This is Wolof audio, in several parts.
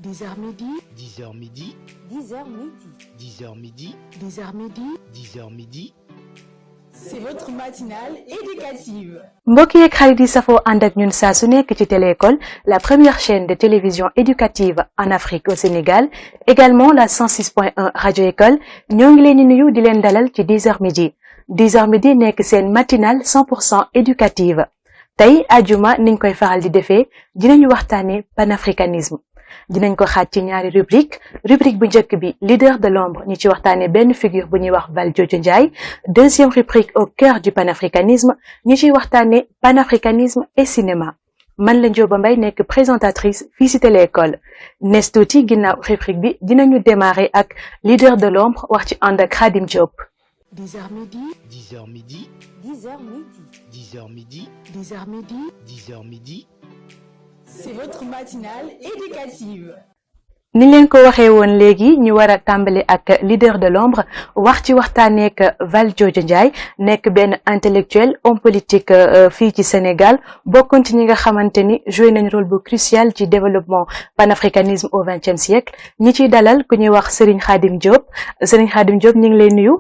10h midi. 10h midi. 10h midi. 10h midi. 10h midi. 10h midi. C'est votre matinale éducative. mbokk yeeg xarit yi safoo ànd ak ñun saa su nekk ci Téléécole, la première chaîne de télévision éducative en Afrique au Sénégal, également la 106.1 Radio École, ñoo ngi leen di nuyu di leen dalal ci 10h midi. 10h midi nekk seen matinale 100% éducative. tey ajuma niñ koy faral di defee dinañu waxtaane panafricanisme. dinañ ko xaaj ci ñaari rubrique bu njëkk bi leader de l'ombre ñi ci waxtaane benn figure bu ñuy wax Valdiodio Ndiaye. Deuxième rubrique au cœur du panafricanisme ñi ciy waxtaane panafricanisme et cinéma. man la Ndioba Mbaye nekk présentatrice fii ci Téléécole. nes tuuti ginnaaw rubrique bi dinañu démarrer ak leader de l'ombre wax ci ànd ak Khadim Diop. 10h midi. 10h midi. 10h midi. 10h midi. 10h midi. 10h midi. C'est votre matinale éducative. ni leen ko waxee woon léegi ñu war a tàmbali ak leader de l'ombre wax ci waxtaaneek Valdiodio Ndiaye nekk benn intellectuel homme politique fii ci Sénégal bokkoon ci ñi nga xamante ni joué nañ rôle bu crucial ci développement panafricanisme au XXe siècle ñi ciy dalal ku ñuy wax Serigne Khadim Diop. Serigne Khadim Diop ñu ngi lay nuyu.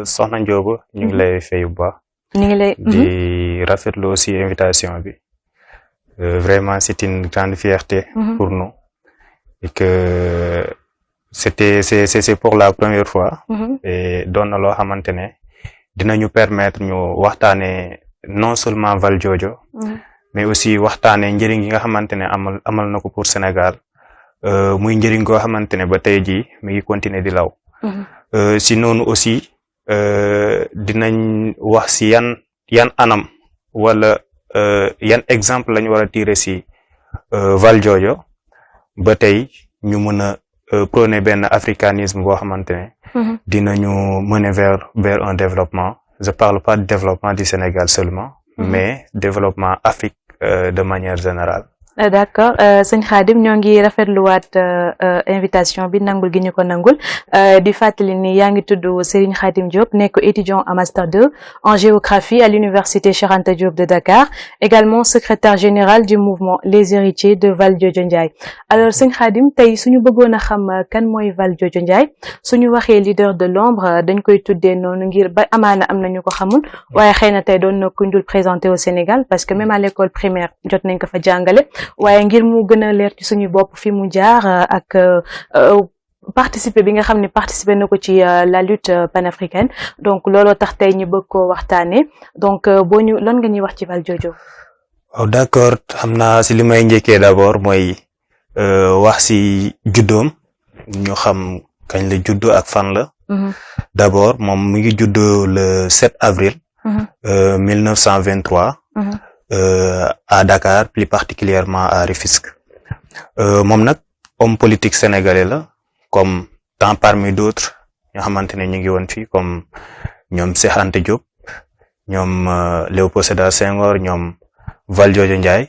Soxna Ndioba ñu ngi lay fay bu baax. ñu ngi lay di rafetlu aussi invitation bi. Vraiment c'est une grande fierté pour nous et que c'est pour la première fois et doon na loo xamante ne dinañu permettre ñu waxtaane non seulement Valdiodio mais aussi waxtaane njëriñ yi nga xamante ne amal na ko pour Sénégal muy njëriñ goo xamante ne ba tey jii mi ngi continuer di law si noonu aussi dinañ wax si yan anam wala yan exemple lañu war a tirer si Valdiodio ba tey ñu mën a prôner benn africanisme boo xamante ne dinañu mener vers un développement. Je parle pas de développement du Sénégal seulement mais développement Afrique de manière générale. D'accord sëñ Khadim ñoo ngi rafetluwaat invitation bi nangul gi ñu ko nangul di fàttali ni yaa ngi tudd Serigne Khadim Diop nekk étudiant en master 2 en géographie à l'université Cheikh Anta Diop de Dakar, également secrétaire général du mouvement Les Héritiers de Valdiodio Ndiaye. Alors sëñ Khadim tey suñu bëggoon a xam kan mooy Valdiodio Ndiaye suñu waxee leader de l'ombre dañ koy tuddee noonu ngir ba amaana am nañu ko xamul waaye xëy na tey doon na kuñ dul présenté au Sénégal parce que même à l'école primaire jot nañ ko fa jàngale. waaye ngir mu gën a leer ci suñu bopp fi mu jaar ak participer bi nga xam ne participer na ko ci la lutte panafricaine donc looloo tax tey ñu bëgg koo waxtaane donc boo ñu lan nga ñuy wax ci Valdiodio. Oh, d'accord xam naa si li may njëkkee d'abord mooy wax si juddoom ñu xam kañ la juddu ak fan la. D'abord moom mi ngi juddu le 7 avril 1923. À Dakar, plus particulièrement à Rufisque. Moom nag homme politique sénégalais la comme tant parmi d'autres ñoo xamante ne ñu ngi woon fii comme ñoom Cheikh Anta Diop ñoom Léopold Sédar Senghor ñoom Valdiodio Ndiaye.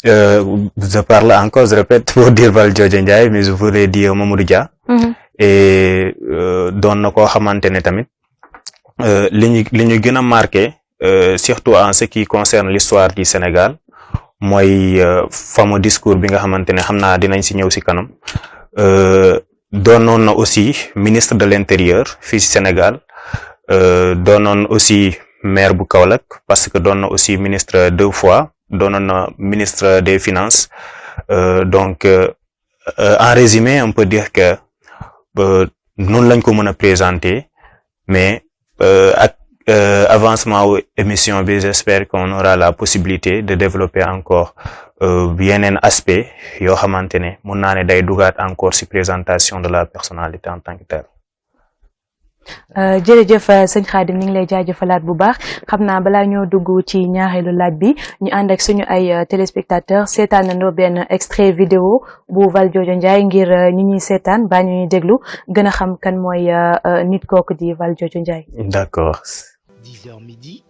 Je parle encore, je répète pour dire Valdiodio Ndiaye mais je voulais dire Mamadou Dia. Et doon na koo xamante ne tamit li ñu gën a marqué. Surtout en ce qui concerne l'histoire du Sénégal mooy fameux discours bi nga xamante ne xam naa dinañ si ñëw si kanam doonoon na aussi ministre de l'intérieur fii si Sénégal doonoon aussi maire bu Kaolack parce que doon na aussi ministre 2 fois doonoon na ministre des finances donc en résumé on peut dire que noonu lañ ko mën a présenter mais ak avancement émission bi j'espère qu'on aura la possibilité de développer encore yeneen aspect yoo xamante ne mun naa ne day dugaat encore ci présentation de la personnalité en tant que telle. jërëjëf sëñ Khadim ñu ngi lay jaajëfalaat bu baax xam naa balaa ñoo dugg ci ñaareelu laaj bi ñu ànd ak suñu ay téléspectateurs seetaanandoo benn extrait vidéo bu Valdiodio Ndiaye ngir ñi ñuy seetaan baa ñuy déglu gën a xam kan mooy nit kooku di Valdiodio Ndiaye. D'accord. 10h midi.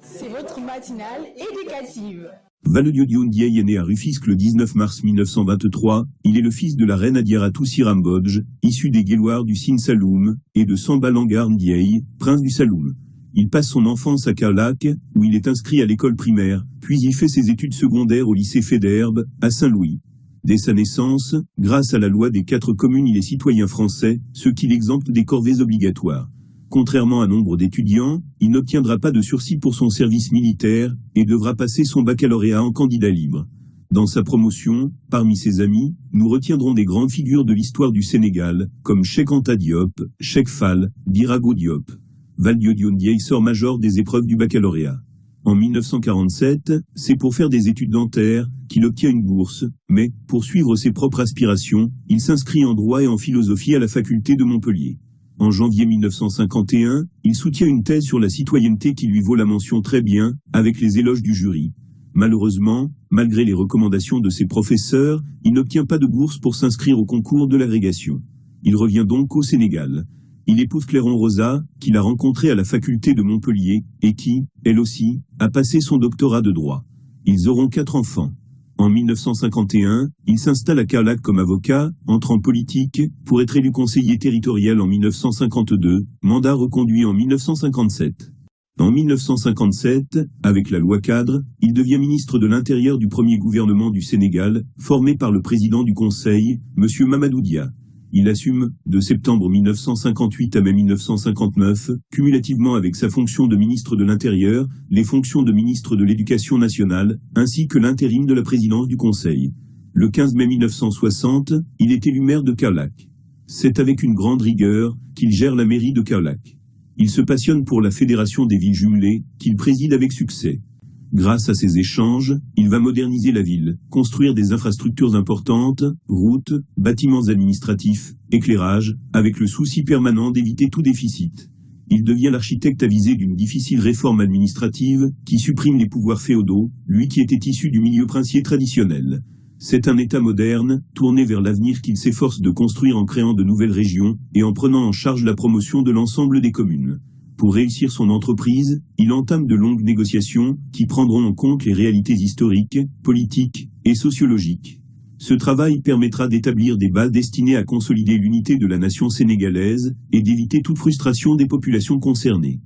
C'est votre matinale éducative. Valdiodio Ndiaye est né à Rufisque le 19 mars 1923. Il est le fils de la reine Adjaratou Sirambodj, issue des Guéloirs du Sine Saloum, et de Samba Langar Ndiaye, prince du Saloum. Il passe son enfance à Kaolack, où il est inscrit à l'école primaire, puis y fait ses études secondaires au lycée Faidherbe, à Saint-Louis. Dès sa naissance, grâce à la loi des 4 communes, il est citoyen français, ce qui l'exempte des corvées obligatoires. Contrairement à nombre d'étudiants, il n'obtiendra pas de sursis pour son service militaire et devra passer son baccalauréat en candidat libre. Dans sa promotion, parmi ses amis, nous retiendrons des grandes figures de l'histoire du Sénégal, comme Cheikh Anta Diop, Cheikh Fall, Birago Diop. Valdiodio Ndiaye sort major des épreuves du baccalauréat. En 1947, c'est pour faire des études dentaires qu'il obtient une bourse, mais, pour suivre ses propres aspirations, il s'inscrit en droit et en philosophie à la faculté de Montpellier. En janvier 1951, il soutient une thèse sur la citoyenneté qui lui vaut la mention très bien, avec les éloges du jury. Malheureusement, malgré les recommandations de ses professeurs, il n'obtient pas de bourse pour s'inscrire au concours de l'agrégation. Il revient donc au Sénégal. Il épouse Clairon Rosa, qu'il a rencontrée à la faculté de Montpellier, et qui, elle aussi, a passé son doctorat de droit. Ils auront 4 enfants. En 1951, il s'installe à Kaolack comme avocat, entre en politique, pour être élu conseiller territorial en 1952, mandat reconduit en 1957. En 1957, avec la loi cadre, il devient ministre de l'Intérieur du premier gouvernement du Sénégal, formé par le président du Conseil, M. Mamadou Dia. Il assume, de septembre 1958 à mai 1959, cumulativement avec sa fonction de ministre de l'Intérieur, les fonctions de ministre de l'Éducation nationale, ainsi que l'intérim de la présidence du Conseil. Le 15 mai 1960, il est élu maire de Kaolack. C'est avec une grande rigueur qu'il gère la mairie de Kaolack. Il se passionne pour la Fédération des villes jumelées, qu'il préside avec succès. Grâce à ces échanges, il va moderniser la ville, construire des infrastructures importantes, routes, bâtiments administratifs, éclairage, avec le souci permanent d'éviter tout déficit. Il devient l'architecte avisé d'une difficile réforme administrative qui supprime les pouvoirs féodaux, lui qui était issu du milieu princier traditionnel. C'est un État moderne, tourné vers l'avenir qu'il s'efforce de construire en créant de nouvelles régions et en prenant en charge la promotion de l'ensemble des communes. Pour réussir son entreprise, il entame de longues négociations qui prendront en compte les réalités historiques, politiques et sociologiques. Ce travail permettra d'établir des bases destinées à consolider l'unité de la nation sénégalaise et d'éviter toute frustration des populations concernées.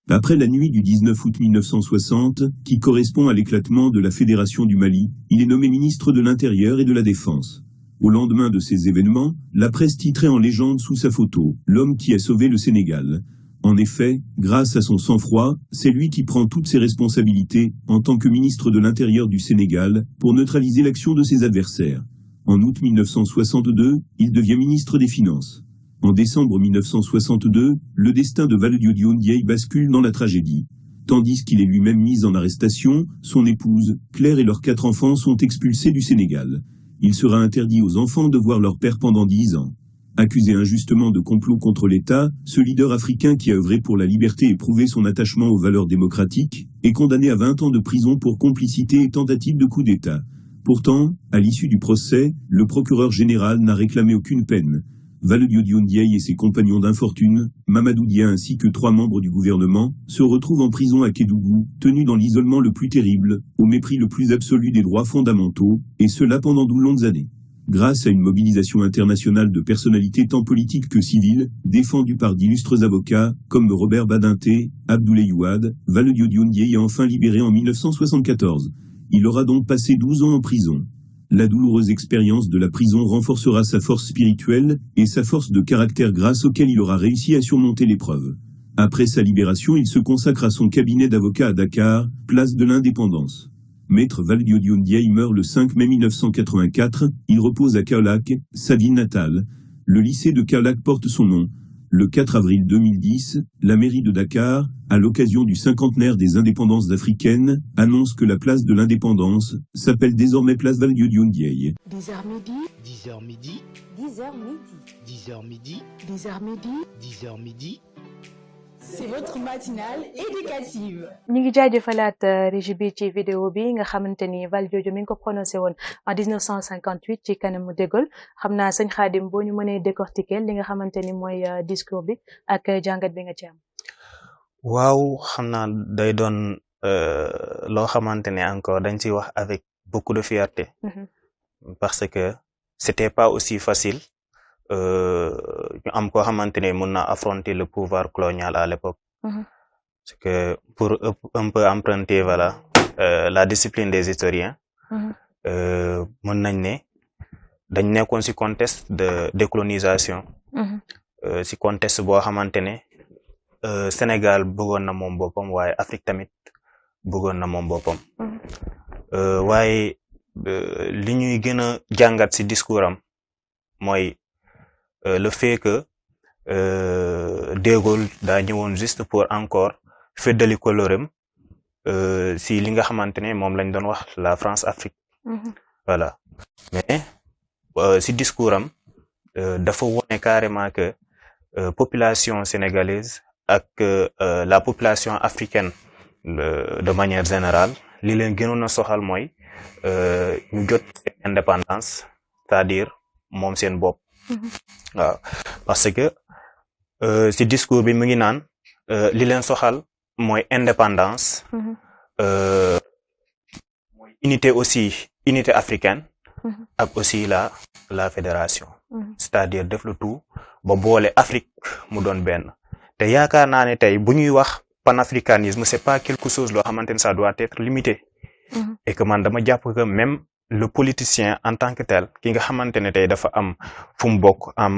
Après la nuit du 19 août 1960, qui correspond à l'éclatement de la Fédération du Mali, il est nommé ministre de l'Intérieur et de la Défense. Au lendemain de ces événements, la presse titrait en légende sous sa photo « L'homme qui a sauvé le Sénégal ». En effet, grâce à son sang-froid, c'est lui qui prend toutes ses responsabilités, en tant que ministre de l'Intérieur du Sénégal, pour neutraliser l'action de ses adversaires. En août 1962, il devient ministre des Finances. En décembre 1962, le destin de Valdiodio Ndiaye bascule dans la tragédie. Tandis qu'il est lui-même mis en arrestation, son épouse, Claire et leurs 4 enfants sont expulsés du Sénégal. Il sera interdit aux enfants de voir leur père pendant 10 ans. Accusé injustement de complot contre l'État, ce leader africain qui a œuvré pour la liberté et prouvé son attachement aux valeurs démocratiques, est condamné à 20 ans de prison pour complicité et tentative de coup d'État. Pourtant, à l'issue du procès, le procureur général n'a réclamé aucune peine. Valdiodio Ndiaye et ses compagnons d'infortune, Mamadou Dia ainsi que 3 membres du gouvernement, se retrouvent en prison à Kédougou, tenus dans l'isolement le plus terrible, au mépris le plus absolu des droits fondamentaux, et cela pendant 12 longues années. Grâce à une mobilisation internationale de personnalités tant politiques que civiles, défendues par d'illustres avocats, comme Robert Badinter, Abdoulaye Wade, Valdiodio Ndiaye est enfin libéré en 1974. Il aura donc passé 12 ans en prison. La douloureuse expérience de la prison renforcera sa force spirituelle et sa force de caractère grâce auquel il aura réussi à surmonter l'épreuve. Après sa libération, il se consacre à son cabinet d'avocat à Dakar, place de l'Indépendance. Maître Valdiodio Ndiaye meurt le 5 mai 1984, il repose à Kaolack, sa ville natale. Le lycée de Kaolack porte son nom. Le 4 avril 2010, la mairie de Dakar, à l'occasion du 50aire des indépendances africaines, annonce que la place de l'Indépendance s'appelle désormais place Valdiodio Ndiaye. 10h midi, 10h midi, 10h midi, 10h midi, 10h midi, 10h midi. c'est votre matinale éducative. ñu ngi jaajëfalaat régie bi ci vidéo bi nga xamante ni Valdiodio mi ngi ko prononcé woon en 1958 ci kanamu de Gaulle xam naa sëñ Khadim boo ñu mënee décortiquer li nga xamante ni mooy discours bi ak jàngat bi nga ci am. waaw xam naa day doon loo xamante ne encore dañ ciy wax avec beaucoup de fierté. Parce que c'était pas aussi facile. ñu am koo xamante ne mën na affronter le pouvoir colonial à l'époque. Parce que pour un peu emprunter voilà la discipline des historiens. Mën nañ ne dañ nekkoon ci contexte de décolonisation. ci contexte boo xamante ne Sénégal bëggoon na moom boppam waaye Afrique tamit bëggoon na moom boppam. waaye li ñuy gën a jàngat ci discours am mooy le fait que De Gaulle daa ñëwoon juste pour encore feddali kóllëreem ci li nga xamante ne moom lañ doon wax la France-Afrique. voilà mais ci discours am dafa wone carrément que population sénégalaise ak la population africaine de manière générale li leen gënoon a soxal mooy ñu jot indépendance c'est-à-dire moom seen bopp. waaw parce que ci discours bi mu ngi naan li leen soxal mooy indépendance. mooy unité africaine. ak aussi la fédération. c'est-à-dire def le tout ba boole Afrique mu doon benn te yaakaar naa ne tey bu ñuy wax panafricanisme c'est pas quelque chose loo xamante ne ça doit être limité. et que man dama jàpp que même le politicien en tant que tel ki nga xamante ne tey dafa am fu mu bokk en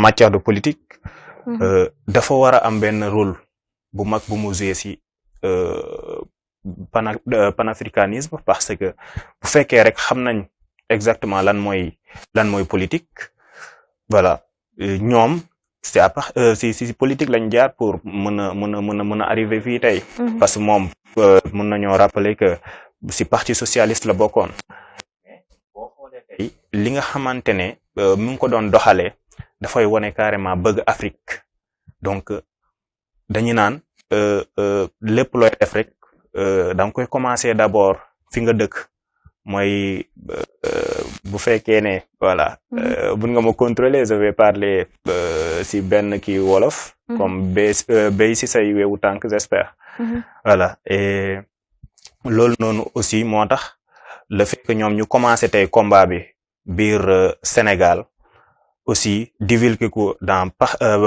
matière de politique. dafa war a am benn rôle bu mag bu mu jouer ci panafricanisme parce que bu fekkee rek xam nañ exactement lan mooy politique. voilà ñoom c'est à part ci politique lañ jaar pour mën a arriver fii tey. parce que moom mën nañoo rappeler que ci parti socialiste la bokkoon. mais boo xoolee tey li nga xamante ne mu ngi ko doon doxalee dafay wone carrément bëgg Afrique donc dañu naan lépp looy def rek da nga koy commencer d'abord fi nga dëkk mooy bu fekkee ne voilà buñ nga ma contrôler je vais parler ci benn kii wolof. comme béy ci say weewu tànk j'espère. voilà et loolu noonu aussi moo tax le fait que ñoom ñu commencé tey combat bi biir Sénégal aussi divulguer ko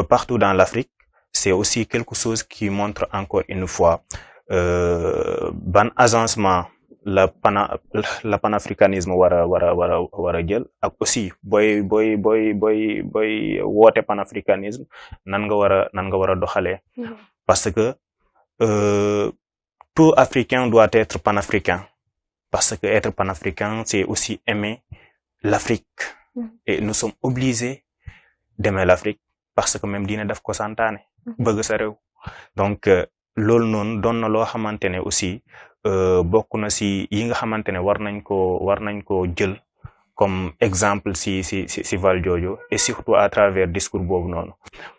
partout dans l'Afrique c'est aussi quelque chose qui montre encore une fois ban agencement la panafricanisme war a jël ak aussi booy woote panafricanisme nan nga war a doxalee. parce que tout Africain doit être panafricain parce que être panafricain c'est aussi aimer l'Afrique. et nous sommes obligés d'aimer l'Afrique parce que même diine daf ko santaane bëgg sa réew. donc loolu noonu doon na loo xamante ne aussi bokk na ci yi nga xamante ne war nañ ko jël comme exemple ci Valdiodio et surtout à travers discours boobu noonu.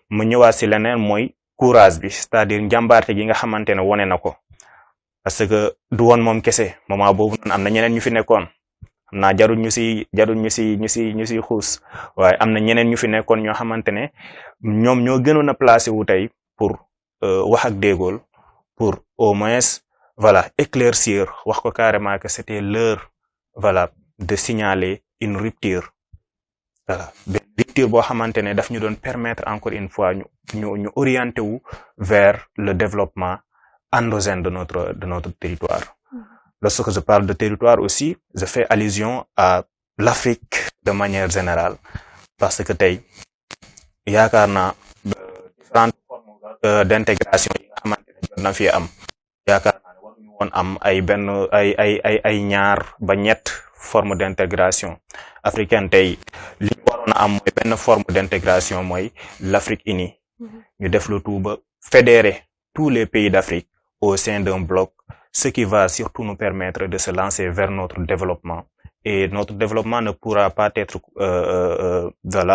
mu ñëwaat ci leneen mooy courage bi c'est-à-dire njàmbaarte gi nga xamante ne wone na ko parce que du woon moom kese moment boobu noonu am na ñeneen ñu fi nekkoon. xam naa jarul ñu ci xuus waaye am na ñeneen ñu fi nekkoon ñoo xamante ne ñoom ñoo gënoon a placé wu tey pour wax ak De Gaulle pour au moins voilà éclaircir wax ko carrément que c'était l'heure voilà de signaler une rupture. voilà benn rupture boo xamante ne daf ñu doon permettre encore une fois ñu orienter wu vers le développement endogène de notre territoire. Lorsque je parle de territoire aussi, je fais allusion à l'Afrique de manière générale parce que tey yaakaar naa différentes formes d'intégration yi nga xamante ne jot na fi am yaakaar naa ne war ñu woon am ay ñaar ba ñett forme d'intégration africaine tey li ñu waroon a am mooy benn forme d'intégration mooy l'Afrique unie. ñu def le tout ba fédérer tous les pays d'Afrique au sein d'un bloc. Ce qui va surtout nous permettre de se lancer vers notre développement. Et notre développement ne pourra pas être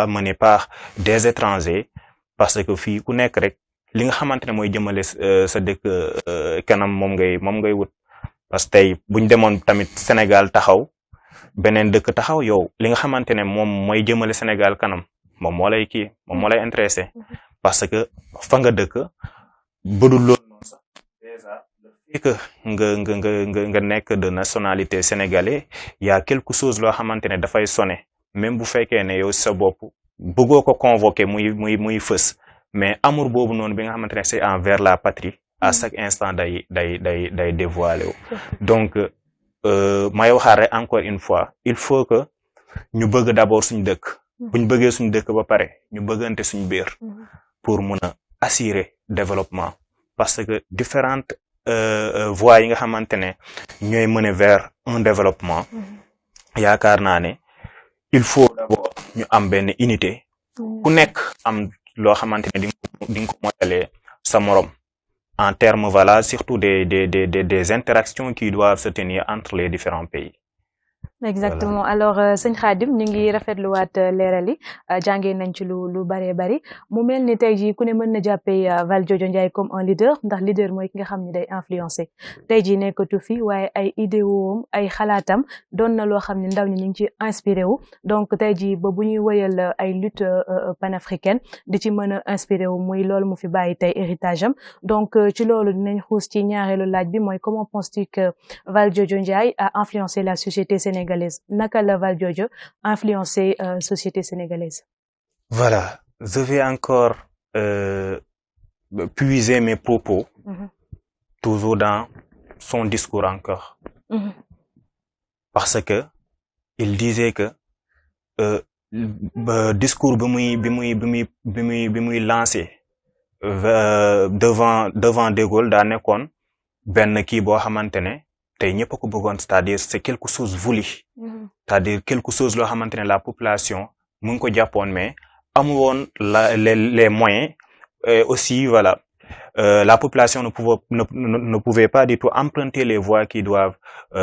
mené par des étrangers parce que fii ku nekk rek li nga xamante ne mooy jëmale sa dëkk kanam moom ngay wut. parce que tey buñ demoon tamit Sénégal taxaw beneen dëkk taxaw yow li nga xamante ne moom mooy jëmale Sénégal kanam moom moo lay intéressé parce que fa nga dëkk budul loolu noonu sax déjà et que nga nekk de nationalité sénégalais y a quelque chose loo xamante ne dafay sonné même bu fekkee ne yow sa bopp bëggoo ko convoquer muy fës mais amour boobu noonu bi nga xamante ne c'est envers la patrie à chaque instant day dévoilé wu donc may waxaat rek encore une fois il faut que ñu bëgg d'abord suñu dëkk buñ bëggee suñu dëkk ba pare ñu bëggante suñu biir pour mun a assurer développement parce que différentes voies yi nga xamante ne ñooy mener vers un développement yaakaar naa ne il faut d'abord ñu am benn unité ku nekk am loo xamante ne di nga ko motalee sa morom en termes voilà surtout des interactions qui doivent se tenir entre les différents pays. Exactement alors sëñ Khadim ñu ngi rafetluwaat leeral yi jàngee nañ ci lu bari bari mu mel ni tey jii ku ne mën na jàppee Valdiodio Ndiaye comme un leader ndax leader mooy ki nga xam ne day influencer tey jii nekkatu fi waaye ay idéom ay xalaatam doon na loo xam ne ndaw ñi ñu ngi ci inspiré wu donc tey jii ba bu ñuy wëyal ay lutte panafricaine di ci mën a inspiré wu muy loolu mu fi bàyyi tey héritage am donc ci loolu dinañ xuus ci ñaareelu laaj bi mooy comment penses-tu que Valdiodio Ndiaye a influencé la société sénégalaise naka la Valdiodio influencer société sénégalaise. Voilà, je vais encore puiser mes propos toujours dans son discours encore parce que il disait que discours bi muy lancé devant De Gaulle daa nekkoon benn kii boo xamante ne tey ñëpp ko bëggoon c'est-à-dire c'est quelque chose voulu c'est-à-dire quelque chose loo xamante ne la population mu ngi ko jàppoon mais amu woon les moyens aussi voilà la population ne pouvait pas du tout emprunter les voies qui doivent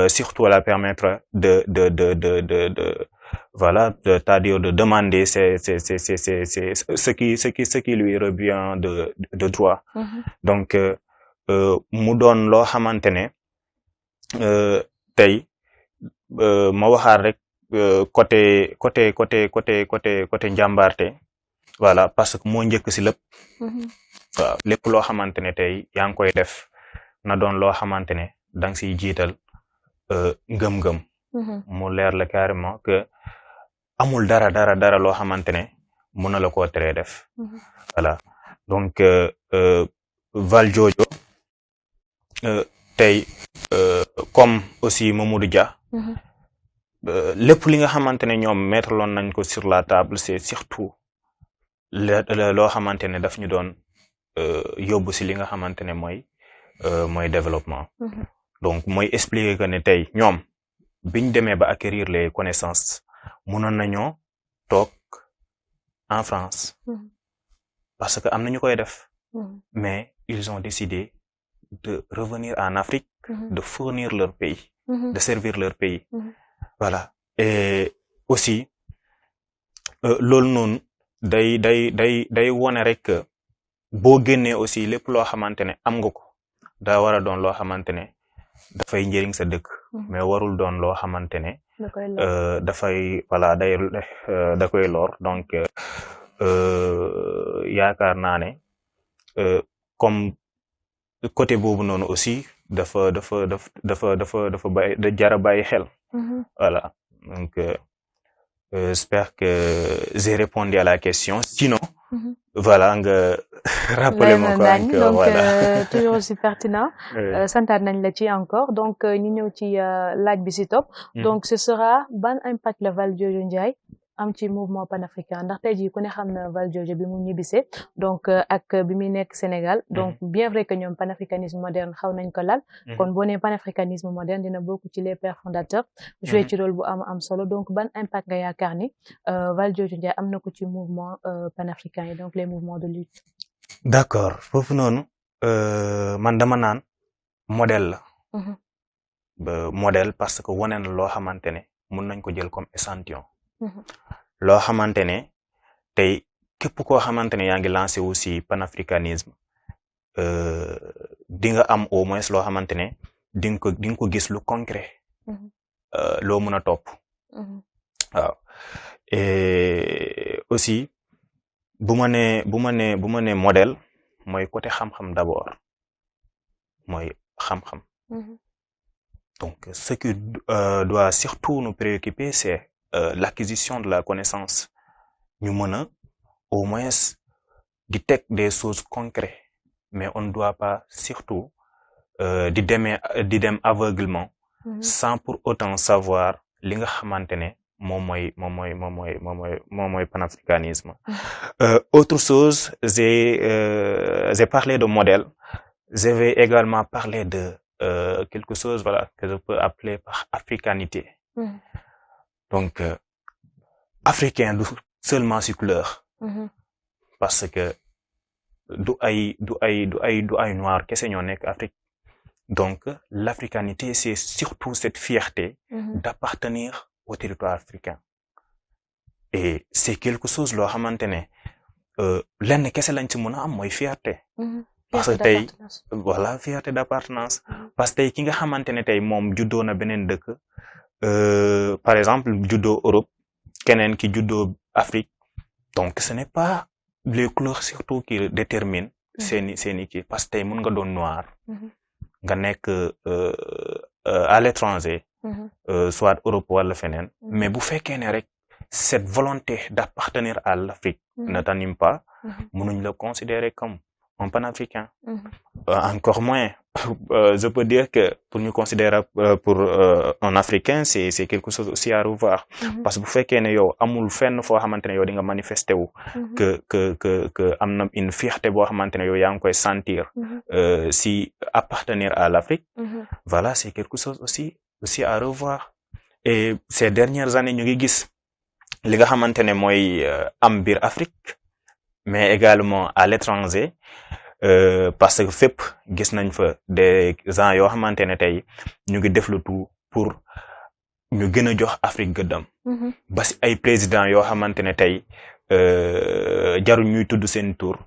surtout la permettre de voilà c'est-à-dire de demander ce qui lui revient de droit donc mu doon loo xamante ne tey ma waxaat rek côté njàmbaarte voilà parce que moo njëkk si lépp waaw lépp loo xamante ne tey yaa ngi koy def na doon loo xamante ne da nga siy jiital ngëm-ngëm mu leer la carrément que amul dara loo xamante ne mën na la koo teree def voilà donc Valdiodio tey comme aussi Mamadou Dia lépp li nga xamante ne ñoom mettre loon nañ ko sur la table c'est surtout loo xamante ne daf ñu doon yóbbu si li nga xamante ne mooy développement donc mooy expliquer que ne tey ñoom biñ demee ba acquérir les connaissances mënoon nañoo toog en France parce que am na ñu koy def mais ils ont décidé de revenir en Afrique de fournir leur pays de servir leur pays voilà et aussi loolu noonu day wone rek que boo génnee aussi lépp loo xamante ne am nga ko daa war a doon loo xamante ne dafay njëriñ sa dëkk mais warul doon loo xamante ne dafay voilà da koy lor donc yaakaar naa ne comme côté boobu noonu aussi dafa jara bàyyi xel voilà donc j'espère que j'ai répondu à la question sinon voilà nga rappelez-moi quoi donc voilà toujours aussi pertinent santaat nañ la ci encore donc ñu ñëw ci laaj bi si topp donc ce sera ban impact la Valdiodio Ndiaye am ci mouvement panafricain ndax tey jii ku ne xam na Valdiodio bi mu ñibbisee donc ak bi muy nekk Sénégal donc bien vrai que ñoom panafricanisme moderne xaw nañ ko lal kon boo nee panafricanisme moderne dina bokk ci les pères fondateurs joué ci rôle bu am solo donc ban impact nga yaakaar ni Valdiodio Ndiaye am na ko ci mouvement panafricain yi donc les mouvements de lutte. D'accord foofu noonu man dama naan modèle la modèle parce que wane na loo xamante ne mun nañ ko jël comme échantillon loo xamante ne tey képp koo xamante ne yaa ngi lancé aussi panafricanisme di nga am au moins loo xamante ne di nga ko gis lu concret loo mën a topp waaw et aussi bu ma nee modèle mooy côté xam-xam d'abord mooy xam-xam donc ce qui doit surtout nous préoccuper c'est l'acquisition de la connaissance ñu mën a au moins di teg des choses concrètes mais on ne doit pas surtout di dem aveuglement sans pour autant savoir li nga xamante ne moom mooy panafricanisme. Autre chose, j'ai parlé de modèle. Je vais également parler de quelque chose, voilà, que je peux appeler par africanité. Donc africain du seulement ci couleur. Parce que du ay noir kese ñoo nekk Afrique. Donc l'africanité, c'est surtout cette fierté d'appartenir au territoire africain. Et c'est quelque chose loo xamante ne lenn kese lañ ci mën a am mooy fierté. Parce que tey voilà, fierté d'appartenance. Parce que tey ki nga xamante ne tey moom juddoo na beneen dëkk, par exemple juddoo Europe, keneen ki juddoo Afrique. Donc ce n'est pas les couleurs surtout qui déterminent seeni kii, parce que tey mën nga doon noir nga nekk à l'étranger, soit Europe wala feneen, mais bu fekkee ne rek cette volonté d'appartenir à l'Afrique ne t'anime pas, mënuñ la considérer comme un panafricain. Encore moins, je peux dire que pour nous considérer pour un Africain, c'est quelque chose aussi à revoir. Parce que bu fekkee ne yow amul fenn foo xamante ne yow di nga manifester wu que am na une fierté boo xamante ne yow yaa ngi koy sentir si appartenir à l'Afrique, voilà, c'est quelque chose aussi à revoir. Et ces dernières années ñu ngi gis li nga xamante ne mooy am biir Afrique, mais également à l'étranger. Parce que fépp gis nañ fa des gens yoo xamante ne tey ñu ngi def le tout pour ñu gën a jox Afrique gëddam. Ba si ay président yoo xamante ne tey jarul ñuy tudd seen tur.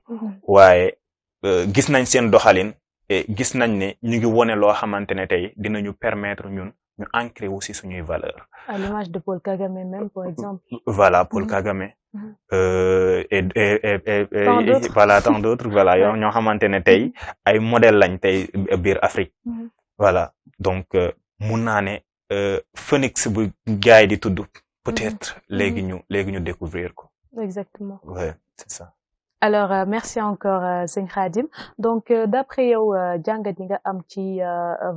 Waaye gis nañ seen doxalin et gis nañ ne ñu ngi wone loo xamante ne tey dinañu permettre ñun ñu ancrer aussi suñuy valeurs. À l'image de Paul Kagame même, par exemple. Voilà, Paul Kagame. Et voilà, tant d'autres, voilà, ñoo xamante ne tey ay modèle lañ tey biir Afrique. Voilà, donc mun naa ne phénix bu gaay di tudd peut-être léegi ñu découvrir ko. Exactement. Ouais, c'est ça. Alors merci encore Sëñ Khadim. Donc d'après yow jàngat yi nga am ci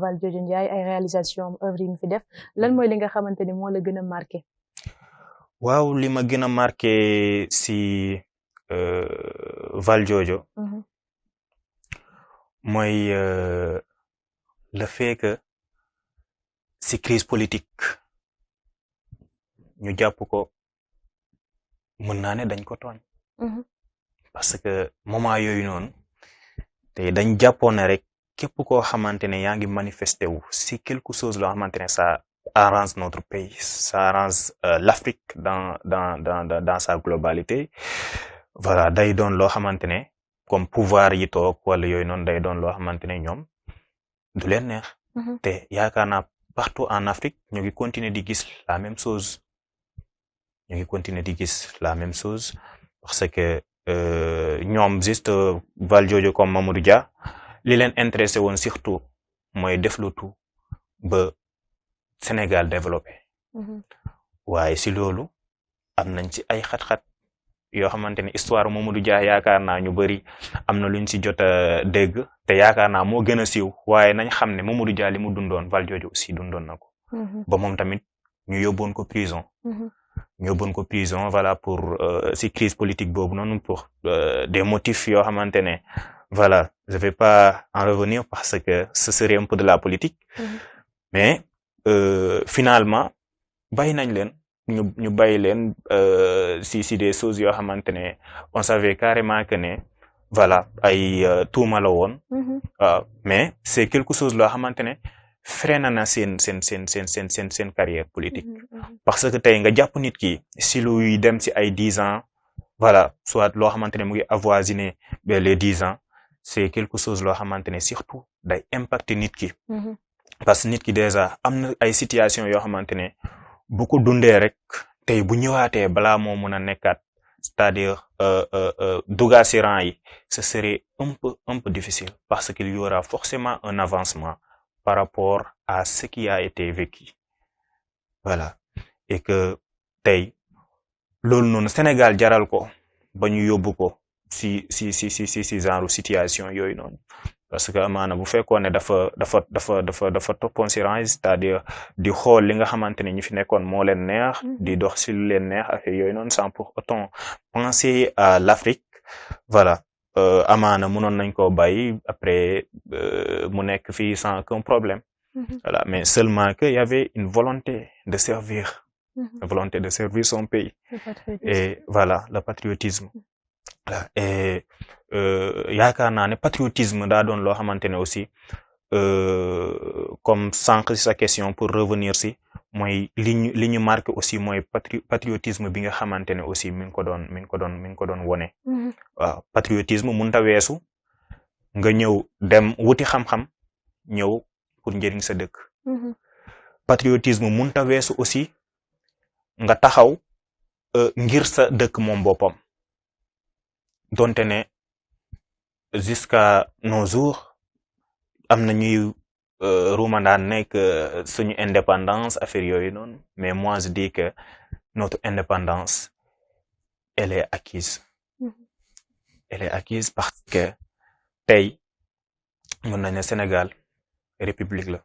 Valdiodio Ndiaye ay réalisation œuvre yi mu fi def, lan mooy li nga xamante ni moo la gën a marqué? Waaw, li ma gën a marqué si Valdiodio mooy le fait que si crise politique ñu jàpp ko mën naa ne dañ ko tooñ. Parce que moment yooyu noonu te dañ jàppoon ne rek képp koo xamante ne yaa ngi manifesté wu si quelque chose loo xamante ne ça arrange notre pays, ça arrange l'Afrique dans sa globalité. Voilà, day doon loo xamante ne comme pouvoir yi toog wala yooyu noonu day doon loo xamante ne ñoom du leen neex. Te yaakaar naa partout en Afrique ñu ngi continuer di gis la même chose. Parce que ñoom juste Valdiodio comme Mamadou Dia li leen intéressé woon surtout mooy def lu tout ba Sénégal développé. Waaye si loolu am nañ ci ay xat-xat yoo xamante ne histoire Mamadou Dia yaakaar naa ñu bari am na luñ ci jot a dégg te yaakaar naa moo gën a siiw, waaye nañ xam ne Mamadou Dia li mu dundoon Valdiodio aussi dundoon na ko. Ba moom tamit ñu yóbboon ko prison. Voilà, pour si crise politique boobu noonu pour des motifs yoo xamante ne voilà, je vais pas en revenir parce que ce serait un peu de la politique. Mais finalement bàyyi nañ leen ñu bàyyi leen si des choses yoo xamante ne on savait carrément que ne voilà ay tuuma la woon. Mais c'est quelque chose loo xamante ne freiné na seen carrière politique. Parce que tey nga jàpp nit ki si luy dem si ay 10 ans, voilà, soit loo xamante ne mu ngi avoisiner les 10 ans, c'est quelque chose loo xamante ne surtout day impacter nit ki. Parce que nit ki déjà am na ay situation yoo xamante ne bu ko dundee rek tey bu ñëwaatee balaa moo mën a nekkaat, c'est-à-dire dugga si rang yi, ce serait un peu difficile parce qu'il y aura forcément un avancement par rapport à ce qui a été vécu. Voilà. Et que tey loolu noonu Sénégal jaral ko ba ñu yóbbu ko si genre situation yooyu noonu. parce que amaana bu fekkoon ne dafa toppoon si range c'est-à-dire di xool li nga xamante ne ñi fi nekkoon moo leen neex di dox si lu leen neex affaire yooyu noonu sans pour autant penser à l'Afrique voilà amaana mënoon nañ koo bàyyi après mu nekk fii sans aucun problème voilà mais seulement que y avait une volonté de servir la volonté de servir son pays et voilà le patriotisme voilà et yaakaar naa ne patriotisme daa doon loo xamante ne aussi comme sànq si sa question pour revenir si mooy li ñu marqué aussi mooy patriotisme bi nga xamante ne aussi mi ngi ko doon wone waaw patriotisme mënut a weesu nga ñëw dem wuti xam-xam ñëw pour njëriñ sa dëkk patriotisme mënut a weesu aussi nga taxaw ngir sa dëkk moom boppam donte ne jusqu'à nos jours am na ñuy ruumandaan nekk suñu indépendance affaire yooyu noonu mais moi je dis que notre indépendance elle est acquise parce que tey mën nañ ne Sénégal république la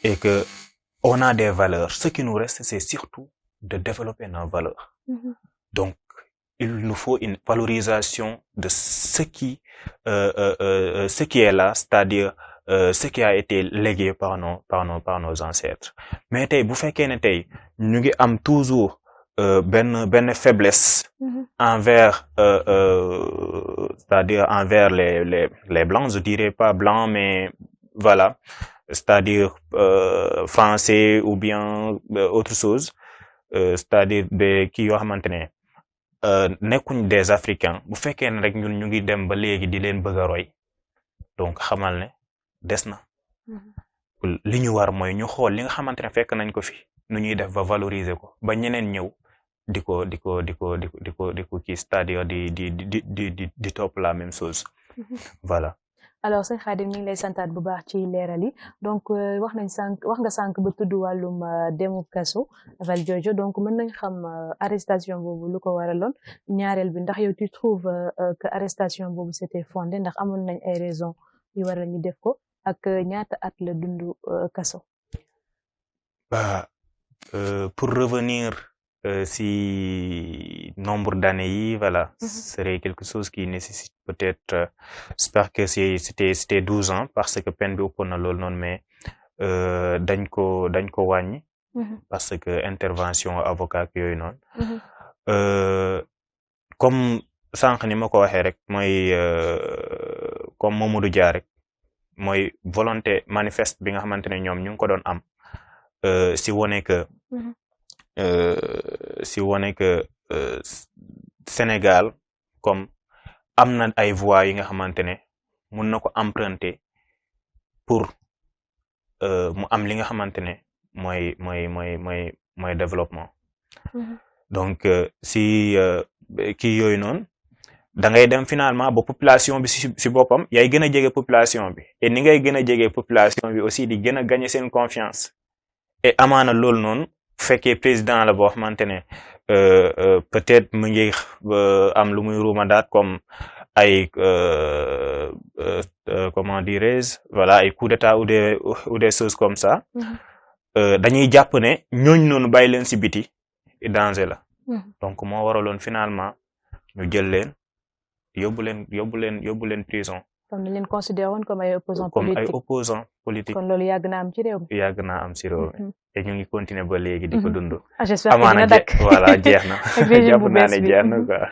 et que on a des valeurs ce qui nous reste c'est surtout de développer nos valeurs donc il nous faut une valorisation de ce qui est là c'est-à-dire ce qui a été légué par nos ancêtres mais tey bu fekkee ne tey ñu ngi am toujours benn faiblesse envers c'est-à-dire envers les blancs je dirais pas blancs mais voilà c'est-à-dire français ou bien autre chose c'est-à-dire des kii yoo xamante ne nekkuñ des africains bu fekkee ne rek ñun ñu ngi dem ba léegi di leen bëgg a roy donc xamal ne des na li ñu war mooy ñu xool li nga xamante ne fekk nañ ko fi nu ñuy def ba valoriser ko ba ñeneen ñëw di ko kii c'est-à-dire di topp la même chose voilà. alors sëñ Khadim ñu ngi lay santaat bu baax ci leeral yi donc wax nga sànq ba tudd wàllum demu kaso Valdiodio donc mën nañ xam arrestation boobu lu ko waraloon ñaareel bi ndax yow tu trouves que arrestation boobu c'était fondé ndax amoon nañ ay raisons yu waral ñu def ko ak ñaata at la dundu kaso. Pour revenir si nombre d'années yi voilà serait quelque chose qui nécessite peut-être j'espère que c'était 12 ans parce que peine bi ëppoon na loolu noonu mais dañ ko wàññi parce que intervention avocat yooyu noonu comme sànq ni ma ko waxee rek mooy comme Mamadou Dia rek mooy volonté manifeste bi nga xamante ne ñoom ñu ngi ko doon am si wone que Sénégal comme am na ay voies yi nga xamante ne mun na ko emprunter pour mu am li nga xamante ne mooy développement donc si kii yooyu noonu da ngay dem finalement ba population bi si boppam yaay gën a jege population bi et ni ngay gën a jege population bi aussi di gën a gagner seen confiance et amaana loolu noonu fekkee président la boo xamante ne peut-être mu ngi am lu muy ruumandaat comme ay comment dirais-je voilà ay coup d'état ou des choses comme ça dañuy jàpp ne ñooñ noonu bàyyi leen si biti danger la donc moo waraloon finalement ñu jël leen yóbbu leen prison comme ni leen considéré woon comme ay opposants politiques kon loolu yàgg na am ci réew mi et ñu ngi continuer ba léegi di ko dund j'espère que dina dakk voilà jeex na jàpp naa ne jeex na quoi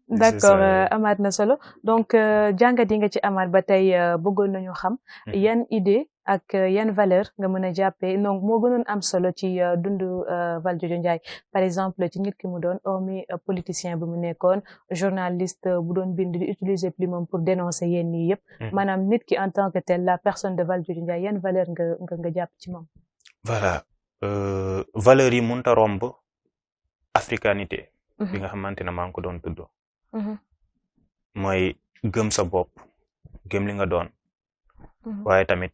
d'accord amaat na solo donc jàngat yi nga ci amaat ba tey bëggoon nañu xam yan idée ak yan valeur nga mën a jàppee donc moo gënoon am solo ci dundu Valdiodio Ndiaye par exemple ci nit ki mu doon hormis politicien bi mu nekkoon journaliste bu doon bind di utiliser plume pour dénoncer yenn yi yëpp maanaam nit ki en tant que tel la personne de Valdiodio Ndiaye yan valeur nga jàpp ci moom. voilà valeurs yi mënut a romb africanité bi nga xamante ne maa ngi ko doon tudd mooy gëm sa bopp gëm li nga doon waaye tamit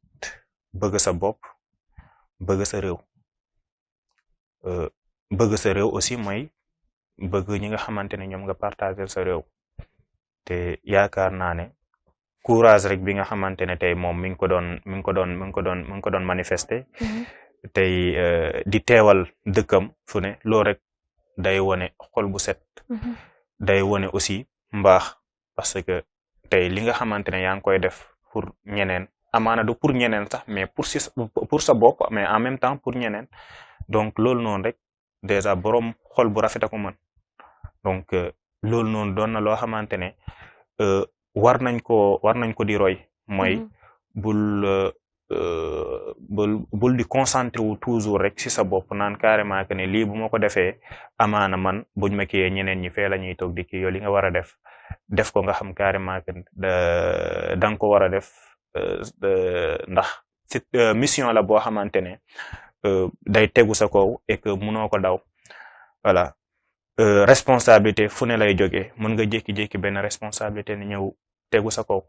bëgg sa bopp bëgg sa réew bëgg sa réew aussi mooy bëgg ñi nga xamante ne ñoom nga partager sa réew te yaakaar naa ne courage rek bi nga xamante ne tey moom mi ngi ko doon manifester tey di teewal dëkkam fu ne loolu rek day wone xol bu set day wone aussi mbaax parce que tey li nga xamante ne yaa ngi koy def pour ñeneen amaana du pour ñeneen sax mais pour sa bopp mais en même temps pour ñeneen donc loolu noonu rek déjà boroom xol bu rafet a ko mën donc loolu noonu doon na loo xamante ne war nañ ko di roy mooy bul di concentré wu toujours rek ci sa bopp naan carrément que ne lii bu ma ko defee amaana man buñ ma kiyee ñeneen ñi fee la ñuy toog di kii yow li nga war a def ko nga xam carrément que da nga ko war a def ndax mission la boo xamante ne day tegu sa kaw et que mënoo ko daw voilà responsabilité fu ne lay jógee mën nga jékki-jékki benn responsabilité ni ñëw tegu sa kaw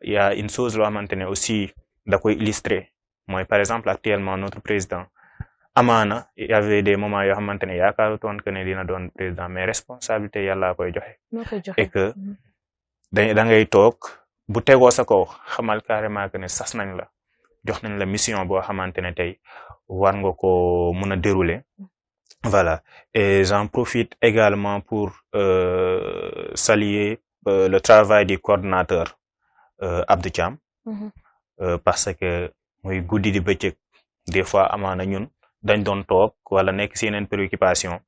y a une chose loo xamante ne aussi da koy illustrer mooy par exemple actuellement notre président amaana y avait des moments yoo xamante ne yaakaarutoon que ne dina doon président mais responsabilité yàlla koy joxe et que da ngay toog bu tegoo sa kaw xamal carrément que ne sas nañ la jox nañ la mission boo xamante ne tey war nga ko mën a dérouler voilà et j'en profite également pour saluer le travail du coordinateur Abdou Thiam parce que muy guddi di bëccëg des fois amaana ñun dañ doon toog wala nekk ci yeneen préoccupation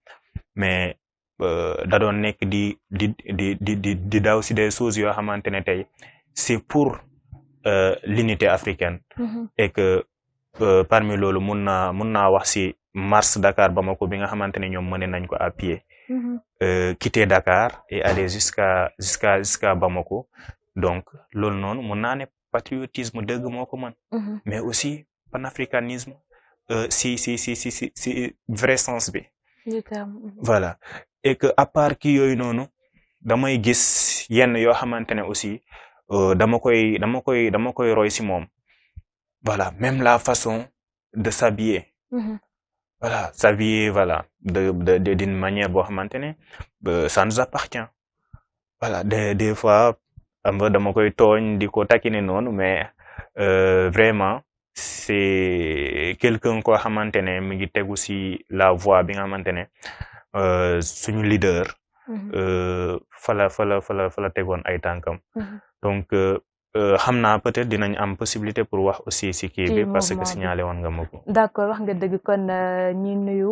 mais da doon nekk di daw ci des choses yoo xamante ne tey c'est pour l'unité africaine et que parmi loolu mun naa wax ci marche Dakar Bamako bi nga xamante ne ñoom mëne nañ ko à pied quitter Dakar et aller jusqu'à Bamako donc loolu noonu mun naa ne patriotisme dëgg moo ko mën mais aussi panafricanisme si vrai sens bi voilà et que à part ki yooyu noonu damay gis yenn yoo xamante ne aussi dama koy roy ci moom voilà même la façon de s'habiller voilà s'habiller voilà d'une manière boo xamante ne ça nous appartient voilà des fois dama koy tooñ di ko taquiner noonu mais vraiment c'est quelqu'un koo xamante ne mi ngi tegu ci la voie bi nga xamante ne suñu leader fa la tegoon ay tànkam donc xam naa peut-être dinañ am possibilité pour wax aussi ci kii bi parce que signalé woon nga ma ko. d'accord wax nga dëgg kon ñi nuyu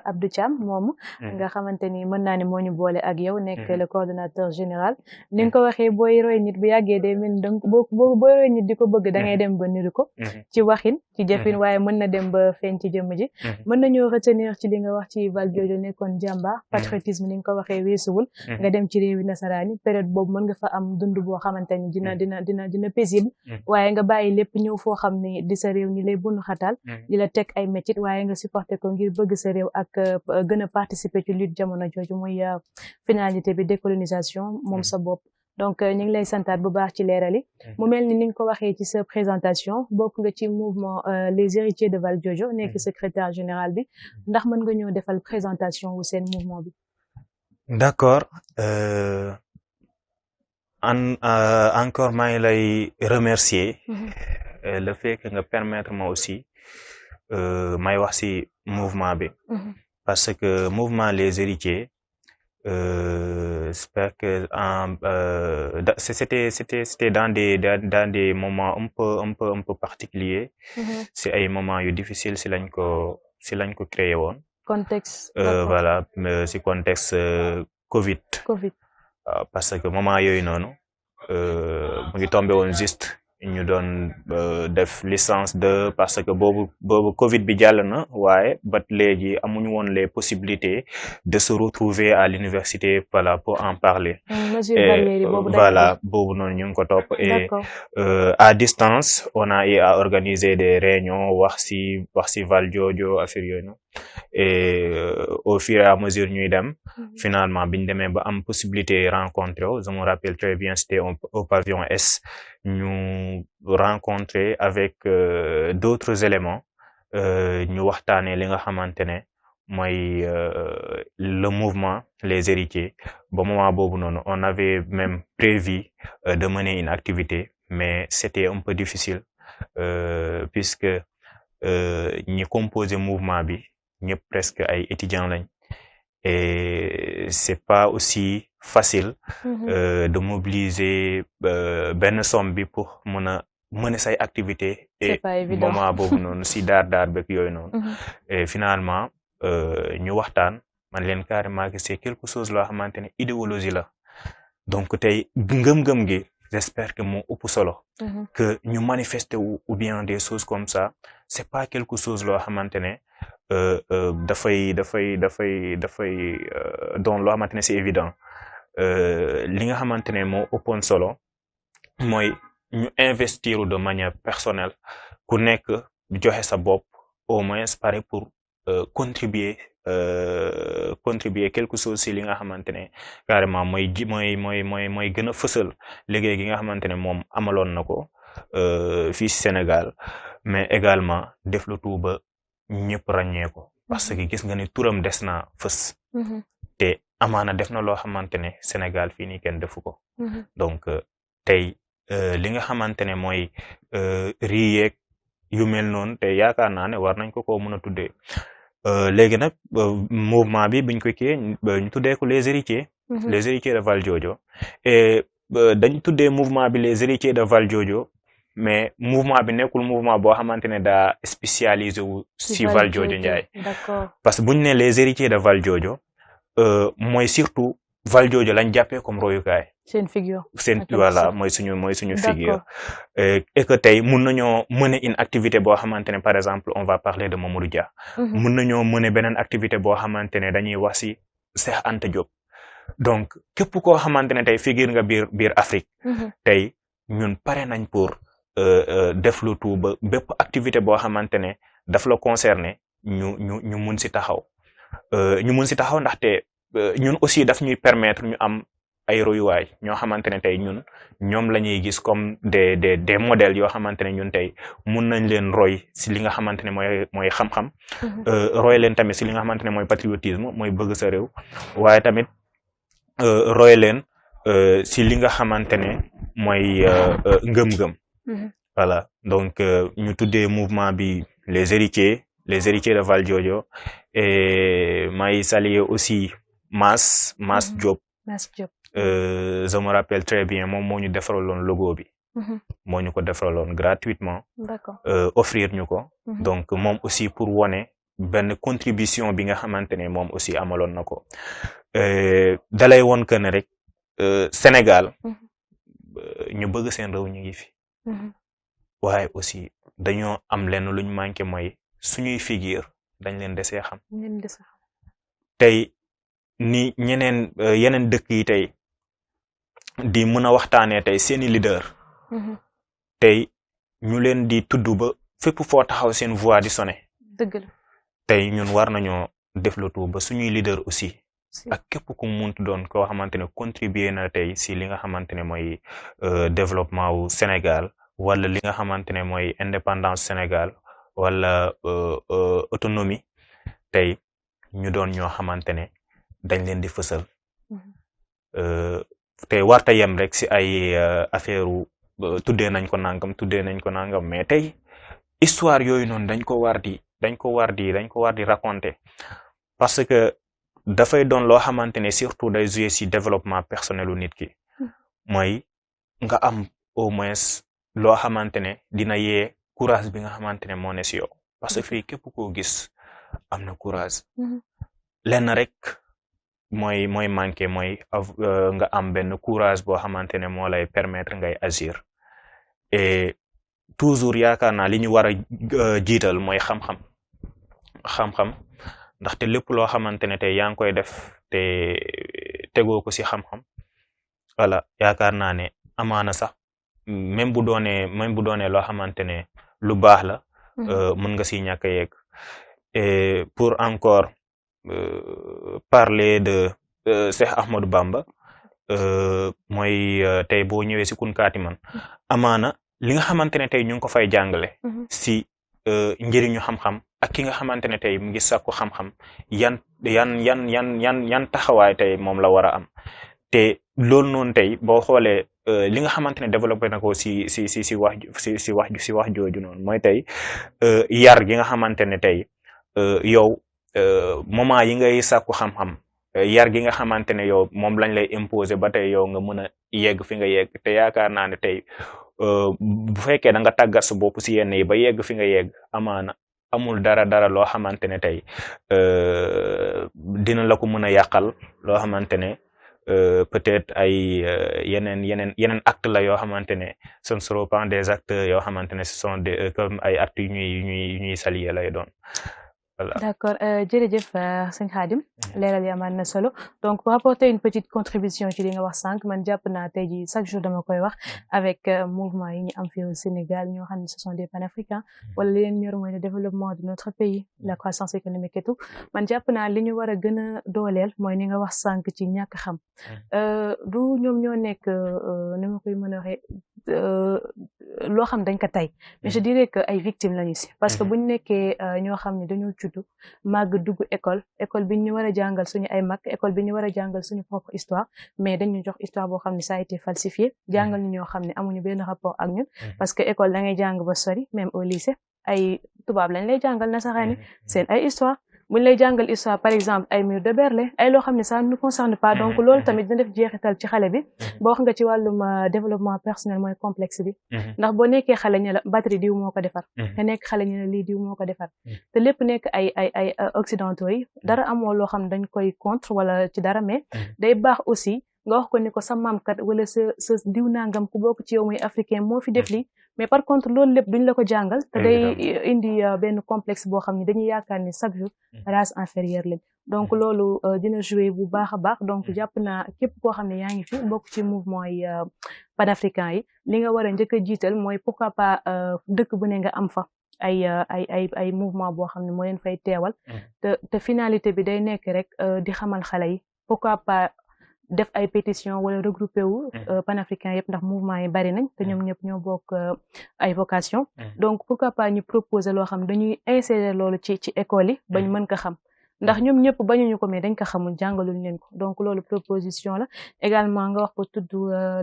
Abdou Thiam moomu nga xamante ni mën naa ne moo ñu boole ak yow nekk le coordonnateur général ni nga ko waxee booy roy nit bu yàggee day mel donc booy roy nit di ko bëgg da ngay dem ba niru ko ci waxin ci jëfin waaye mën na dem ba feeñ ci jëmm ji mën nañoo retenir ci li nga wax ci Valdiodio nekkoon jàmbaar patriotisme ni nga ko waxee weesuwul nga dem ci réewi nasaraani période boobu mën nga fa am dund boo xamante ni dina paisible waaye nga bàyyi lépp ñëw foo xam ne di sa réew ñi lay bunu xatal di la teg ay métit waaye nga supporter ko ngir bëgg sa réew ak gën a participer ci lutte jamono jooju muy finalité bi décolonisation moom sa bopp donc ñu ngi lay santaat bu baax ci leerali mu mel ni nga ko waxee ci sa présentation bokk nga ci mouvement les héritiers de Valdiodio nekk secrétaire général bi ndax mën nga ñëw defal présentation wu seen mouvement bi. D'accord. Encore maa ngi lay remercier le fait que nga permettre ma aussi may wax ci mouvement bi parce que mouvement les héritiers j'espère que c'était dans des moments un peu particuliers c'est ay moments yu difficiles ci lañ ko créé woon contexte voilà ci contexte Covid parce que moment yooyu noonu mu ngi tombé woon juste ñu doon def licence 2 parce que boobu Covid bi jàll na waaye ba léegi amuñu woon les possibilités de se retrouver à l'université voilà pour en parler voilà boobu noonu ñu ngi ko topp et à distance on a eu à organiser des réunions wax ci Valdiodio affaire yooyu noonu et au fur et à mesure ñuy dem finalement biñ demee ba am possibilité rencontrer je me rappelle très bien c'était au pavillon S ñu rencontrer avec d'autres éléments ñu waxtaanee li nga xamante ne mooy le mouvement les héritiers ba moment boobu noonu on avait même prévu de mener une activité mais c'était un peu difficile puisque ñi composé mouvement bi ñëpp presque ay étudiants lañ et c'est pas aussi facile de mobiliser benn somme bi pour mën a mener say activité et moment boobu noonu si daar bek yooyu noonu et finalement ñu waxtaan man leen carrément que c'est quelque chose loo xamante ne idéologie la donc tey ngëm-ngëm gi j'espère que moo ëpp solo que ñu manifester ou bien des choses comme ça c'est pas quelque chose loo xamante ne dafay doon loo xamante ne c'est évident li nga xamante ne moo ëppoon solo mooy ñu investir de manière personnelle ku nekk joxe sa bopp au moins pare pour contribuer quelque chose si li nga xamante ne carrément mooy gën a fësal liggéey gi nga xamante ne moom amaloon na ko fii si Sénégal mais également def le tout ba ñëpp ràññee ko parce que gis nga ni turam des na fës te amaana def na loo xamante ne Sénégal fii nii kenn defu ko donc tey li nga xamante ne mooy riyeeg yu mel noonu te yaakaar naa ne war nañ ko mën a tuddee léegi nag mouvement bi biñ ko kii ñu tuddee ko les héritiers de Valdiodio et dañ tuddee mouvement bi les héritiers de Valdiodio mais mouvement bi nekkul mouvement boo xamante ne daa spécialisé wu si Valdiodio Ndiaye parce que buñ ne les héritiers de Valdiodio mooy surtout Valdiodio lañ jàppee comme royukaay seen figure voilà mooy suñu figure et que tey mun nañoo mener une activité boo xamante ne par exemple on va parler de Mamadou Dia mun nañoo mener beneen activité boo xamante ne dañuy wax si Cheikh Anta Diop donc képp koo xamante ne tey figure nga biir Afrique tey ñun pare nañ pour def lu tout ba bépp activité boo xamante ne daf la concerner ñu mun si taxaw ndaxte ñun aussi daf ñuy permettre ñu am ay royuwaay ñoo xamante ne tey ñoom la ñuy gis comme des modèles yoo xamante ne ñun tey mun nañ leen roy si li nga xamante ne mooy xam-xam roy leen tamit si li nga xamante ne mooy patriotisme mooy bëgg sa réew waaye tamit roy leen si li nga xamante ne mooy ngëm-ngëm voilà donc ñu tuddee mouvement bi les héritiers de Valdiodio et may saluer aussi Mass Diop je me rappelle très bien moom moo ñu defaraloon logo bi moo ñu ko defaraloon gratuitement offrir ñu ko donc moom aussi pour wone benn contribution bi nga xamante ne moom aussi amaloon na ko dalay woon que ne rek Sénégal ñu bëgg seen réew ñu ngi fi waaye aussi dañoo am lenn luñ manqué mooy suñuy figure dañ leen desee xam tey ni yeneen dëkk yi tey di mën a waxtaanee tey seeni leader tey ñu leen di tudd ba fépp foo taxaw seen voix di sonné tey ñun war nañoo def le tout ba suñuy leader aussi ak képp ku muntu doon koo xamante ne contribuer na tey si li nga xamante ne mooy développement wu Sénégal wala li nga xamante ne mooy indépendance Sénégal wala autonomie tey ñu doon ñoo xamante ne dañ leen di fësal tey warta yem rek si ay affaire tuddee nañ ko nangam mais tey histoire yooyu noonu dañ ko war di raconter parce que dafay doon loo xamante ne surtout day jouer si développement personnel u nit ki mooy nga am au moins loo xamante ne dina yee courage bi nga xamante ne moo ne si yow parce que fii képp koo gis am na courage lenn rek mooy manqué mooy nga am benn courage boo xamante ne moo lay permettre ngay agir et toujours yaakaar naa li ñu war a jiital mooy xam-xam ndaxte lépp loo xamante ne tey yaa ngi koy def te tegoo ko si xam-xam voilà yaakaar naa ne amaana sax même bu doonee loo xamante ne lu baax la mën nga si ñàkk a yegg et pour encore parler de Cheikh Ahmadou Bamba mooy tey boo ñëwee si Kunkaati man amaana li nga xamante ne tey ñu ngi ko fay jàngale si njëriñu xam-xam ak ki nga xamante ne tey mu ngi sàkku xam-xam yan taxawaay tey moom la war a am te loolu noonu tey boo xoolee li nga xamante ne développé na ko si wax jooju noonu mooy tey yar gi nga xamante ne tey yow moment yi ngay sàkku xam-xam yar gi nga xamante ne yow moom lañ lay imposer ba tey yow nga mën a yegg fi nga yegg te yaakaar naa ne tey bu fekkee da nga tàggat sa bopp si yenn yi ba yegg fi nga yegg amaana amul dara loo xamante ne tey dina la ko mën a yàqal loo xamante ne peut-être ay yeneen acte la yoo xamante ne ce ne seront pas des actes yoo xamante ne ce sont des comme ay actes yu ñuy saluer lay doon. Voilà. D'accord jërëjëf sëñ Khadim leeral yi amaan na solo donc pour apporter une petite contribution ci li nga wax sànq man jàpp naa tey jii chaque jour dama koy wax avec mouvement yi ñu am fii au Sénégal ñoo xam ne ce sont des panafricains wala li leen ñor mooy le développement de notre pays la croissance économique et tout man jàpp naa li ñu war a gën a dooleel mooy ni nga wax sànq ci ñàkk xam du ñoom ñoo nekk ni ma koy mën a waxee loo xam dañ ko tey mais je dirais que ay victimes lañu si parce que buñ nekkee ñoo xam ne dañoo juddu màgg dugg école bi ñu war a jàngal suñu ay mag école bi ñu war a jàngal suñu propre histoire mais dañu jox histoire boo xam ne ça a été falsifié jàngal ñu ñoo xam ne amuñu benn rapport ak ñun parce que école da ngay jàng ba sori même au lycée ay tubaab lañ lay jàngal nasaraani seen ay histoire buñ lay jàngal histoire par exemple ay mur de Berlin ay loo xam ne ça ne nous concerne pas donc loolu tamit dina def jeexital ci xale bi boo wax nga ci wàllum développement personnel mooy complexe bi ndax boo nekkee xale ñu la batterie diw moo ko defar nga nekk xale ñu la lii diw moo ko defar te lépp nekk ay occidentaux yi dara amoo loo xam ne dañ koy contre wala ci dara mais day baax aussi nga wax ko ni ko sa maamkat wala sa diw nangam ku bokk ci yow muy africain moo fi def lii mais par contre loolu lépp duñ la ko jàngal te day indi benn complexe boo xam ne dañuy yaakaar ni chaque jour race inférieure lañ donc loolu dina jouer bu baax a baax donc jàpp naa képp koo xam ne yaa ngi fi bokk ci mouvement yi panafricain yi li nga war a njëkk a jiital mooy pourquoi pas dëkk bu ne nga am fa ay mouvement boo xam ne moo leen fay teewal te finalité bi day nekk rek di xamal xale yi pourquoi pas def ay pétition wala regroupé wu panafricain yëpp ndax mouvement yi bari nañ te ñoom ñëpp ñoo bokk ay vocation donc pourquoi pas ñu proposer loo xam dañuy insérer loolu ci école yi bañ mën ko xam ndax ñoom ñëpp bañuñu ko mais dañ ko xamul jàngaluñ leen ko donc loolu proposition la également nga wax ko tudd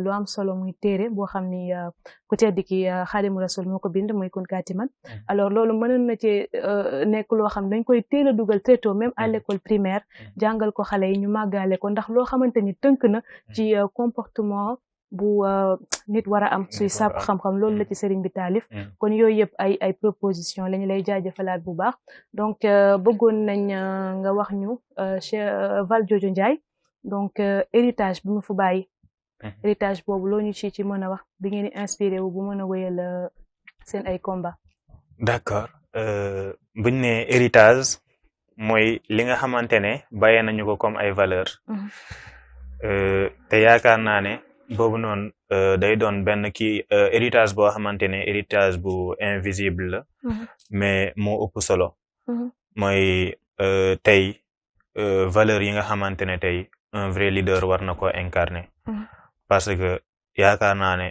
lu am solo muy téere boo xam ni ku tedd ki Xaadimu Rasul moo ko bind muy Kun Kaatiman alors loolu mënoon na ci nekk loo xam dañ koy teel a dugal très tôt même à l'école primaire jàngal ko xale yi ñu màggaale ko ndax loo xamante ni tënk na ci comportement bu nit war a am suy sàpp xam-xam loolu la ci sëriñ bi taalif kon yooyu yëpp ay proposition lañu lay jaajëfalaat bu baax donc bëggoon nañ nga wax ñu Cheikh Valdiodio Ndiaye donc héritage bi mu fu bàyyi héritage boobu loo ñu ci mën a wax bi ngeen di inspiré wu bu mën a wéyal seen ay combat d'accord buñ ne héritage mooy li nga xamante ne bàyyee nañu ko comme ay valeur te yaakaar naa ne boobu noonu day doon benn kii héritage boo xamante ne héritage bu invisible la mais moo ëpp solo mooy tey valeur yi nga xamante ne tey un vrai leader war na ko incarner parce que yaakaar naa ne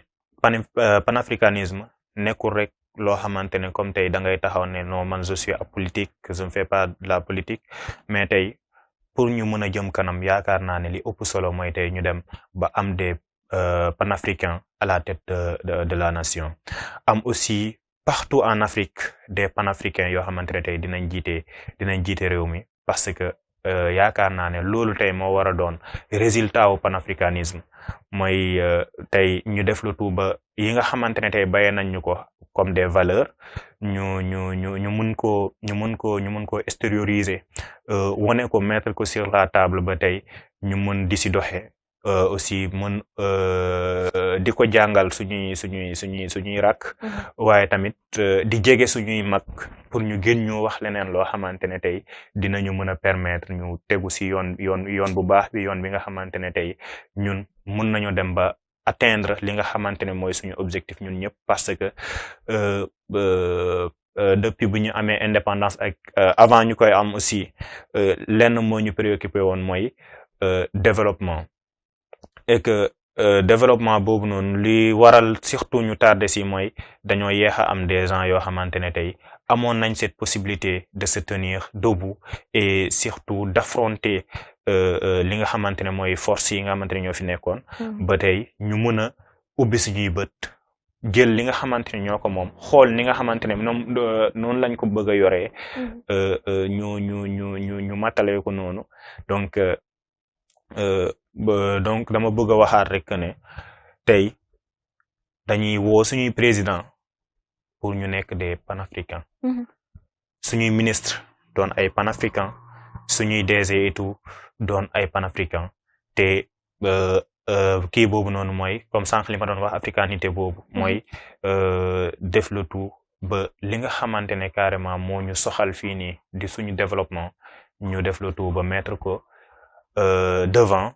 panafricanisme nekkul rek loo xamante ne comme tey da ngay taxaw ne non man je suis apolitique je ne fais pas de la politique mais tey pour ñu mën a jëm kanam yaakaar naa ne li ëpp solo mooy tey ñu dem ba am des panafricains à la tête de la nation am aussi partout en Afrique des panafricains yoo xamante ne tey dinañ jiite réew mi parce que yaakaar naa ne loolu tey moo war a doon résultat wu panafricanisme mooy tey ñu def lu tout ba yi nga xamante ne tey bàyyee nañ ñu ko comme des valeurs ñu mun ko extérioriser wane ko mettre ko sur la table ba tey ñu mun di si doxee aussi mën di ko jàngal suñuy rakk waaye tamit di jege suñuy mag pour ñu gën ñu wax leneen loo xamante ne tey dinañu mën a permettre ñu tegu si yoon bu baax bi yoon bi nga xamante ne tey ñun mën nañu dem ba atteindre li nga xamante ne mooy suñu objectif ñun ñëpp parce que depuis bu ñu amee indépendance ak avant ñu koy am aussi lenn moo ñu préoccupé woon mooy développement et que développement boobu noonu li waral surtout ñu tardé si mooy dañoo yéex a am des gens yoo xamante ne tey amoon nañ cette possibilité de se tenir debout et surtout d'affronter li nga xamante ne mooy force yi nga xamante ne ñoo fi nekkoon ba tey ñu mën a ubbi suñuy bët jël li nga xamante ne ñoo ko moom xool ni nga xamante ne noonu lañ ko bëgg a yoree ñu matale ko noonu donc dama bëgg a waxaat rek que ne tey dañuy woo suñuy président pour ñu nekk des panafricains suñuy ministre doon ay panafricains suñuy DG et tout doon ay panafricains te kii boobu noonu mooy comme sànq li ma doon wax africanité boobu mooy def le tout ba li nga xamante ne carrément moo ñu soxal fii nii di suñu développement ñu def le tout ba mettre ko devant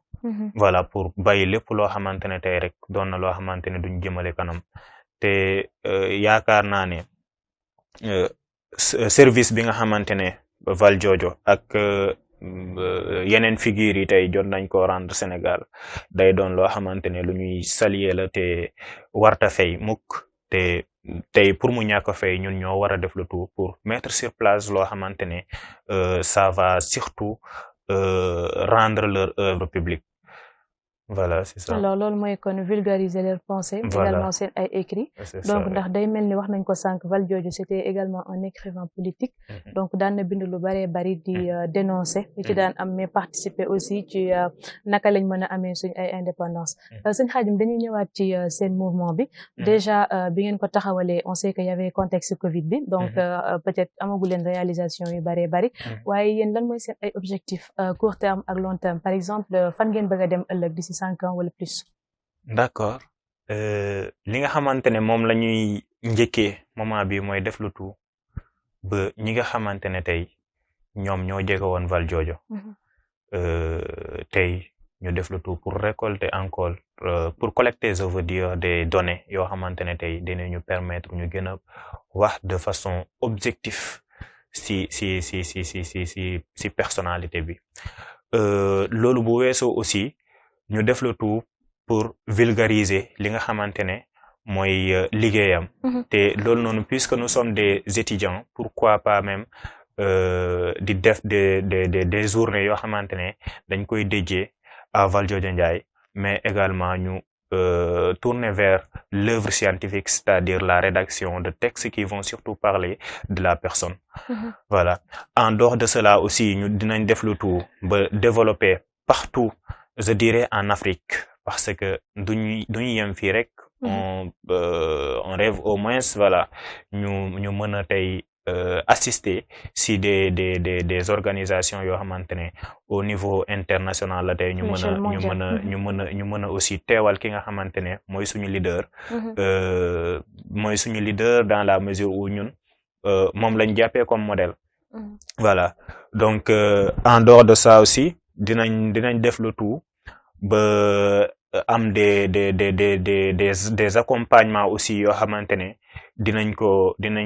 voilà pour bàyyi lépp loo xamante ne tey rek doon na loo xamante ne duñ jëmale kanam te yaakaar naa ne service bi nga xamante ne Valdiodio ak yeneen figures yi tey jot nañ ko rendre Sénégal day doon loo xamante ne lu ñuy saluer la te warta fay mukk te tey pour mu ñàkk a fay ñun ñoo war a def le tout pour mettre sur place loo xamante ne ça va surtout rendre leur œuvre publique. Voilà, c'est ça. Alors loolu mooy kon vulgariser leurs pensées. Voilà. Également seen ay écrits. Donc ndax day mel ni wax nañ ko sànq Valdiodio c'était également un écrivain politique. Donc daan na bind lu bari di dénoncer li ci daan am mais participer aussi ci naka lañ mën a amee suñ ay indépendance. Sëñ Khadim dañuy ñëwaat ci seen mouvement bi. Déjà bi ngeen ko taxawalee on sait que y avait contexte Covid bi donc peut-être amagu leen réalisation yu bari waaye yéen lan mooy seen ay objectifs court terme ak long terme par exemple fan ngeen bëgg a dem ëllëg d'ici 5 ans wala plus. D'accord li nga xamante ne moom la ñuy njëkkee moment bi mooy def lu tout ba ñi nga xamante ne tey ñoom ñoo jege woon Valdiodio tey ñu def le tout pour récolter encore pour collecter je veux dire des données yoo xamante ne tey dinañu permettre ñu gën a wax de façon objective si personnalité bi loolu bu weesoo aussi ñu def le tout pour vulgariser li nga xamante ne mooy liggéeyam te loolu noonu puisque nous sommes des étudiants pourquoi pas même di def des journées yoo xamante ne dañ koy dédié à Valdiodio Ndiaye mais également ñu tourner vers l'œuvre scientifique c'est-à-dire la rédaction de textes qui vont surtout parler de la personne voilà en dehors de cela aussi ñu dinañ def le tout ba développer partout je dirais en Afrique parce que duñu yem fii rek on rêve au moins voilà ñu mën a tey assister si des organisations yoo xamante ne au niveau international la tey ñu mën a aussi teewal ki nga xamante ne mooy suñu leader dans la mesure où ñun moom lañ jàppee comme modèle voilà donc en dehors de ça aussi dinañ def le tout ba am des accompagnements aussi yoo xamante ne dinañ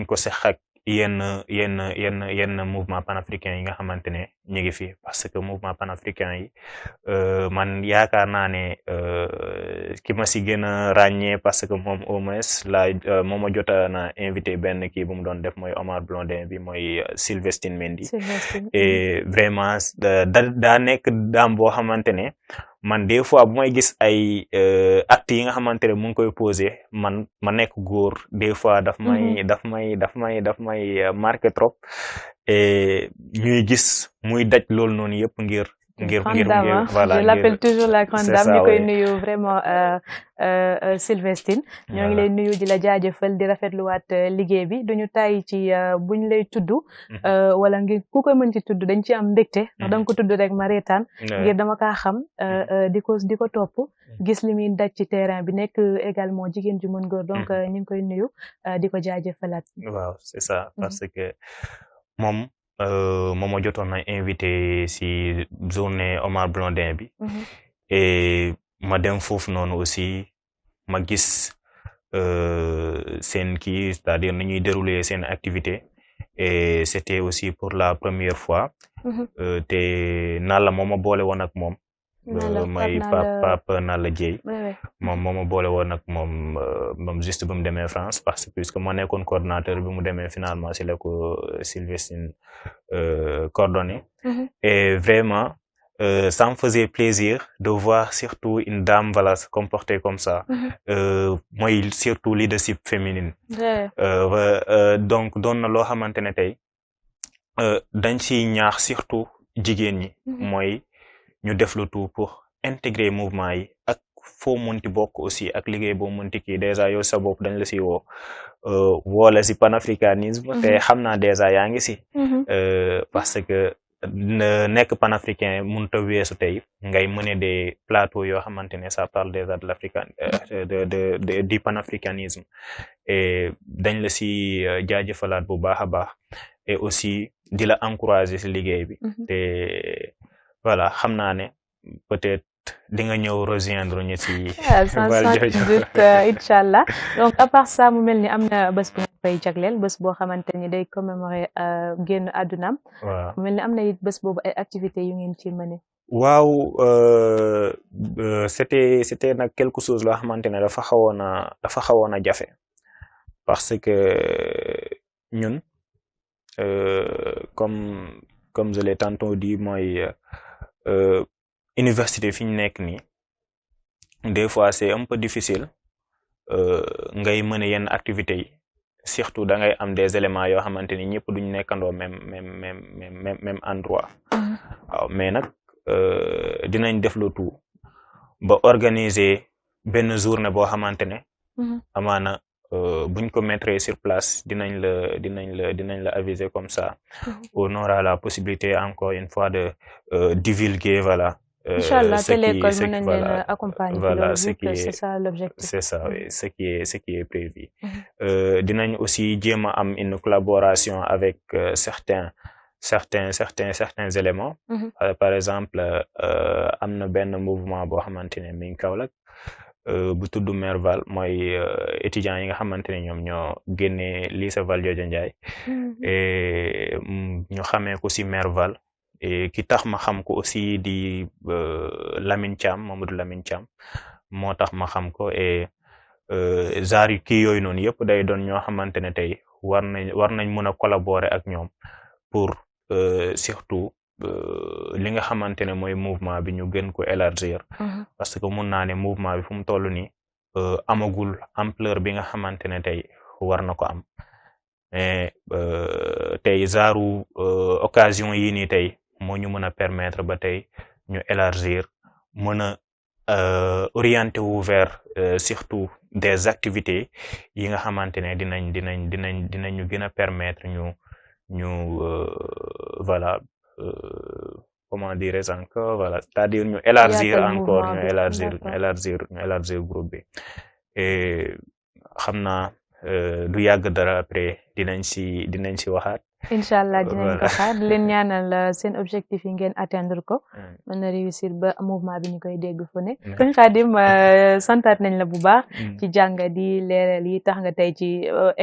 ko seq ak yenn mouvement panafricain yi nga xamante ne ñu ngi fi parce que mouvement panafricain yi man yaakaar naa ne ki ma si gën a ràññee parce que moom au moins moom a jota na invité benn kii bu mu doon def mooy Omar Blondin bi mooy Sylvestine Mendy et vraiment daa nekk daam boo xamante ne man des fois bu may gis ay actes yi nga xamante ne mu ngi koy posé man ma nekk góor des fois daf may marqué trop et ñuy gis muy daj loolu noonu yëpp ngir voilà je l'appelle toujours la grande dame ñu koy nuyu vraiment Sylvestine ñoo ngi lay nuyu di la jaajëfal di rafetluwaat liggéey bi duñu tàyyi ci buñ lay tudd wala ngir ku koy mën ci tudd dañ ci am mbégte ndax danga ko tudd rek ma reetaan ngir dama kaa xam di ko topp gis li muy daj ci terrain bi nekk également jigéen ju mën góor donc ñu ngi koy nuyu di ko jaajëfalaat waaw c'est ça parce que moom ma jotoon na invité si journée Omar Blondin bi et ma dem foofu noonu aussi ma gis seen kii c'est-à-dire ni ñuy dérouler seen activité et c'était aussi pour la première fois te Nalla moom ma boole woon ak moom mooy Pape Nalla Dieye moom moo ma boole woon nag moom juste ba mu demee France parce que puisque moo nekkoon coordonnateur bi mu demee finalement si la ko Sylvestine coordonné. Et vraiment ça me faisait plaisir de voir surtout une dame voilà se comporter comme ça. mooy surtout leadership féminine. Donc doon na loo xamante ne tey dañ ciy ñaax surtout jigéen ñi. mooy ñu def le tout pour intégrer mouvement yi ak foo munti bokk aussi ak liggéey boo munti kii déjà yow sa bopp dañ la si woo la si panafricanisme. te xam naa déjà yaa ngi si. parce que nekk panafricain mënut a weesu tey ngay mener des plateaux yoo xamante ne ça parle déjà de l'africain du panafricanisme et dañ la si jaajëfalaat bu baax a baax et aussi di la encourager si liggéey bi. te voilà xam naa ne peut-être di nga ñëw rejoindre ñu ci. sans doute inchallah donc à part ça mu mel ni am na bés bu nga fay jagleel bés boo xamante ni day commémorer génn àddunaam. waaw mu mel ni am na it bés boobu ay activités yu ngeen ci mëne. waaw c'était nag quelque chose loo xamante ne dafa xawoon a jafe parce que ñun comme je l'ai tantôt dit mooy université fi ñu nekk nii des fois c'est un peu difficile ngay mën a yenn activités yi surtout da ngay am des éléments yoo xamante ni ñëpp duñ nekkandoo même endroit. waaw mais nag dinañ def le tout ba organiser benn journée boo xamante ne. amaana buñ ko mettre sur place dinañ la aviser comme ça. on aura la possibilité encore une fois de divulguer voilà. Inch'Allah télécole mën nañ leen accompagner. voilà c'est ça l'objectif. c'est ça oui ce qui est prévu. dinañ aussi jéem a am une collaboration avec certains éléments. Par exemple am na benn mouvement boo xamante ne mi ngi Kaolack bu tudd Merval mooy étudiants yi nga xamante ne ñoom ñoo génnee lycée Valdiodio Ndiaye. et ñu xamee ko si Merval. et ki tax ma xam ko aussi di Lamine Thiam Mamadou Lamine Thiam moo tax ma xam ko et genre kii yooyu noonu yëpp day doon ñoo xamante ne tey war nañ mën a collaborer ak ñoom pour surtout li nga xamante ne mooy mouvement bi ñu gën ko élargir. parce que mun naa ne mouvement bi fu mu toll nii amagul ampleur bi nga xamante ne tey war na ko am mais tey genre occasion yii nii tey moo ñu mën a permettre ba tey ñu élargir mën a orienter wu vers surtout des activités yi nga xamante ne dinañ ñu gën a permettre ñu voilà comment dirais-je encore voilà c'est-à-dire ñu élargir encore ñu élargir groupe bi et xam naa du yàgg dara après dinañ si waxaat. Inch'Allah dinañ ko xaar leen ñaanal seen objectif yi ngeen atteindre ko. mën na réussir ba mouvement bi ñu koy dégg fu ne. Sëñ Khadim santaat nañ la bu baax. ci jàngat yi leeral yi tax nga tey ci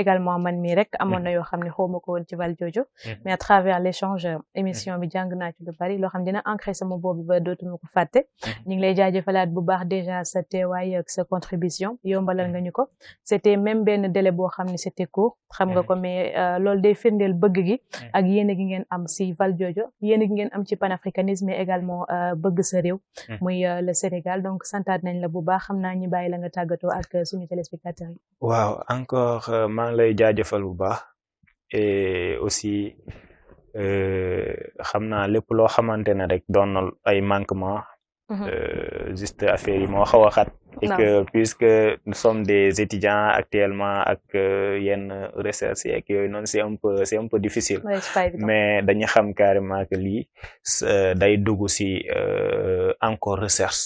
également man mii rek amoon na yoo xam ne xawma ko woon ci Valdiodio. mais à travers l'échange émission bi jàng naa ci lu bari loo xam dina ancré sama boobu ba dootuma ko fàtte. ñu ngi lay jaajëfalaat bu baax déjà sa teewaay ak sa contribution yombalal nga ñu ko. c'était même benn délai boo xam ne c'était court xam nga ko mais loolu day firndeel bëgg gi ak yéene gi ngeen am si Valdiodio yéene gi ngeen am ci panafricanisme mais également bëgg sa réew muy le Sénégal donc santaat nañ la bu baax xam naa ñu bàyyi la nga tàggatoo ak suñu téléspectateurs yi. waaw encore maa ngi lay jaajëfal bu baax et aussi xam naa lépp loo xamante ne rek doon na ay manquement juste affaire yi moo xaw a xat et que puisque nous sommes des étudiants actuellement ak yenn recherche ak yooyu noonu c'est un peu difficile mais dañu xam carrément que lii day dugg ci encore recherche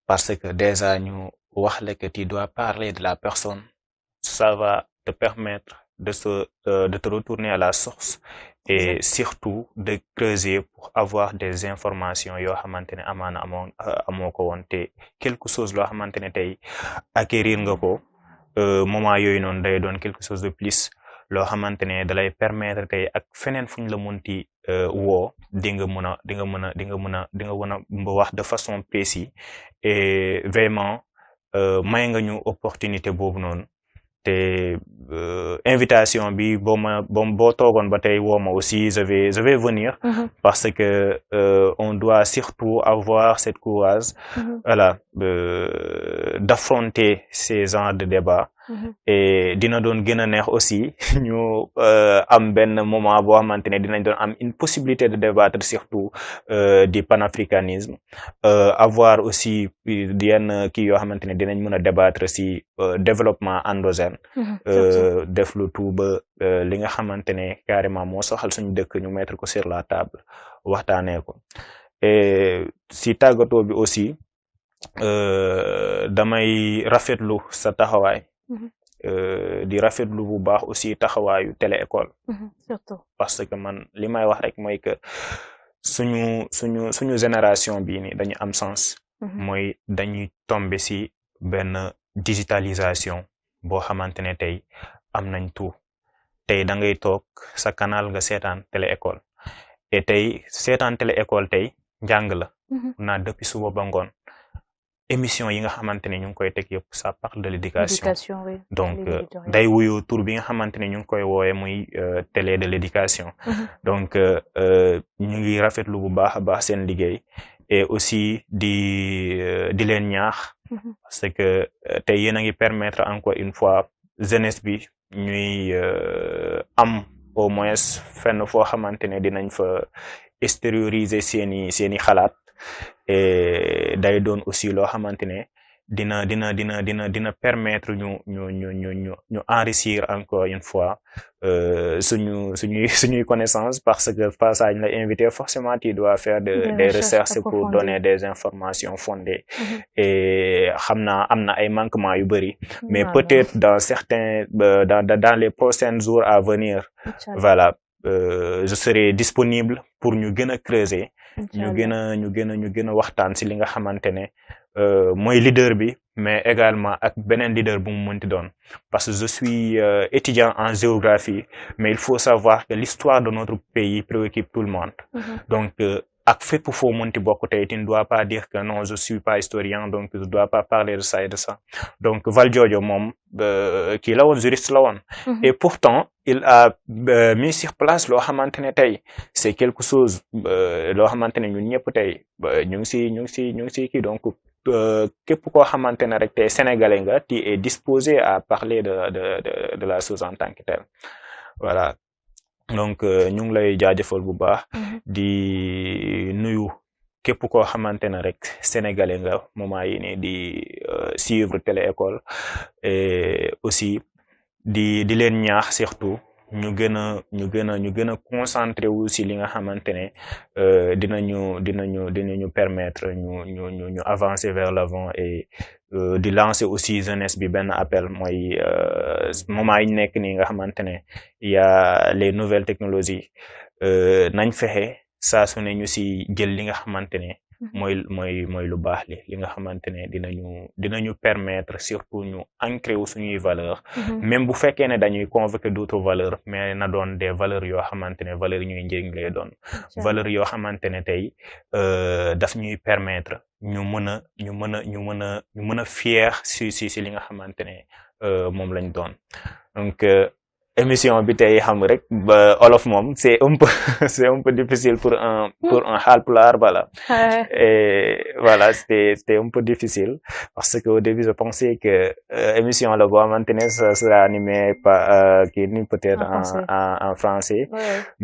parce que déjà ñu wax la que tu dois parler de la personne ça va te permettre de te retourner à la source et surtout de creuser pour avoir des informations yoo xamante ne amaana amoo ko woon te quelque chose loo xamante ne tey acquérir nga ko moment yooyu noonu day doon quelque chose de plus loo xamante ne da lay permettre tey ak feneen fu ñu la munti woo di nga mën a wax de façon précise et vraiment may nga ñu opportunité boobu noonu te invitation bi boo toogoon ba tey woo ma aussi je vais venir parce que on doit surtout avoir cette courage voilà d'affronter ces genres de débats et dina doon gën a neex aussi ñu am benn moment boo xamante ne dinañ doon am une possibilité de débattre surtout du panafricanisme avoir aussi yenn kii yoo xamante ne dinañ mën a débattre si développement endogène def lu tout ba li nga xamante ne carrément moo soxal suñu dëkk ñu mettre ko sur la table waxtaanee ko et si tàggatoo bi aussi damay rafetlu sa taxawaay di rafetlu bu baax aussi taxawaayu télé école surtout parce que man li may wax rek mooy que suñu génération bii ni dañu am sens mooy dañuy tomber si benn digitalisation boo xamante ne tey am nañ tout tey da ngay toog sa canal nga seetaan télé école et tey seetaan télé école tey njàng la naa depuis suba ba ngoon émission yi nga xamante ne ñu ngi koy teg yëpp ça parle de l'éducation oui. donc day wuyu tur bi nga xamante ne ñu ngi koy woowe muy télé de l'éducation donc ñu ngi rafetlu bu baax a baax seen liggéey et aussi di leen ñaax parce que tey yéen a ngi permettre encore une fois jeunesse bi ñuy am au moins fenn foo xamante ne dinañ fa extérioriser seeni xalaat et day doon aussi loo xamante ne dina permettre ñu enrichir encore une fois suñuy connaissance parce que passage la invité forcément tu dois faire des recherches pour donner des informations fondées et xam naa am na ay manquements yu bari mais peut-être dans certains dans les prochains jours à venir voilà je serai disponible pour ñu gën a creuser ñu gën a waxtaan ci li nga xamante ne mooy leader bi mais également ak beneen leader bu mu mënti doon parce que je suis étudiant en géographie mais il faut savoir que l'histoire de notre pays préoccupe tout le monde donc ak fépp foo mënti bokk tey tu ne dois pas dire que non je suis pas historien donc je dois pas parler de ça et de ça donc Valdiodio moom kii la woon juriste la woon et pourtant il a mis sur place loo xamante ne tey c'est quelque chose loo xamante ne ñun ñëpp tey ñu ngi si kii donc képp koo xamante ne rek tey sénégalais nga tu es disposé à parler de la chose en tant que telle voilà donc ñu ngi lay jaajëfal bu baax di nuyu képp koo xamante ne rek sénégalais nga moment yi nii di suivre télé école et aussi di leen ñaax surtout ñu gën a concentré wu si li nga xamante ne dinañu permettre ñu avancer vers l'avant et di lancer aussi jeunesse bi benn appel mooy moment yi ñu nekk nii nga xamante ne il y a les nouvelles technologies nañ fexe saa su ne ñu si jël li nga xamante ne mooy lu baax li nga xamante ne dinañu permettre surtout ñu ancrer wu suñuy valeurs même bu fekkee ne dañuy convoquer d'autres valeurs mais na doon des valeurs yoo xamante ne valeurs ñuy njëriñ lay doon valeurs yoo xamante ne tey daf ñuy permettre ñu mën a fier si li nga xamante ne moom lañ doon donc émission bi tey xam rek ba olof moom c'est un peu difficile pour un Haalpulaar voilà et voilà c'était un peu difficile parce que au début je pensais que émission la boo xamante ne ça sera animé par kii peut-être en français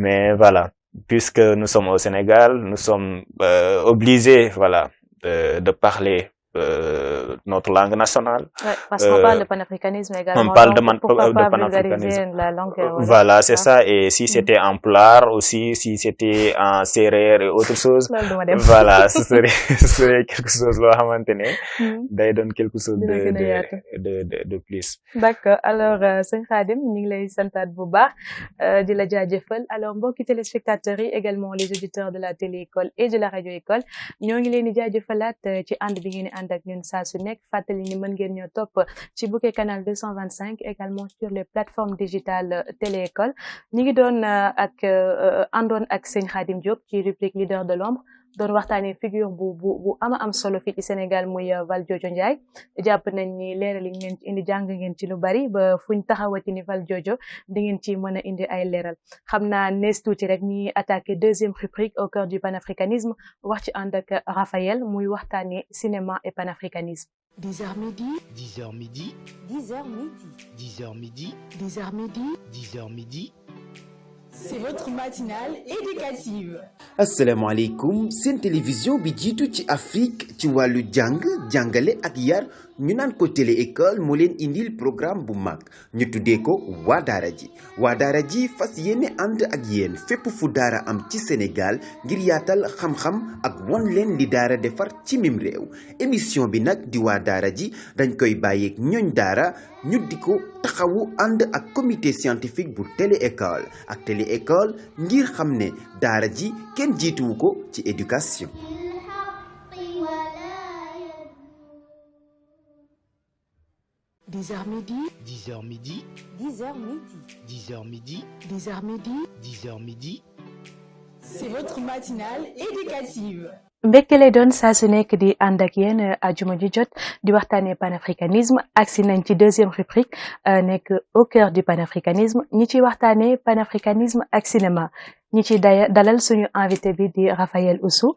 mais voilà puisque nous sommes au Sénégal nous sommes obligés voilà de parler notre langue nationale. Ouais, parce qu'on parle de panafricanisme également. On parle de panafricanisme. La langue, voilà, c'est ça. Et si c'était en pulaar aussi, si c'était en séeréer et autre chose, voilà, ce serait quelque chose loo xamante ne day doon quelque chose de plus. D'accord. Alors sëñ Khadim ñu ngi lay santaat bu baax di la jaajëfal. Alors mbokki téléspectateurs yi également les auditeurs de la télé-école et de la radio-école ñoo ngi leen di jaajëfalaat ci ànd bi ngeen ànd ak ñun saa su nekk fàttali ni mën ngeen ñoo topp ci bouquet canal 225 également sur les plateformes digitales télé-école ñi ngi doon àndoon ak sëñ Khadim Diop ci rubrique leader de l'ombre doon waxtaanee figure bu am solo fii ci Sénégal muy Valdiodio Ndiaye jàpp nañ ni leeral yi ngeen ci indi jàng ngeen ci lu bari ba fuñ taxawati ni Valdiodio di ngeen ci mën a indi ay leeral xam naa nees tuuti rek ñi attaqué deuxième rubrique au cœur du panafricanisme wax ci ànd ak Raphaël muy waxtaanee cinéma et panafricanisme. 10h midi. 10h midi. 10h midi. 10h midi. 10h midi. 10h midi. C'est votre matinale éducative. asalaamaaleykum seen télévision bi jiitu ci Afrique ci wàllu jàng jàngale ak yar ñu naan ko télé école moo leen indil programme bu mag ñu tuddee ko waa daara ji waa daara ji fas yéene ànd ak yéen fépp fu daara am ci Sénégal ngir yaatal xam-xam ak won leen li daara defar ci mim réew émission bi nag di waa daara ji dañ koy bàyyeeg ñooñ daara ñu di ko taxawu ànd ak comité scientifique bu télé école ak télé école ngir xam ne daara ji kenn jiituwu ko ci éducation. Dix heures midi. 10h midi. 10h midi. 10h midi. 10h midi. 10h midi. C'est votre matinale éducative. mbégte lay doon saa su nekk di ànd ak yéen ajuma ji jot di waxtaanee panafricanisme agsi nañ ci deuxième rubrique nekk au cœur du panafricanisme ñi ciy waxtaanee panafricanisme ak cinéma ñi ciy dalal suñu invité bi di Raphaël Oussou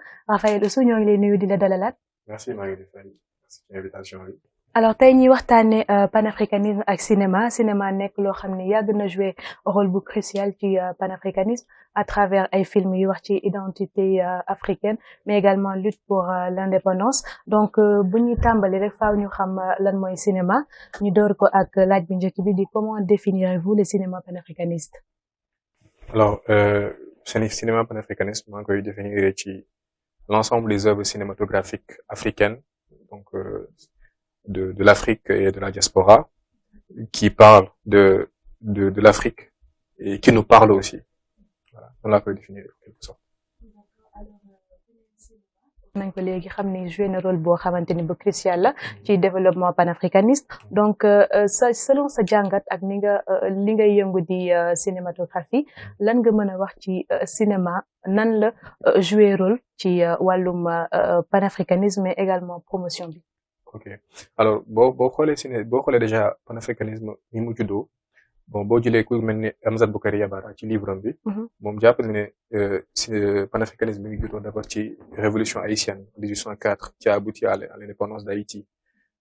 ñoo ngi lay nuyu di la dalalaat. Merci maa ngi lay fay ci invitation bi. alors tey ñuy waxtaanee panafricanisme ak cinéma nekk loo xam ne yàgg na jouer rôle bu crucial ci panafricanisme à travers ay films yu wax ci identité africaine mais également lutte pour l'indépendance donc bu ñuy tàmbali rek faaw ñu xam lan mooy cinéma ñu door ko ak laaj bu njëkk bi di comment définirez-vous le cinéma panafricaniste. alors cinéma panafricaniste maa ngi koy définir ci l'ensemble des œuvres cinématographiques africaines donc de l'Afrique et de la diaspora qui parlent de l'Afrique et qui nous parlent aussi. Voilà, on l'a pu définir en quelque sorte. nañ ko léegi xam ni joué na rôle boo xamante ni bu crucial la ci développement panafricaniste donc selon sa jàngat ak li nga yëngu di cinématographie lan nga mën a wax ci cinéma nan la joué rôle ci wàllum panafricanisme mais également promotion bi. ok alors boo xoolee déjà panafricanisme ni mu juddoo bon boo jëlee ku mel ni Amzat Boukary Yabara ci livre bi moom jàpp na ne panafricanisme mi ngi juddoo d'abord ci révolution haïtienne 1804 qui a abouti à l'indépendance d'Haïti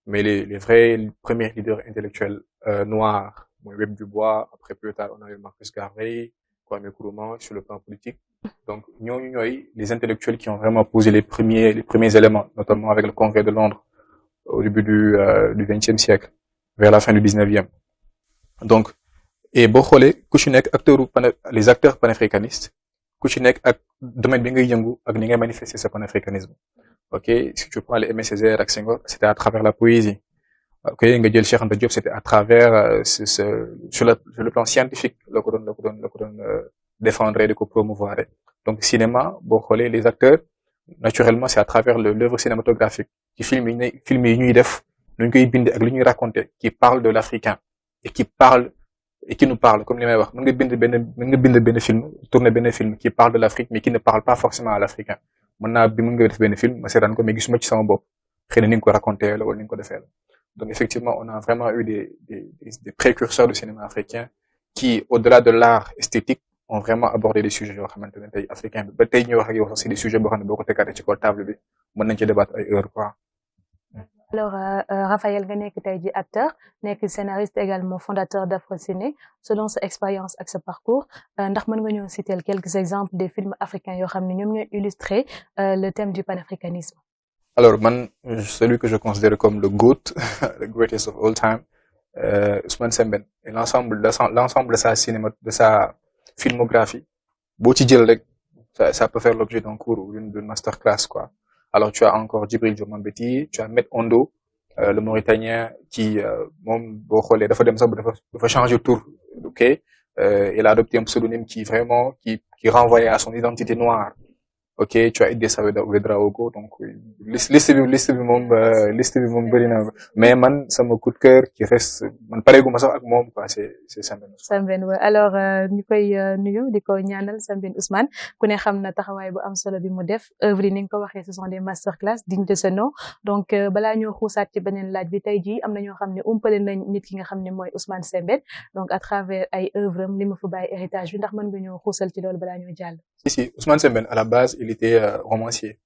mais les vrais premiers leaders intellectuels noirs mooy Webb Du Bois après plus tard on a eu Marcus Garvey Kwame Nkrumah sur le plan politique donc ñooñu ñooy les intellectuels qui ont vraiment posé les premiers éléments notamment avec le Congrès de Londres au début du XXe siècle vers la fin du XIXe donc et boo xoolee ku ci nekk les acteurs panafricanistes ku ci nekk ak domaine bi ngay yëngu ak ni ngay manifester sa panafricanisme ok si tu prends les Aimé Césaire ak Senghor c'était à travers la poésie ok nga jël Cheikh Anta Diop c'était à travers sur le plan scientifique la ko doon défendre et de ko promouvoir donc cinéma boo xoolee les acteurs naturellement c'est à travers l'œuvre cinématographique ci film yi ñuy def lu ñu koy bind ak lu ñuy raconter qui parle de l'africain et qui nous parle comme li may wax mën nga bind benn film tourner benn film qui parle de l'Afrique mais qui ne parle pas forcément à l'africain mën nga def benn film ma seetaan ko mais gisuma ci sama bopp xëy na ni nga ko raconter la wala ni nga ko defee la donc effectivement on a vraiment eu des précurseurs du cinéma africain qui au-delà de l'art esthétique ont vraiment abordé des sujets yoo xamante ne tey africain bi ba tey ñuy wax ak yow sax c'est des sujets boo xam ne boo ko tegaatee ci kaw table bi mën nañ ci débattre ay heures quoi. alors Raphaël nga nekk tey ji acteur nekk scénariste également fondateur d'Afrociné selon sa expérience ak sa parcours ndax mën nga ñëw citer quelques exemples des films africains yoo xam ne ñoom ñooy illustrer le thème du panafricanisme. alors man celui que je considère comme le GOAT the greatest of all time Ousmane Sembène et l'ensemble de sa filmographie boo ci jël rek ça peut faire l'objet d'un cours ou d'une masterclass quoi. Alors tu as encore Djibril Diomambéty, tu as Met Ondo, le Mauritanien qui moom boo xoolee dafa dem sax dafa changer tour ok il a adopté un pseudonyme qui renvoyait à son identité noire ok tu as aidé Ouédraogo donc liste bi moom bëri na mais man sama coup de cœur qui reste man pareeguma sax ak moom quoi c'est Sembène. Sembène ouais. Alors ñu koy nuyu di ko ñaanal Sembène Ousmane ku ne xam na taxawaay bu am solo bi mu def œuvre yi ni nga ko waxee ce sont des masterclass dignes de ce nom donc balaa ñoo xuusaat ci beneen laaj bi tey jii am na ñoo xam ne umpale nañ nit ki nga xam ne mooy Ousmane Sembène donc à travers ay œuvre am li mu fa bàyyi héritage bi ndax mën nga ñoo xuusal ci loolu balaa ñoo jàll. Si Ousmane Sembène à la base il était romancier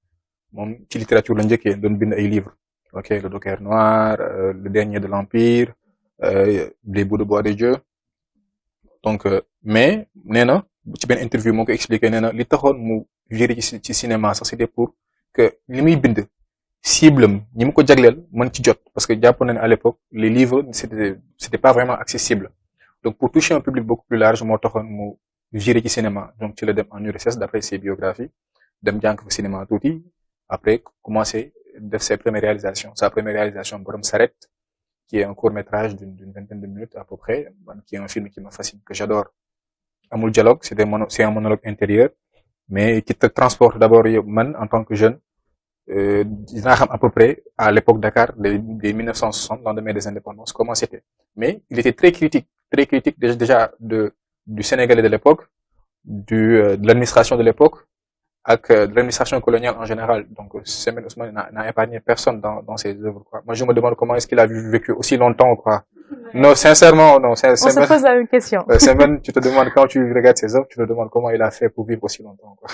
moom ci littérature la njëkkee doon bind ay livres ok le Docker noir le dernier de l'Empire les bouts de bois de Dieu donc mais nee na ci benn interview moo ko expliqué nee na li taxoon mu viré ci cinéma sax c'était pour que li muy bind cible am ñi mu ko jagleel mën ci jot parce que jàpp na ne à l'époque les livres c'était pas vraiment accessible donc pour toucher un public beaucoup plus large moo taxoon mu viré ci cinéma donc ci la dem en URSS d'après ses biographies dem jàng fa cinéma tuuti après commencer def ses premières réalisations sa première réalisation Borom Saret qui est un court-métrage d'une vingtaine de minutes à peu près qui est un film qui me fascine que j'adore amul dialogue c'est un monologue intérieur mais qui te transporte d'abord man en tant que jeune dinaa xam à peu près à l'époque Dakar des 1960 lendemain des indépendances comment c'était mais il était très critique déjà du Sénégalais de l'époque de l'administration de l'époque ak de l'administration coloniale en général donc Sembène Ousmane n'a épargné personne dans ses œuvres quoi moi je me demande comment est-ce qu'il a vécu aussi longtemps quoi non sincèrement non on se pose la même question Sembène tu te demandes quand tu regardes ses œuvres tu te demandes comment il a fait pour vivre aussi longtemps quoi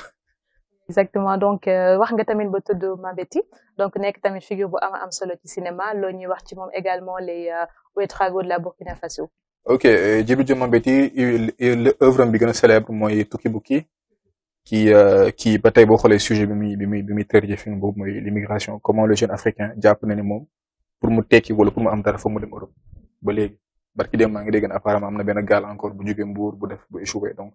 exactement donc wax nga tamit ba tudd Mambéty donc nekk tamit figure bu am solo ci cinéma loo ñuy wax ci moom également les Ouédraogo de la Burkina Faso ok Djibril Diop Mambéty l'œuvre bi gën a célèbre mooy Tukki Bukki qui ba tey boo xoolee sujet bi muy traité film boobu mooy l'immigration comment le jeune africain jàpp na ni moom pour mu tekki wala pour mu am dara fa mu dem Europe ba léegi barki dem maa ngi dégg apparemment am na benn gaal encore bu jógee Mbour bu échoué donc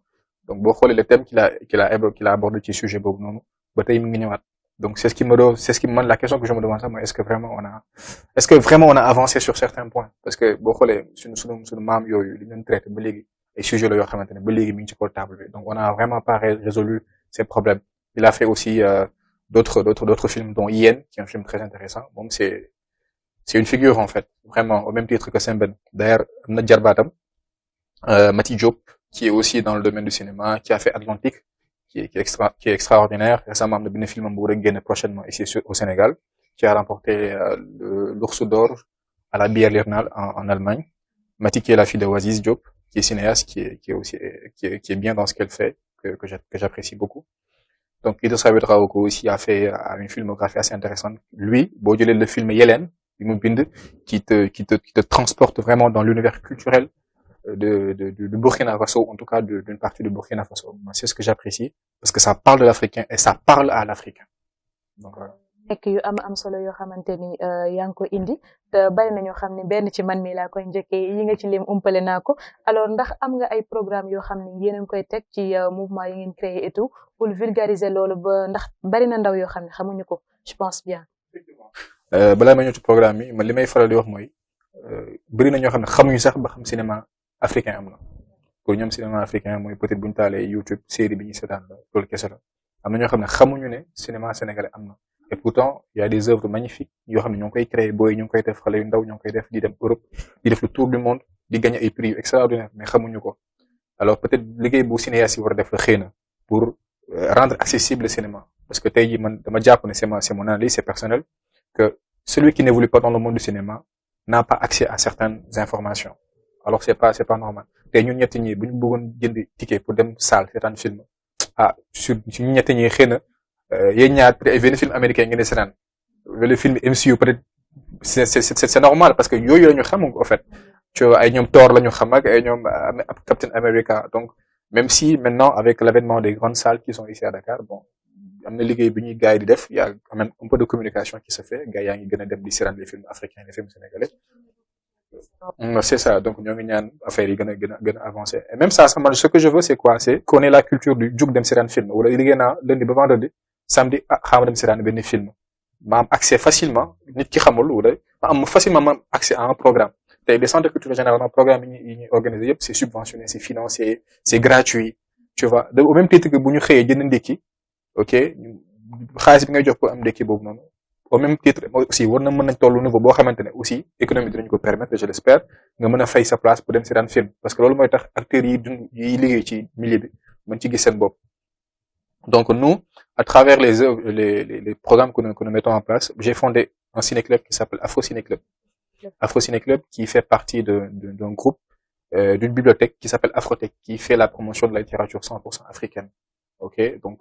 boo xoolee le thème qu'il a abordé ci sujet boobu noonu ba tey mi ngi ñëwaat donc c'est ce qui man la question que je me demande ça mooy est-ce que vraiment on a avancé sur certains points parce que boo xoolee suñu maam yooyu li ñu traité ba léegi ay sujets la yoo xamante ne ba léegi mi ngi ci kaw table bi donc on a vraiment pas résolu ces problèmes il a fait aussi d'autres films dont Yen qui est un film très intéressant moom c'est une figure en fait vraiment au même titre que Sembène d'ailleurs am na jarbaatam Mati Diop qui est aussi dans le domaine du cinéma qui a fait Atlantique qui est extraordinaire récemment am na benn film bu war a génn prochainement ici au Sénégal qui a remporté l'Ours d'or à la Biennale en Allemagne Mati qui est la fille de Oasis Diop qui est cinéaste qui est bien dans ce qu'elle fait que j'apprécie beaucoup donc Idrissa Ouédraogo aussi a fait une filmographie assez intéressante lui boo jëlee le film Yélène bi mu bind qui te transporte vraiment dans l'univers culturel de Burkina Faso en tout cas d'une partie de Burkina Faso c'est ce que j'apprécie parce que ça parle de l'Africain et ça parle à l'Africain donc voilà nekk yu am solo yoo xamante ni yaa ngi ko indi te bari na ñoo xam ne benn ci man mi laa koy njëkkee yi nga ci lim umpale naa ko alors ndax am nga ay programme yoo xam ne yéen a ngi koy teg ci mouvement yi ngeen créé et tout pour vulgariser loolu ba ndax bari na ndaw yoo xam ne xamuñu ko je pense bien. balaa ma ñëw ci programme yi man li may faral di wax mooy bari na ñoo xam ne xamuñu sax ba xam cinéma africain am na pour ñoom cinéma africain mooy peut-être buñu taalee YouTube série bi ñu seetaan la loolu kese la am na ñoo xam ne xamuñu ne cinéma sénégalais am na. Et pourtant, il y a des œuvres magnifiques. Yoo xam ne ñoo ngi koy créer booy ñoo ngi koy def xale yu ndaw ñoo ngi koy def di dem Europe di def le tour du monde di gagner ay prix extraordinaires mais xamuñu ko alors peut-être liggéey bu cinéaste yi war a def la xëy na pour rendre accessible le cinéma parce que tey jii man dama jàpp ne c'est mon analyse c'est personnel que celui qui n'évolue pas dans le monde du cinéma n'a pas accès à certaines informations alors c'est pas normal tey ñun ñett ñi bu ñu bëggoon jënd ticket pour dem salle seetaan film sur ñu ñett ñi xëy na yéen ñaar peut-être benn film américain ngeen di seetaan le film MCU peut-être c'est normal parce que yooyu la ñu xam en fait tu vois ay ñoom Thor la ñu xam ak ay ñoom Captain America donc même si maintenant avec l'avènement des grandes salles qui sont ici à Dakar bon am na liggéey bi ñuy gars yi di def il y a quand même un peu de communication qui se fait gars yaa ngi gën a dem di seetaan les films africains les films sénégalais c'est ça donc ñoo ngi ñaan affaire yi gën a avancer et même ça man ce que je veux c'est quoi c'est qu'on ait la culture du jug dem seetaan film wala liggéey naa lundi ba vendredi samedi xaama dem seetaan benn film ma am accès facilement nit ki xamul wala ma am facilement accès à un programme tey les centres culturels généralement programme yi ñuy organiser yëpp c'est subventionné c'est financé c'est gratuit tu vois au même titre que bu ñu xëyee jënd ndékki ok xaalis bi ngay jox pour am ndekki boobu noonu au même titre aussi war na mën nañ tollu niveau boo xamante ne aussi économie dinañ ko permettre je l'espère nga mën a fay sa place pour dem seetaan film parce que loolu mooy tax acteurs yi liggéey ci milieu bi mën ci gis seen bopp. Donc nous, à travers les programmes que nous mettons en place, j'ai fondé un ciné-club qui s'appelle Afro Ciné-Club. Afro Ciné-Club qui fait partie d'un groupe, d'une bibliothèque qui s'appelle Afrotech, qui fait la promotion de la littérature 100% africaine. Ok, donc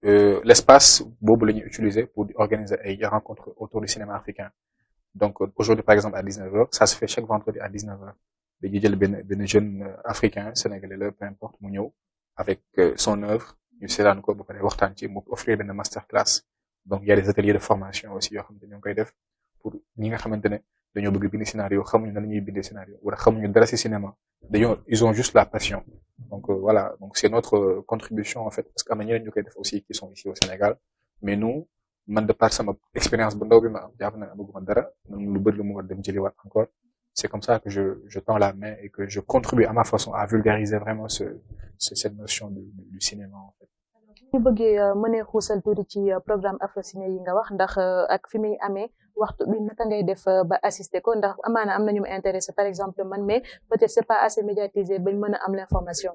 l'espace boobu la ñuy utiliser pour organiser ay rencontres autour du cinéma africain. Donc aujourd'hui par exemple à 19h, ça se fait chaque vendredi à 19h. dañuy jël benn jeune africain sénégalais la peu importe mu ñëw avec son œuvre. ñu seetaan ko ba pare waxtaan ci mu offrir benn masterclass donc il y a des ateliers de formation aussi yoo xamante ne ñoo ngi koy def pour ñi nga xamante ne dañoo bëgg bind scénario xamuñu nan la ñuy bindee scénario wala xamuñu dara ci cinéma ils ont juste la passion donc voilà donc c'est notre contribution en fait parce que am na ñeneen ñu koy def aussi qui sont ici au Sénégal mais nous man de par sama expérience bu ndaw bi ma am jàpp na amaguma dara lu bëri lu mu war dem jëliwaat encore c'est comme ça que je tends la main et que je contribue à ma façon à vulgariser vraiment cette notion du cinéma en fait. ñu bëggee mënee xuusal tuuti ci programme Afro Ciné yi nga wax ndax ak fi muy amee waxtu bi naka ngay def ba assister ko ndax amaana am na ñu mu intéressé par exemple man mais peut-être c'est pas assez médiatisé bañ mën a am l'information.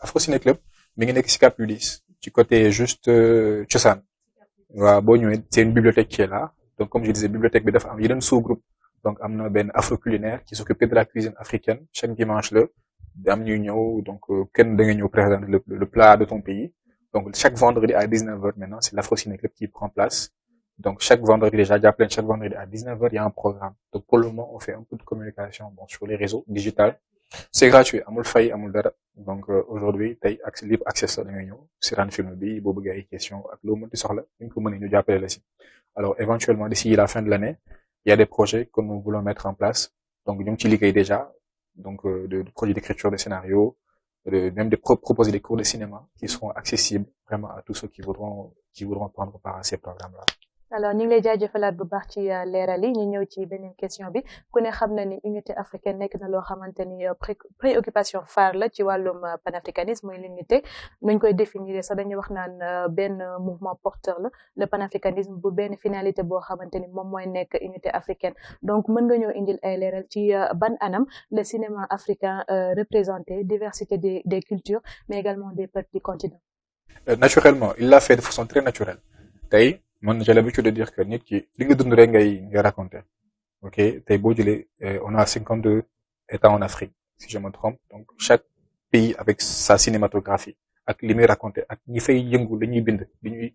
Afro Ciné Club mi ngi nekk ci Cap Ulysse ci côté juste cosaan waaw boo ñëwee c'est une bibliothèque qui est là donc comme je disais bibliothèque bi dafa am yeneen sous-groupe donc am na benn afro culinaire qui s'occupe de la cuisine africaine chaque dimanche la am ñuy ñëw donc kenn da nga ñëw présenter le plat de ton pays donc chaque vendredi à 19h maintenant c'est l'Afro Ciné Club qui prend place donc chaque vendredi déjà jàppale chaque vendredi à 19h il y a un programme donc pour le moment on fait un peu de communication bon sur les réseaux digitaux c'est gratuit amul fay amul dara donc aujourd'hui tey accès libre access la da ngay ñëw seetaan film bi boo bëggee ay questions ak loo mënti soxla ñu ko mën a ñu jàppale la si alors éventuellement d'ici la fin de l'année il y a des projets que nous voulons mettre en place donc ñu ngi ci liggéey déjà donc de projets d'écriture de scénarios même de proposer des cours de cinéma qui seront accessibles vraiment à tous ceux qui voudront prendre part à ces programmes-là. alors ñu ngi lay jaajëfalaat bu baax ci leeral yi ñu ñëw ci beneen question bi ku ne xam na ni unité africaine nekk na loo xamante ni préoccupation phare la ci wàllum panafricanisme mooy l'unité nuñ koy définir sax dañuy wax naan benn mouvement porteur la le panafricanisme bu benn finalité boo xamante ni moom mooy nekk unité africaine donc mën nga ñëw indil ay leeral ci ban anam le cinéma africain représenté diversité des cultures mais également des peuples du continent. Naturellement il l'a fait de façon très naturelle tey man j'ai l'habitude de dire que nit ki li nga dund rek ngay raconter ok tey boo jëlee on a 52 États en Afrique si je me trompe donc chaque pays avec sa cinématographie ak li muy raconter ak ñi fay yëngu li ñuy bind li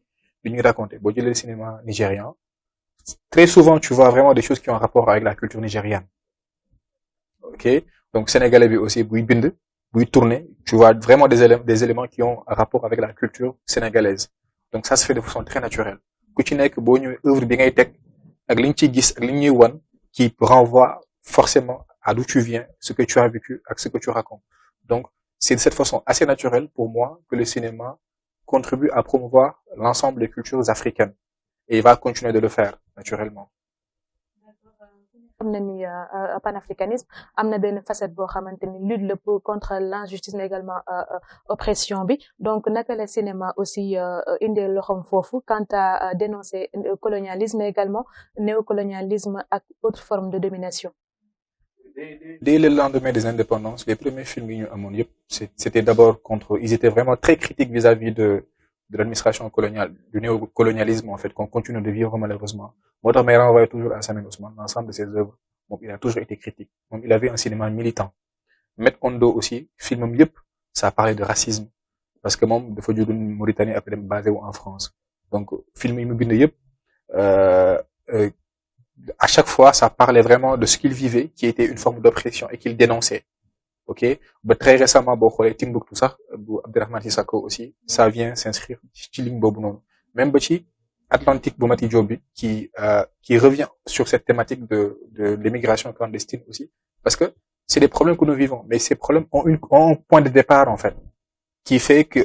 ñuy raconter boo jëlee le cinéma nigérian très souvent tu vois vraiment des choses qui ont un rapport avec la culture nigériane ok donc sénégalais bi aussi buy bind buy tourner tu vois vraiment des éléments qui ont un rapport avec la culture sénégalaise donc ça se fait de façon très naturelle ku ci nekk boo ñëwee œuvre bi ngay teg ak li ñu ciy gis ak li ñuy wan qui renvoie forcément à d'où tu viens ce que tu as vécu ak ce que tu racontes donc c'est de cette façon assez naturelle pour moi que le cinéma contribue à promouvoir l'ensemble des cultures africaines et il va continuer de le faire naturellement. am na ni panafricanisme am na benn facette boo xamante ni lutte la pour contre l'injustice mais également oppression bi donc naka la cinéma aussi indee loxoom foofu quant à dénoncer colonialisme mais également néocolonialisme ak autres formes de domination. Dès le lendemain des indépendances les premiers films yi ñu amoon yëpp c'était d'abord contre ils étaient vraiment très critiques vis-à-vis de l'administration coloniale du néocolonialisme en fait qu'on continue de vivre malheureusement moo tax may renvoyer toujours à Samuel Ousmane l'ensemble de ses œuvres moom il a toujours été critique moom il avait un cinéma militant Maître Kondo aussi filmam yëpp ça parlait de racisme parce que moom dafa jóge Mauritanie après dem basé wu en France donc film yi mu bind yëpp à chaque fois ça parlait vraiment de ce qu'il vivait qui était une forme d'oppression et qu'il dénonçait ok ba très récemment boo xoolee Timbuktu sax bu Abderrahmane Sissako aussi ça vient s'inscrire ci ligne boobu noonu même ba ci Atlantique bu Mati Diop bi qui revient sur cette thématique de l'immigration clandestine aussi parce que c'est des problèmes que nous vivons mais ces problèmes ont un point de départ en fait qui fait que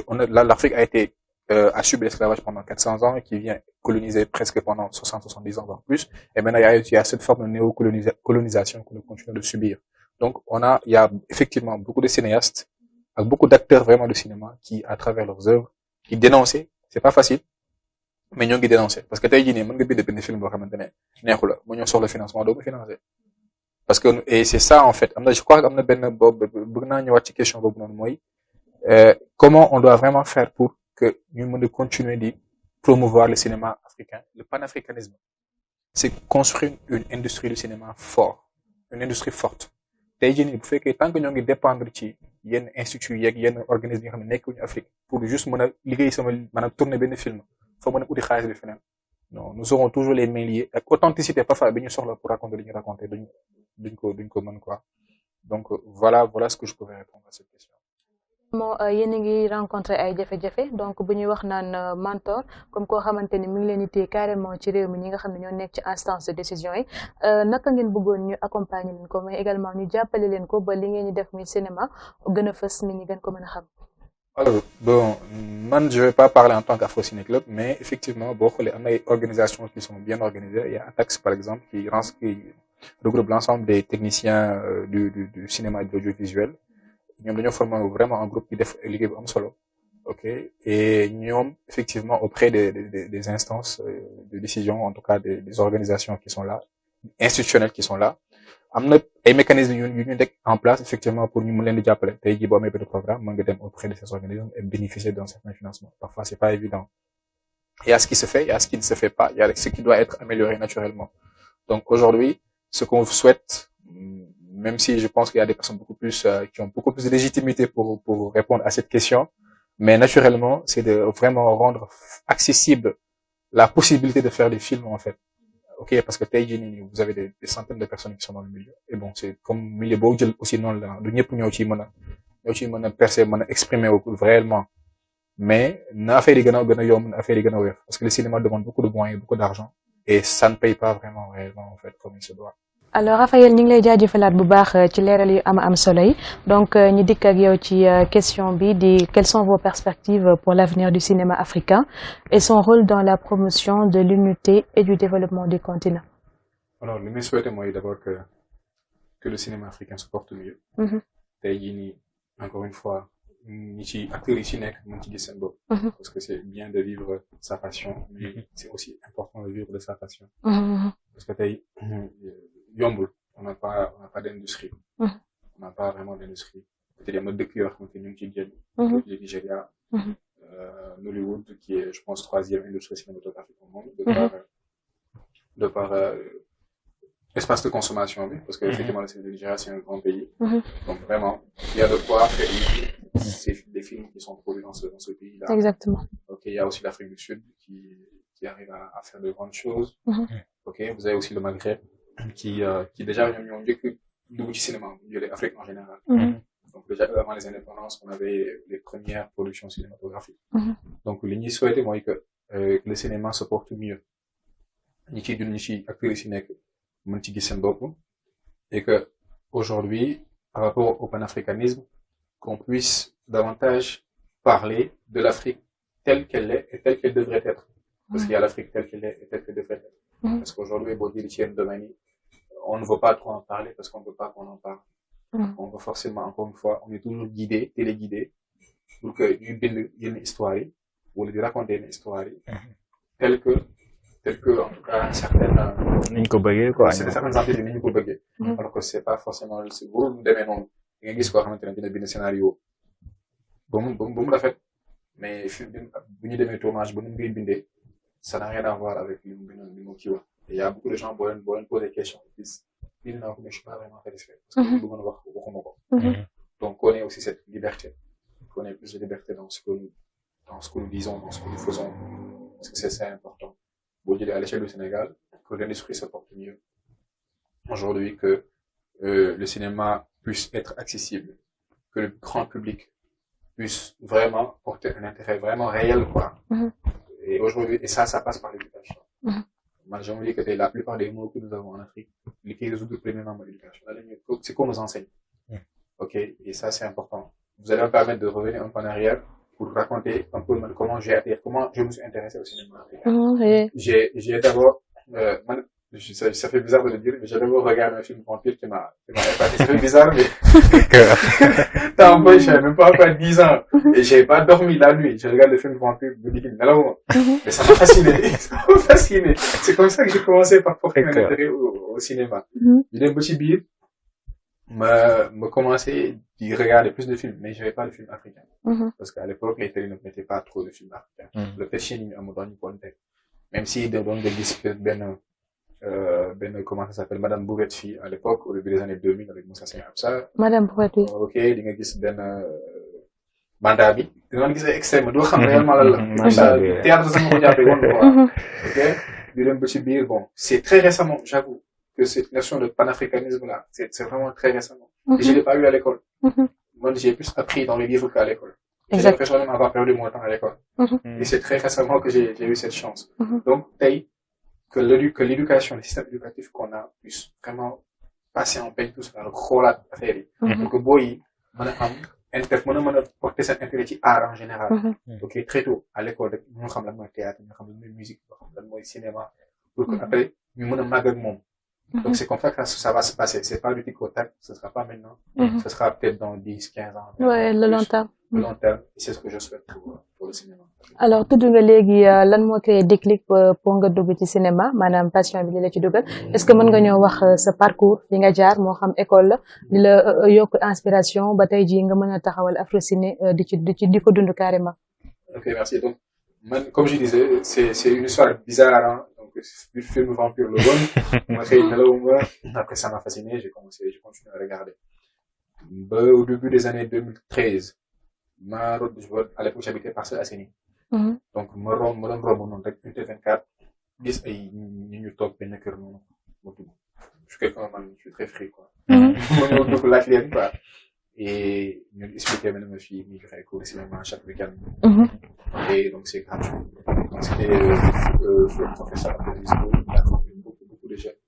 l'Afrique a été a subi l'esclavage pendant 400 ans et qui vient coloniser presque pendant 60-70 ans voire plus et maintenant il y a cette forme de néocolonisation que nous continuons de subir. Donc il y a effectivement beaucoup de cinéastes, avec beaucoup d'acteurs vraiment de cinéma qui, à travers leurs œuvres, qui dénonçaient c'est pas facile mais ñoo ngi dénoncer parce que tey jii nii mën nga bind benn film boo xamante ne neexu la mu ñëw soxla financement doo ko financer parce que et c'est ça en fait am na je crois que am na benn boobu bëgg naa ñëwaat ci question boobu noonu mooy comment on doit vraiment faire pour que ñu mën a continuer di promouvoir le cinéma africain le panafricanisme c'est construire une industrie du cinéma une industrie forte tey jii nii bu fekkee tant que ñoo ngi dépendre ci yenn instituts yeeg yenn organismes yi nga xam ne nekkuñu Afrique pour juste mën a liggéey sama mën a tourner benn film foo mën a uti xaalis bi feneen non nous aurons toujours les mains liées ak authenticité parfois bi ñu soxla pour raconter li ñu raconter duñ ko mën quoi donc voilà ce que je pouvais répondre à cette question. moo yéen a ngi rencontré ay jafe-jafe donc bu ñuy wax naan mentor comme koo xamante ni mi ngi leen di téye carrément ci réew mi ñi nga xam ne ñoo nekk ci instance de décision yi naka ngeen bëggoon ñu accompagner leen ko mais également ñu jàppale leen ko ba li ngeen di def muy cinéma gën a fës nit ñi gën ko mën a xam. alors bon man je vais pas parler en tant qu'Afro Ciné Club mais effectivement boo xoolee am na ay organisations qui sont bien organisées il y a ATAX par exemple qui regroupe l'ensemble des techniciens du cinéma et de l'audiovisuel. ñoom dañoo former vraiment un groupe qui def liggéey bu am solo ok et ñoom effectivement auprès des instances de décision en tout cas des organisations qui sont là institutionnelles qui sont là am na ay mécanismes yu ñu teg en place effectivement pour ñu mën leen di jàppale tey jii boo amee benn programme mën nga dem auprès de ces organisations et bénéficier d'un certain financement parfois c'est pas évident il y a ce qui se fait il y a ce qui ne se fait pas il y a ce qui doit être amélioré naturellement donc aujourd'hui ce qu'on souhaite même si je pense qu'il y a des personnes qui ont beaucoup plus de légitimité pour répondre à cette question, mais naturellement, c'est de vraiment rendre accessible la possibilité de faire des films, en fait. Ok, parce que tey jii vous avez des centaines de personnes qui sont dans le milieu. Et bon, c'est comme milieu boo jël aussi noonu la du ñëpp ñoo ciy mën a percer, mën a exprimer réellement. Mais na affaire yi gën a yomb na affaire yi gën a wér. Parce que le cinéma demande beaucoup de moyens, beaucoup d'argent. Et ça ne paye pas vraiment réellement, en fait, comme il se doit. alors Raphaël ñu ngi lay jaajëfalaat bu baax ci leeral yu am solo yi donc ñu dikk ak yow ci question bi di quelles sont vos perspectives pour l'avenir du cinéma africain et son rôle dans la promotion de l'unité et du développement du continent. alors li may souhaiter mooy d'abord que le cinéma africain se porte mieux. tey jii nii encore une fois ñi ci acteurs yi ci nekk mën ci gis seen bopp. parce que c'est bien de vivre sa passion mais c'est aussi important de vivre de sa passion. parce que tey yombul on n'a pas d'industrie. On n'a pas vraiment d'industrie. Peut-être am na dëkk yoo xamante ni ñu ngi ciy génn. le Nigeria. Nollywood qui est je pense troisième industrie cinématographique au monde. de par espace de consommation bi parce que effectivement le Nigeria c'est un grand pays. Donc vraiment il y a de quoi faire des films qui sont produits dans ce pays-là. Exactement. Ok, il y a aussi l'Afrique du Sud qui arrive à faire de grandes choses. Ok, vous avez aussi le Maghreb qui déjà ñoo njëkk dugg ci cinéma bu l'Afrique en général. Donc déjà avant les indépendances on avait les premières productions cinématographiques. Donc li ñuy souhaiter mooy que le cinéma se porte mieux ñi ci acteurs yi ci nekk mën ci gis seen bopp et que aujourd'hui par rapport au panafricanisme qu'on puisse davantage parler de l'Afrique telle qu'elle est et telle qu'elle devrait être parce qu'il y a l'Afrique telle qu'elle est et telle qu'elle devrait être. Parce qu'aujourd'hui boo jëlee ci yenn domaines yi on ne veut pas trop en parler parce qu'on ne veut pas qu'on en parle. On veut forcément encore une fois on est toujours téléguidé pour que ñu bind yenn histoire yi wala di raconter yenn histoire yi tel que en tout cas certaines niñ ko bëggee quoi c'est certaines entités ni ñu ko bëggee alors que c'est pas forcément c'est bu demee noonu nga gis koo xamante ne dina bind scénario ba mu rafet mais film bu ñu demee tournage ba nu mu koy bindee ça n'a rien à voir avec li mu kii wax il y a beaucoup de gens boo leen poser question bind naa ko mais je suis pas vraiment satisfait parce que lu mën a wax waxuma ko donc on ait aussi cette liberté qu'on ait plus de liberté dans ce que nous disons dans ce que nous faisons parce que c'est important boo jëlee à l'échelle du Sénégal que l'industrie se porte mieux aujourd'hui que le cinéma puisse être accessible que le grand public puisse vraiment porter un intérêt vraiment réel quoi et aujourd'hui et ça passe par l'éducation moi je me dis que la plupart des mots que nous avons en Afrique li koy résoudre premièrement mooy l'éducation c'est qu'on nous enseigne ok et ça c'est important vous allez me permettre de revenir un peu en arrière pour raconter un peu comment je me suis intéressé au cinéma africain. J'ai d'abord ça fait bizarre de le dire, mais j'ai d'abord regardé un film vampire qui m'a épaté. Ça fait bizarre, mais tant boy, j'avais même pas encore 10 ans. Et j'ai pas dormi la nuit. Je regarde le film vampire, je me dis, mais ça m'a fasciné. Ça m'a fasciné. C'est comme ça que j'ai commencé par porter mon intérêt au cinéma. Je l'ai petit billet, me commencer à regarder plus de films, mais j'avais pas de films africains. Parce qu'à l'époque, les télés ne mettaient pas trop de films africains. Le péché, à me donner une même si de donc comment ça s'appelle, Madame Bourrette Fille, à l'époque, au début des années 2000, avec Moussa Sène Absa. Madame Bourrette, oui. Ok, di nga gis mandat bi. Di nga gis extrême, doo xam réellement lan la. Théâtre sama ko jàppee woon quoi. Ok, di dem ba ci biir, bon, c'est très récemment, j'avoue, que cette notion de panafricanisme là, c'est vraiment très récemment. Et je l'ai pas eu à l'école. Moi, j'ai plus appris dans les livres qu'à l'école. J'ai l'impression même d'avoir perdu mon temps à l'école. Et c'est très récemment que j'ai eu cette chance. Donc, que l'éducation, le système éducatif qu'on a puisse vraiment passer en paix tout ça, le xoolaat affaire yi. Donc que boy mën a porter cet intérêt ci art en général. Ok, très tôt à l'école rek ñu xam lan mooy théâtre, ñu xam lan mooy musique, ñu xam lan mooy cinéma, pour que après ñu mën a màgg ak moom. Donc c'est comme ça que ça va se passer. C'est pas du tic au tac, ce sera pas maintenant. Ce sera peut-être dans 10, 15 ans. Ouais, le long terme. Le long terme. Et c'est ce que je souhaite pour le cinéma. Alors, tudd nga léegi lan moo créé déclic pour nga dugg ci cinéma, maanaam passion bi li la ci dugal. Est-ce que mën nga ñoo wax sa parcours fi nga jaar moo xam école la di la yokk inspiration ba tey jii nga mën a taxawal Afrociné di ko dund carrément. Ok, merci. Donc, comme je disais, c'est une histoire bizarre, hein. Du film vampire le bon. Après ça m'a fasciné, j'ai continué à regarder. Au début des années 2013, à l'époque j'habitais Parcelles Assainies. Donc ma doon romb noonu rek unité 24 gis ay ñu toog benn kër noonu ma dugg. Je suis quelqu'un, je suis très free quoi. Ma ñëw dugg laaj leen quoi. Et ñu expliqué ma fille mi joxe cours de cinéma chaque week-end. Et donc c'est gratuit. Donc c'était le professeur de musique, il a formé beaucoup de jeunes.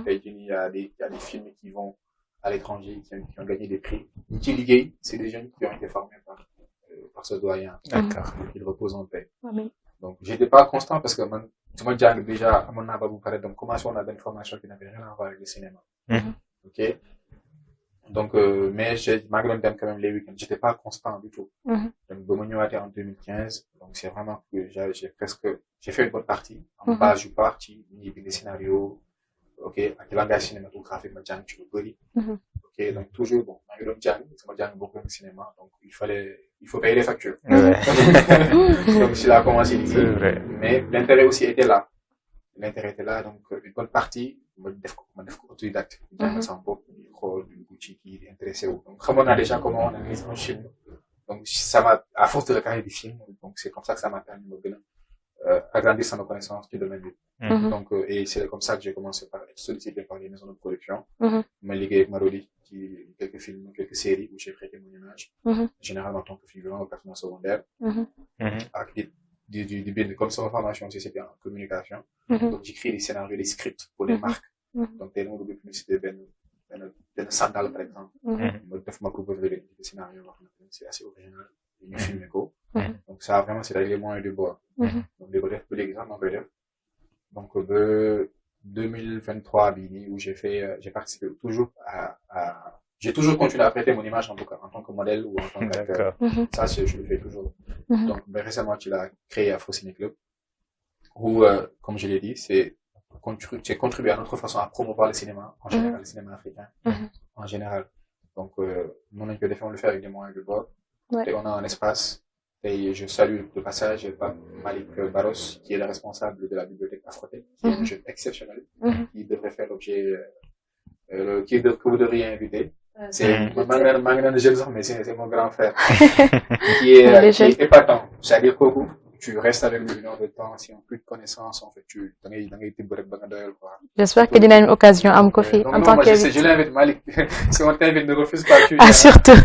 Et il y a des films qui vont à l'étranger, qui ont gagné des prix. Niti Ligue, c'est des jeunes qui ont été formés par ce doyen. D'accord. Il repose en paix. Amen. Donc j'étais pas constant parce que man, tu m'as déjà à mon avis vous parlez donc commençons on a une formation qui n'avait rien à voir avec le cinéma. Ok. Donc mais j'ai magnifiquement quand même les week-ends, j'étais pas constant du tout. Donc Bomonio a été en 2015, donc c'est vraiment que j'ai fait une bonne partie. En base je suis parti, il y a des scénarios, ok, avec langage cinématographique, ma jang tu le bëri. Ok, donc toujours bon, ma jang beaucoup de cinéma, donc il faut payer les factures. Donc c'est là a commencé ici. Mais l'intérêt aussi était là. L'intérêt était là, donc une bonne partie, ma def ko autodidacte. Jàng sama bopp di xool di dugg ci kii di intéressé wu. Donc xamoon naa déjà comment on analyse un film. Donc ça m'a, à force de regarder des films, donc c'est comme ça que ça m'a permis de gën a agrandir sama connaissance du domaine bi. Donc et c'est comme ça que j'ai commencé par être sollicité par les maisons de production. Ma liggéey avec Marodi ci quelques films, quelques séries où j'ai prêté mon image. Généralement en tant que figurant ou personnage secondaire. Ak du bind comme sama formation aussi c'était en communication. Donc j'écris des scénarios, des scripts pour les marques. Donc tey dama bëgg publicité benn sandal par exemple. Ma def ma proposer des scénarios wax na c'est assez original. Ñu filmer ko. Donc ça vraiment c'est les moyens du bord. Donc di ko def ba léegi sax maa koy def. Donc ba 2023 bi nii où j'ai participé toujours j'ai toujours continué à prêter mon image en tout cas en tant que modèle ou en tant qu'acteur. Ça je le fais toujours. Donc mais récemment tu l'as créé Afrociné Club où comme je l'ai dit c'est contribué à notre façon à promouvoir le cinéma en général, le cinéma africain en général. Donc nous on le fait avec des moyens de bord. Et on a un espace. Et je salue de passage Malik Barros, qui est le responsable de la bibliothèque Afrotech, qui est un jeune exceptionnel, qui devrait faire l'objet, que vous devriez inviter. C'est mais c'est mon grand frère, qui est épatant. C'est-à-dire que tu restes avec lui une heure de temps, si on n'a plus de connaissances, en fait, J'espère que dina une occasion am ko fi en tant que je l'invite Malik. Si on t'invite, ne refuse pas. Ah, surtout.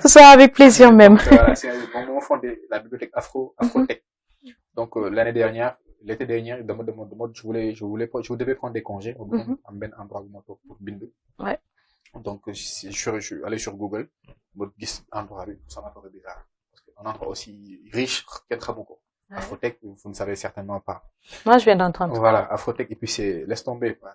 Ce sera avec plaisir même. Voilà, c'est on fondé la bibliothèque Afrotech. Donc l'été dernier, je devais prendre des congés au bout d'un endroit pour bindu. Ouais. Donc je suis allé sur Google, endroit ça m'a fait bizarre. Parce qu'on endroit aussi riche, qu'elle beaucoup. Afrotech, vous ne savez certainement pas. Moi, je viens d'entendre. Voilà, Afrotech, et puis laisse tomber, quoi.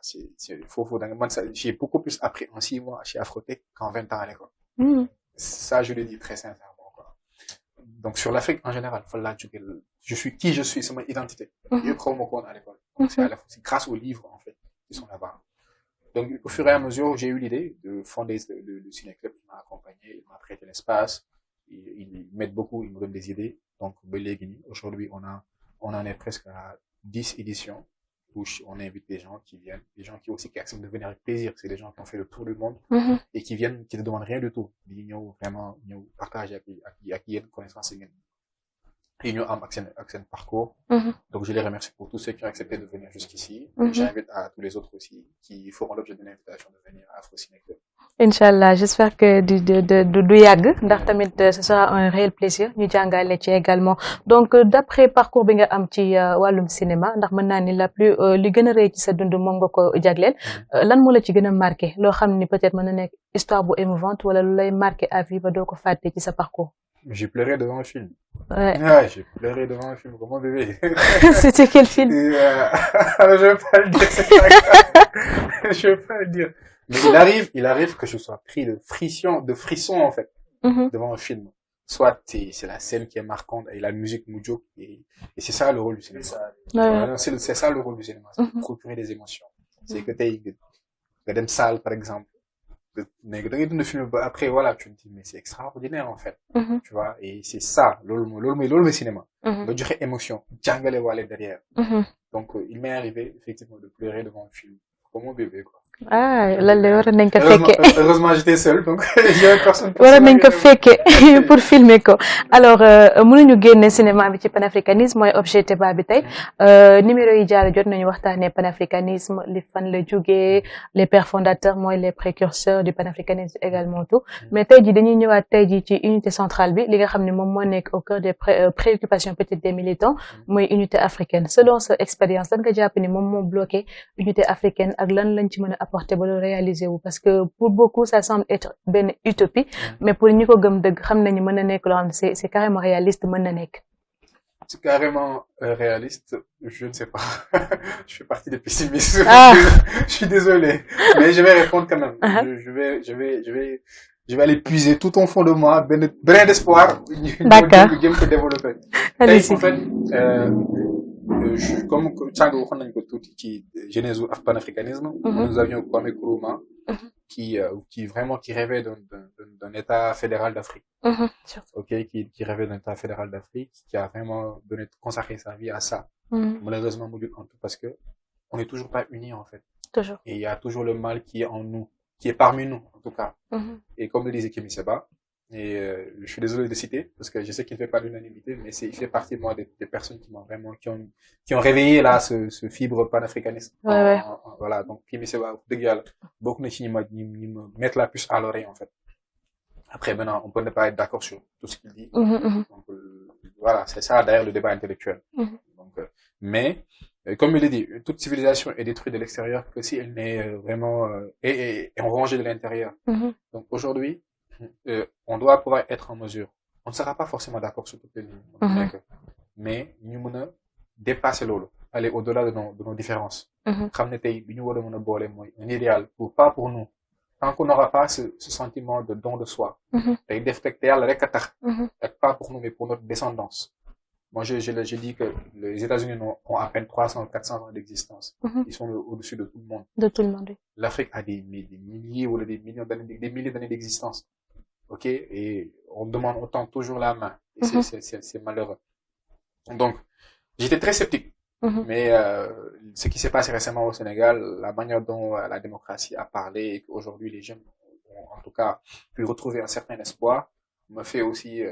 Moi, j'ai beaucoup plus appris en 6 mois chez Afrotech qu'en 20 ans à l'école. Ça, je le dis très sincèrement, quoi. Donc, sur l'Afrique en général, je suis qui je suis, c'est mon identité. Je crois mon compte à l'école. C'est grâce aux livres, en fait, qui sont là-bas. Donc, au fur et à mesure, j'ai eu l'idée de fonder le ciné-club qui m'a accompagné, il m'a prêté l'espace, ils m'aident beaucoup, ils me donnent des idées. Donc, aujourd'hui, on en est presque à 10 éditions où on invite des gens qui viennent, des gens qui acceptent de venir avec plaisir. C'est des gens qui ont fait le tour du monde et qui viennent, qui ne demandent rien du tout. Ils viennent vraiment partager avec une connaissance et nous avons accès parcours. Donc, je les remercie pour tous ceux qui ont accepté de venir jusqu'ici. Et j'invite à tous les autres aussi qui feront l'objet d'une invitation de venir à Afro Ciné Club. Inch'Allah, j'espère que du yàgg ndax tamit ce sera un réel plaisir ñu jàngale ci également. Donc d'après parcours bi nga am ci wàllum cinéma ndax mën naa ni li gën a rëy ci sa dund moom nga ko jagleel lan moo la ci gën a marqué loo xam ni peut-être mën na nekk histoire bu émouvante wala lu lay marqué à vie ba doo ko fàtte ci sa parcours. J'ai pleuré devant un film. Ouais. Ouais, j'ai pleuré devant un film comme mon bébé. C'était quel film? Je vais pas le dire, c'est pas grave. Je vais pas le dire. Mais il arrive que je sois pris de frissons en fait, devant un film. Soit c'est la scène qui est marquante et la musique Moudjok et c'est ça le rôle du cinéma. C'est ça le rôle du cinéma, c'est de procurer des émotions. C'est que t'as une salle par exemple. Le film après voilà tu te dis mais c'est extraordinaire en fait tu vois et c'est ça le cinéma de dire émotion jàngale wale derrière donc il m'est arrivé effectivement de pleurer devant le film comme mon bébé quoi. Ah loolu war nañ ko fekkee heureusement j'étais seul donc j'avais personne war nañ ko fekkee pour filmer ko alors mënuñu génne cinéma bi ci panafricanisme mooy objet débat bi tey numéro yi jaar jot nañu waxtaanee panafricanisme li fan la jógee les pères fondateurs mooy les précurseurs du panafricanisme également tout mais tey ji dañuy ñëwaat tey ji ci unité centrale bi li nga xam ne moom moo nekk au cœur des préoccupations peut-être des militants mooy unité africaine selon sa expérience lan nga jàpp ni moom moo bloqué unité africaine ak lan lañ ci mën a apporter ba le réaliser wu parce que pour beaucoup ça semble être benn utopie mais pour ñi ko gëm dëgg xam nañu mën na nekk loo xam ne c'est carrément réaliste mën na nekk. C'est carrément réaliste, je ne sais pas. Je fais partie des pessimistes. Je suis désolé, mais je vais répondre quand même. Je vais aller puiser tout au fond de moi, brin d'espoir. D'accord. Je vais développer. Allez-y. En fait, comme Tchang waxoon nañ ko tuuti ci genèse du panafricanisme, nous avions Kwame Nkrumah qui rêvait d'un État fédéral d'Afrique. Ok, qui rêvait d'un État fédéral d'Afrique, qui a vraiment consacré sa vie à ça. Malheureusement, parce que on n'est toujours pas unis en fait. Toujours. Et il y a toujours le mal qui est en nous, qui est parmi nous en tout cas. Et comme le disait Kémy Séba, et je suis désolé de citer parce que je sais qu'il ne fait pas l'unanimité, mais il fait partie moi des personnes qui m'ont vraiment qui ont réveillé là ce fibre panafricaniste. Voilà, donc Kémy Séba dëgg yàlla bokk na ci ñi me mettre la puce à l'oreille en fait. Après maintenant on peut ne pas être d'accord sur tout ce qu'il dit. Donc voilà, c'est ça d'ailleurs le débat intellectuel. Donc mais comme il le dit, toute civilisation est détruite de l'extérieur que si elle n'est vraiment est enrangée de l'intérieur. Donc aujourd'hui on doit pouvoir être en mesure. On ne sera pas forcément d'accord sur toutes les lignes. Mais ñu mën a dépasser loolu, aller au-delà de nos différences. Xam ne tey bi ñu war a mën a boole mooy un idéal pas pour nous. Tant qu'on n'aura pas ce sentiment de don de soi. Tey def rek te yàlla rek a tax. Et pas pour nous mais pour notre descendance. Moi je dis que les États-Unis ont à peine 300-400 ans d'existence. Ils sont au-dessus de tout le monde. De tout le monde. L'Afrique a des milliers ou des millions d'années, des milliers d'années d'existence. Ok, et on tend toujours la main. Et c'est malheureux. Donc, j'étais très sceptique. Mais ce qui s'est passé récemment au Sénégal, la manière dont la démocratie a parlé et qu'aujourd'hui les jeunes ont en tout cas pu retrouver un certain espoir, me fait aussi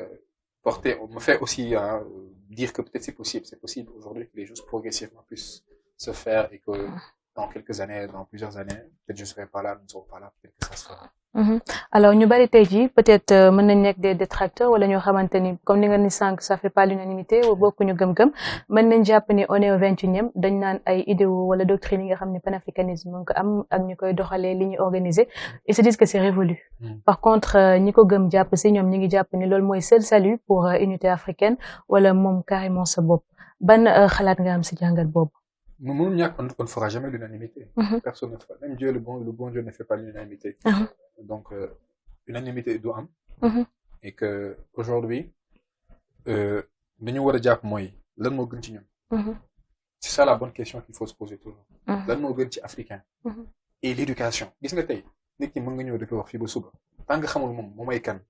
dire que peut-être c'est possible aujourd'hui que les choses progressivement puissent se faire et que dans quelques années, dans plusieurs années, peut-être je serai pas là, nous ne serons pas là, peut-être que ça se fera. Alors ñu bari tey jii peut-être mën nañ nekk des détracteurs wala ñoo xamante ni comme ni nga ni sànq ça fait pas l'unanimité wala bokkuñu gëm-gëm mën nañ jàpp ni on est au 21e dañ naan ay idéaux wala doctrine yi nga xam ne panafricanisme mu ngi ko am ak ñu koy doxalee li ñuy organiser ils se disent que c'est révolu. Par contre ñi ko gëm jàpp si ñoom ñi ngi jàpp ni loolu mooy seul salut pour unité africaine wala moom carrément sa bopp ban xalaat nga am si jàngat boobu. Nous on ne fera jamais l'unanimité. Personne ne fera. Même Dieu, le bon Dieu ne fait pas l'unanimité. Donc, l'unanimité doit am. Et que, aujourd'hui, dañu war a jàpp mooy, lan moo gën ci ñun. C'est ça la bonne question qu'il faut se poser toujours. Lan moo gën ci africain. Et l'éducation. Gis nga tey, nit ki mën nga ñëw di ko wax fii ba suba. Tant que xamul moom ay kan,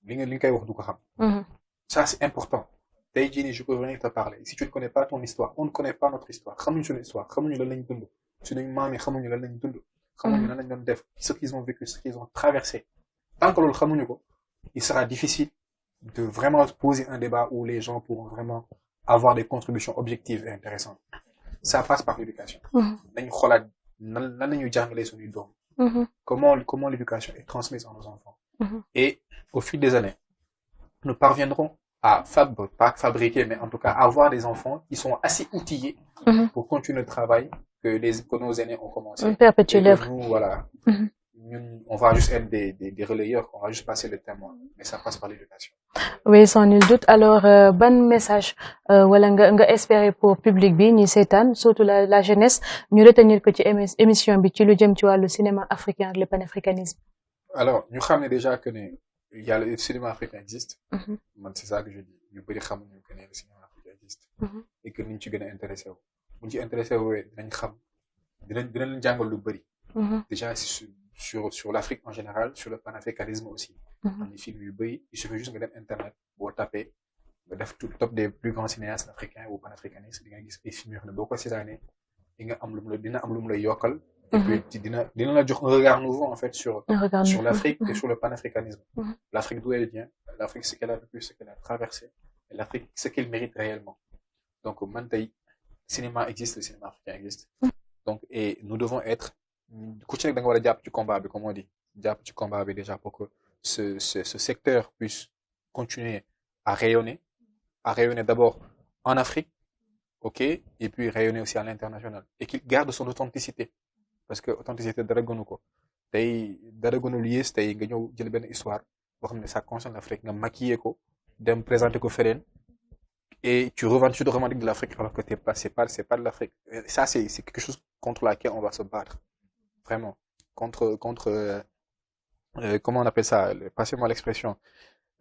li nga koy wax du ko xam. Ça, c'est important. Tey je peux venir te parler. Si tu ne connais pas ton histoire, on ne connaît pas notre histoire. Xamuñu suñu histoire, xamuñu lan lañ dund. Suñu maam yi xamuñu lan lañ dund. Xamuñu lan lañ doon def, ce qu'ils ont vécu, ce qu'ils ont traversé. Tant que loolu xamuñu ko, il sera difficile de vraiment poser un débat où les gens pourront vraiment avoir des contributions objectives et intéressantes. Ça passe par l'éducation. Nañu xoolaat nan lañu jàngalee suñuy doom. Comment l'éducation est transmise à nos enfants. Et au fil des années, nous parviendrons à fabriquer, mais en tout cas avoir des enfants qui sont assez outillés pour continuer le travail que nos aînés ont commencé. Perpétuer l'œuvre. Nous, voilà, on va juste être des relayeurs, on va juste passer le témoin, mais ça passe par l'éducation. Oui, sans nul doute. Alors, bon message, wala nga espérer pour public bi ñi seetaan surtout la jeunesse ñu retenir ko ci émission bi ci lu jëm ci wàllu cinéma africain ak le panafricanisme. Alors, ñu xam ne déjà que il y a le cinéma africain existe. C'est ça que je dis. Ñu bari xamuñu que le cinéma africain existe. Et que niñ ci gën a intéressé wu. Buñ ci intéressé wu dinañ xam dinañ leen jàngal lu bari. Déjà sur l'Afrique en général, sur le panafricanisme aussi. Am na film yu bari, il suffit juste nga dem internet boo tapé nga def tout top des plus grands cinéastes africains ou panafricanistes di nga gis ay films yoo xam ne boo ko seetaanee dina am lu mu lay yokkal. Et puis dina la jox un regard nouveau en fait sur l'Afrique et sur le panafricanisme. L'Afrique d'où elle vient, l'Afrique ce qu'elle a vécu, ce qu'elle a traversé, et l'Afrique ce qu'elle mérite réellement. Donc man tey cinéma existe, le cinéma africain existe. Donc et nous devons être ku ci nekk da nga war a jàpp ci combat bi comme on dit, jàpp ci combat bi déjà pour que ce secteur puisse continuer à rayonner d'abord en Afrique, ok, et puis rayonner aussi à l'international et qu'il garde son authenticité. Parce que authenticité dara gënu ko tey dara gënul yées tey nga ñëw jël benn histoire boo xam ne ça concerne l'Afrique nga maquiller ko dem présenter ko feneen et tu revendiques de l'Afrique alors que c'est pas de l'Afrique. Et ça c'est quelque chose contre laquelle on doit se battre vraiment contre comment on appelle ça, passez-moi l'expression,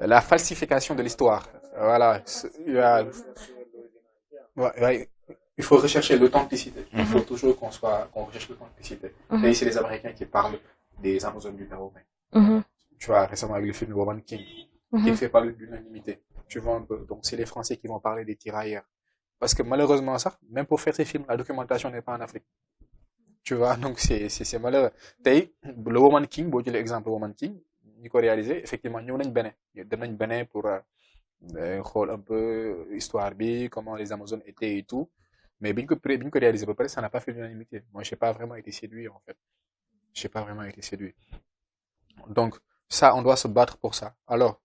la falsification de l'histoire. Voilà, il faut rechercher l'authenticité. Il faut toujours qu'on recherche l'authenticité. Et c'est les Américains qui parlent des Amazones du Pérou. Tu vois, récemment avec le film Woman King, qui fait parler de l'unanimité. Tu vois un peu. Donc, c'est les Français qui vont parler des tirailleurs. Parce que malheureusement, ça, même pour faire ces films, la documentation n'est pas en Afrique. Tu vois, donc c'est malheureux. Le Woman King, bon, l'exemple Woman King, ils ont réalisé, effectivement, nous avons Bénin pour un peu histoire bi, comment les Amazones étaient et tout. Mais bien que réalisé, ça n'a pas fait l'unanimité. Moi, j'ai pas vraiment été séduit, en fait. J'ai pas vraiment été séduit. Donc, ça, on doit se battre pour ça. Alors,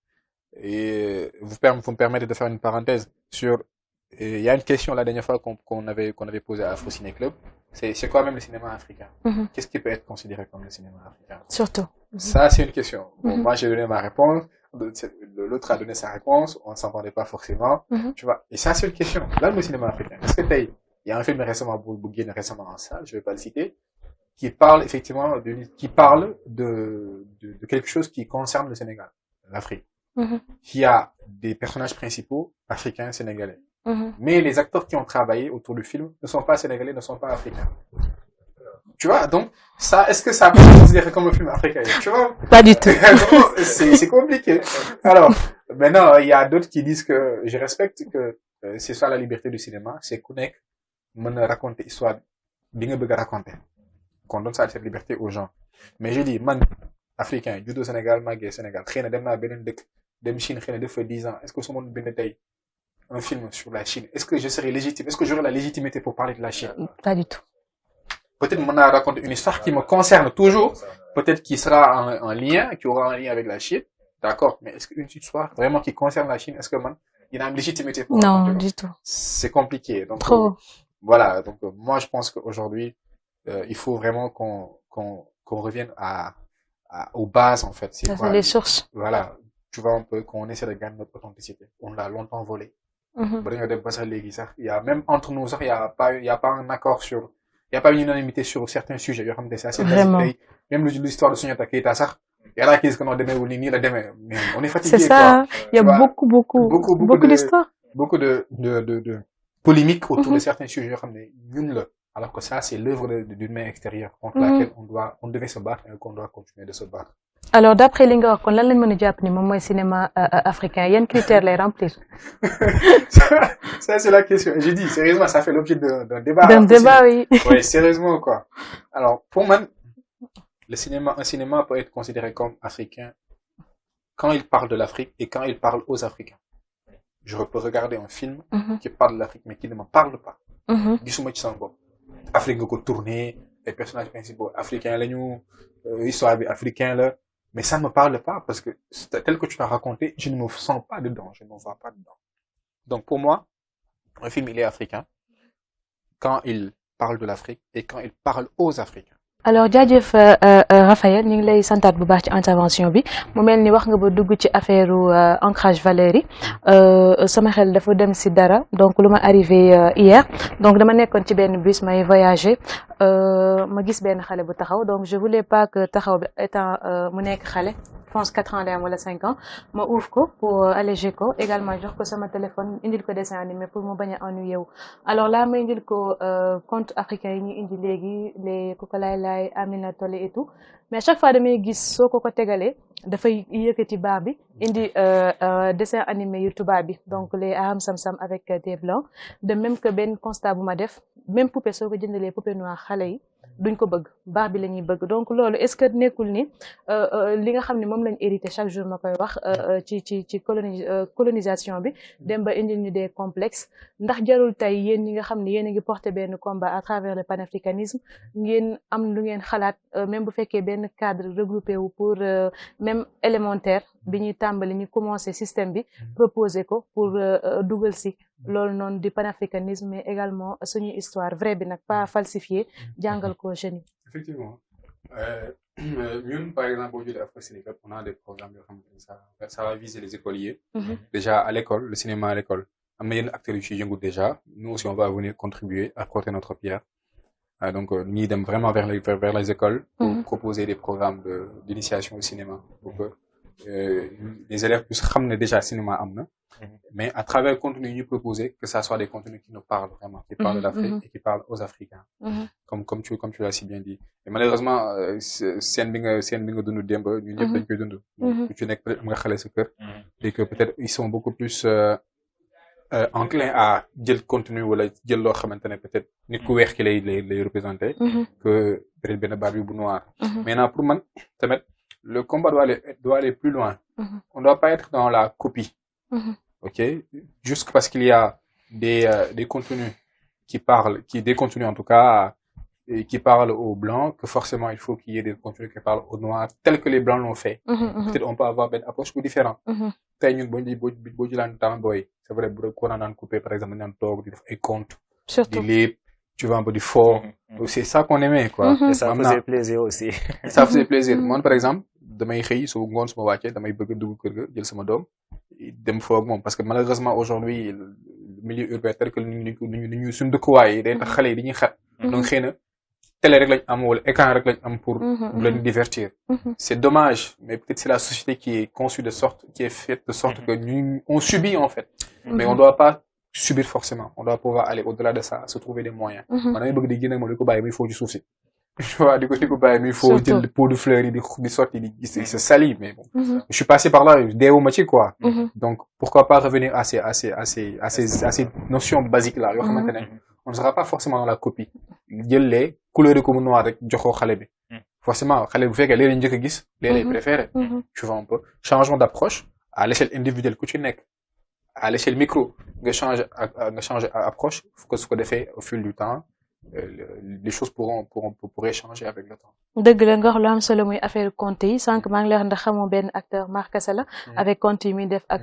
et vous me permettez de faire une parenthèse sur, il y a une question la dernière fois qu'on avait posée à Afro Ciné Club. C'est quoi même le cinéma africain? Qu'est-ce qui peut être considéré comme le cinéma africain? Surtout. Ça, c'est une question. Bon, moi, j'ai donné ma réponse. L'autre a donné sa réponse. On ne s'entendait pas forcément. Tu vois. Et ça, c'est une question. Là, le cinéma africain. Est-ce que il y a un film récemment en salle, je vais pas le citer, qui parle effectivement de quelque chose qui concerne le Sénégal, l'Afrique. Qui a des personnages principaux africains, sénégalais. Mais les acteurs qui ont travaillé autour du film ne sont pas sénégalais, ne sont pas africains. Tu vois, donc, ça, est-ce que ça peut être considéré comme un film africain? Tu vois? Pas du tout. C'est compliqué. Alors, maintenant, il y a d'autres qui disent que je respecte que c'est ça la liberté du cinéma, c'est qu'on ait raconter histoire bi nga bëgg raconter. Qu'on donne ça cette liberté aux gens. Mais je dis, man, africain, judo Sénégal, magé Sénégal, xëy na dem naa beneen dëkk, dem Chine, xëy na def fa 10 ans. Est-ce que su ma bind tey un film sur la Chine, est-ce que je serais légitime? Est-ce que j'aurais la légitimité pour parler de la Chine? Pas du tout. peut-être mën naa raconter une histoire qui me concerne toujours, peut-être qui sera un lien, qui aura un lien avec la Chine, d'accord, mais est-ce qu'une histoire vraiment qui concerne la Chine, est-ce que man, il y a une légitimité pour Non, raconter? du tout. C'est compliqué. Donc, Trop. voilà. Donc, moi, je pense qu'aujourd'hui, il faut vraiment qu'on revienne aux bases, en fait. Ça, c'est les sources. Voilà. Tu vois un peu qu'on essaie de gagner notre authenticité. On l'a longtemps volé. Il y a même entre nous, il y a pas un accord il y a pas une unanimité sur certains sujets. C'est assez basique. Même l'histoire de Souniata Keita, ça, il y en a qui disent que non, demain ou ni la demain. Mais on est fatigué. C'est ça. Il y a beaucoup d'histoires. Beaucoup de polémiques autour de certains sujets. Alors que ça, c'est l'œuvre d'une main extérieure contre laquelle on devait se battre et qu'on doit continuer de se battre. Alors, d'après li nga wax kon lan lañ mën a jàpp ni moom mooy cinéma africain yan critères lay remplir. Ça c'est la question. J'ai dit sérieusement, ça fait l'objet d'un débat. D'un débat, oui. Oui, sérieusement quoi. Alors pour moi, un cinéma peut être considéré comme africain quand il parle de l'Afrique et quand il parle aux Africains. Je peux regarder un film qui parle de l'Afrique mais qui ne me parle pas. Gisuma ci sama bopp. Afrique nga ko tourné, les personnages principaux africains lañu, histoire bi africain la. Mais ça ne me parle pas parce que tel que tu l'as raconté, je ne me sens pas dedans, je ne me vois pas dedans. Donc pour moi, un film il est africain quand il parle de l'Afrique et quand il parle aux Africains. Alors jaajëf Raphaël ñu ngi lay santaat bu baax ci intervention bi mu mel ni wax nga ba dugg ci affaire ancrage valeurs yi sama xel dafa dem si dara donc lu ma arrivé hier donc dama nekkoon ci benn bus may voyager ma gis benn xale bu taxaw donc je voulais pas que taxaw bi étant mu nekk xale je pense 4 ans wala 5 ans ma ouf ko pour alléger ko également jox ko sama téléphone indil ko dessin animé pour mu bañ a ennuyer wu alors là ma indil ko conte africain yi ñu indi léegi les Kokolay Amina Tole et tout mais à chaque fois damay gis soo ko tegalee dafay yëkkati baax bi indi dessin animé yu tubaab bi donc les Aham Sam avec des blancs de même que benn constat bu ma def même poupée soo ko jëndalee poupée noire xale yi duñ ko bëgg baax bi la ñuy bëgg donc loolu est-ce que nekkul ni li nga xam ne moom lañ hérité chaque jour ma koy wax ci colonisation bi dem ba indil ñu des complexes ndax jarul tey yéen ñi nga xam ne yéen a ngi porter benn combat à travers le panafricanisme ngeen am lu ngeen xalaat même bu fekkee benn cadre regroupé wu pour même élémentaire bi ñuy tàmbali ñu commencer système bi proposer ko pour dugal si loolu noonu du panafricanisme mais également suñu histoire vraie bi nag pas falsifiée jàngal ko jeunes yi. Effectivement ñun par exemple au jëlee Afro-Sénégal on a des programmes yoo xam ne ça va viser les écoliers. Déjà à l'école le cinéma à l'école am na yenn acteurs yu ci yëngu déjà nous aussi on va venir contribuer apporter notre pierre donc ñuy dem vraiment vers les écoles pour proposer des programmes d'initiation au cinéma pour que les élèves puissent xam ne déjà cinéma am na mais à travers le contenu ñu proposer que ça soit des contenus qui nous parlent vraiment qui parlent de l'Afrique et qui parlent aux Africains comme tu l'as si bien dit et malheureusement scène bi nga dund démb ñun ñëpp dañ koy dund ku ci nekk peut-être am nga xale sa kër et que peut-être ils sont beaucoup plus enclins à jël contenu wala jël loo xamante ne peut-être nit ku weex ki lay représenter que peut-être benn baat bi bu noir maintenant pour man tamit le combat doit aller plus loin on doit pas être dans la copie ok juste parce qu'il y a des contenus des contenus en tout cas qui parlent aux blancs que forcément il faut qu'il y ait des contenus qui parlent aux noirs tels que les blancs l'ont fait peut-être on peut avoir une approche plus différente tey ñun boo jëlaan temps boy c'est vrai bu ko naan coupé par exemple ñaan toog di def ay comptes di lépp tu vois un peu du fort c'est ça qu'on aimait quoi et ça faisait plaisir aussi ça faisait plaisir moi par exemple damay xëy su ngoon su ma wàccee damay bëgg dugg kër ga jël sama doom dem foog moom parce que malheureusement aujourd'hui le milieu urbain tel que ñu suñu dëkkuwaay yi day tax xale yi dañuy xat donc xëy na télé rek lañ am wala écran rek lañ am pour leen divertir c'est dommage mais peut-être c'est la société qui est conçue qui est faite de sorte que on subit en fait mais on doit pas subir forcément on doit pouvoir aller au-delà de ça se trouver des moyens man damay bëgg di génne moom di ko bàyyi muy foo ci suuf si tu vois di ko bàyyi muy foo jël pot de fleurs yi di sotti di gis c'est sali mais bon je suis passé par là deewuma ci quoi donc pourquoi pas revenir à ces notions basiques là yoo xamante ne on ne sera pas forcément dans la copie jël les couleurs yi comme noir rek jox ko xale bi forcément xale bu fekkee léeg-léeg njëkk a gis léeg-léeg préféré tu vois un peu changement d'approche à l'échelle individuelle ku ci nekk à l'échelle micro nga changer approche que su ko defee au fil du temps les choses pourraient changer avec le temps. dëgg la nga wax lu am solo muy affaire compte yi sànq maa ngi lay wax ndax xamoo benn acteur Mar Kase la avec compte yi muy def ak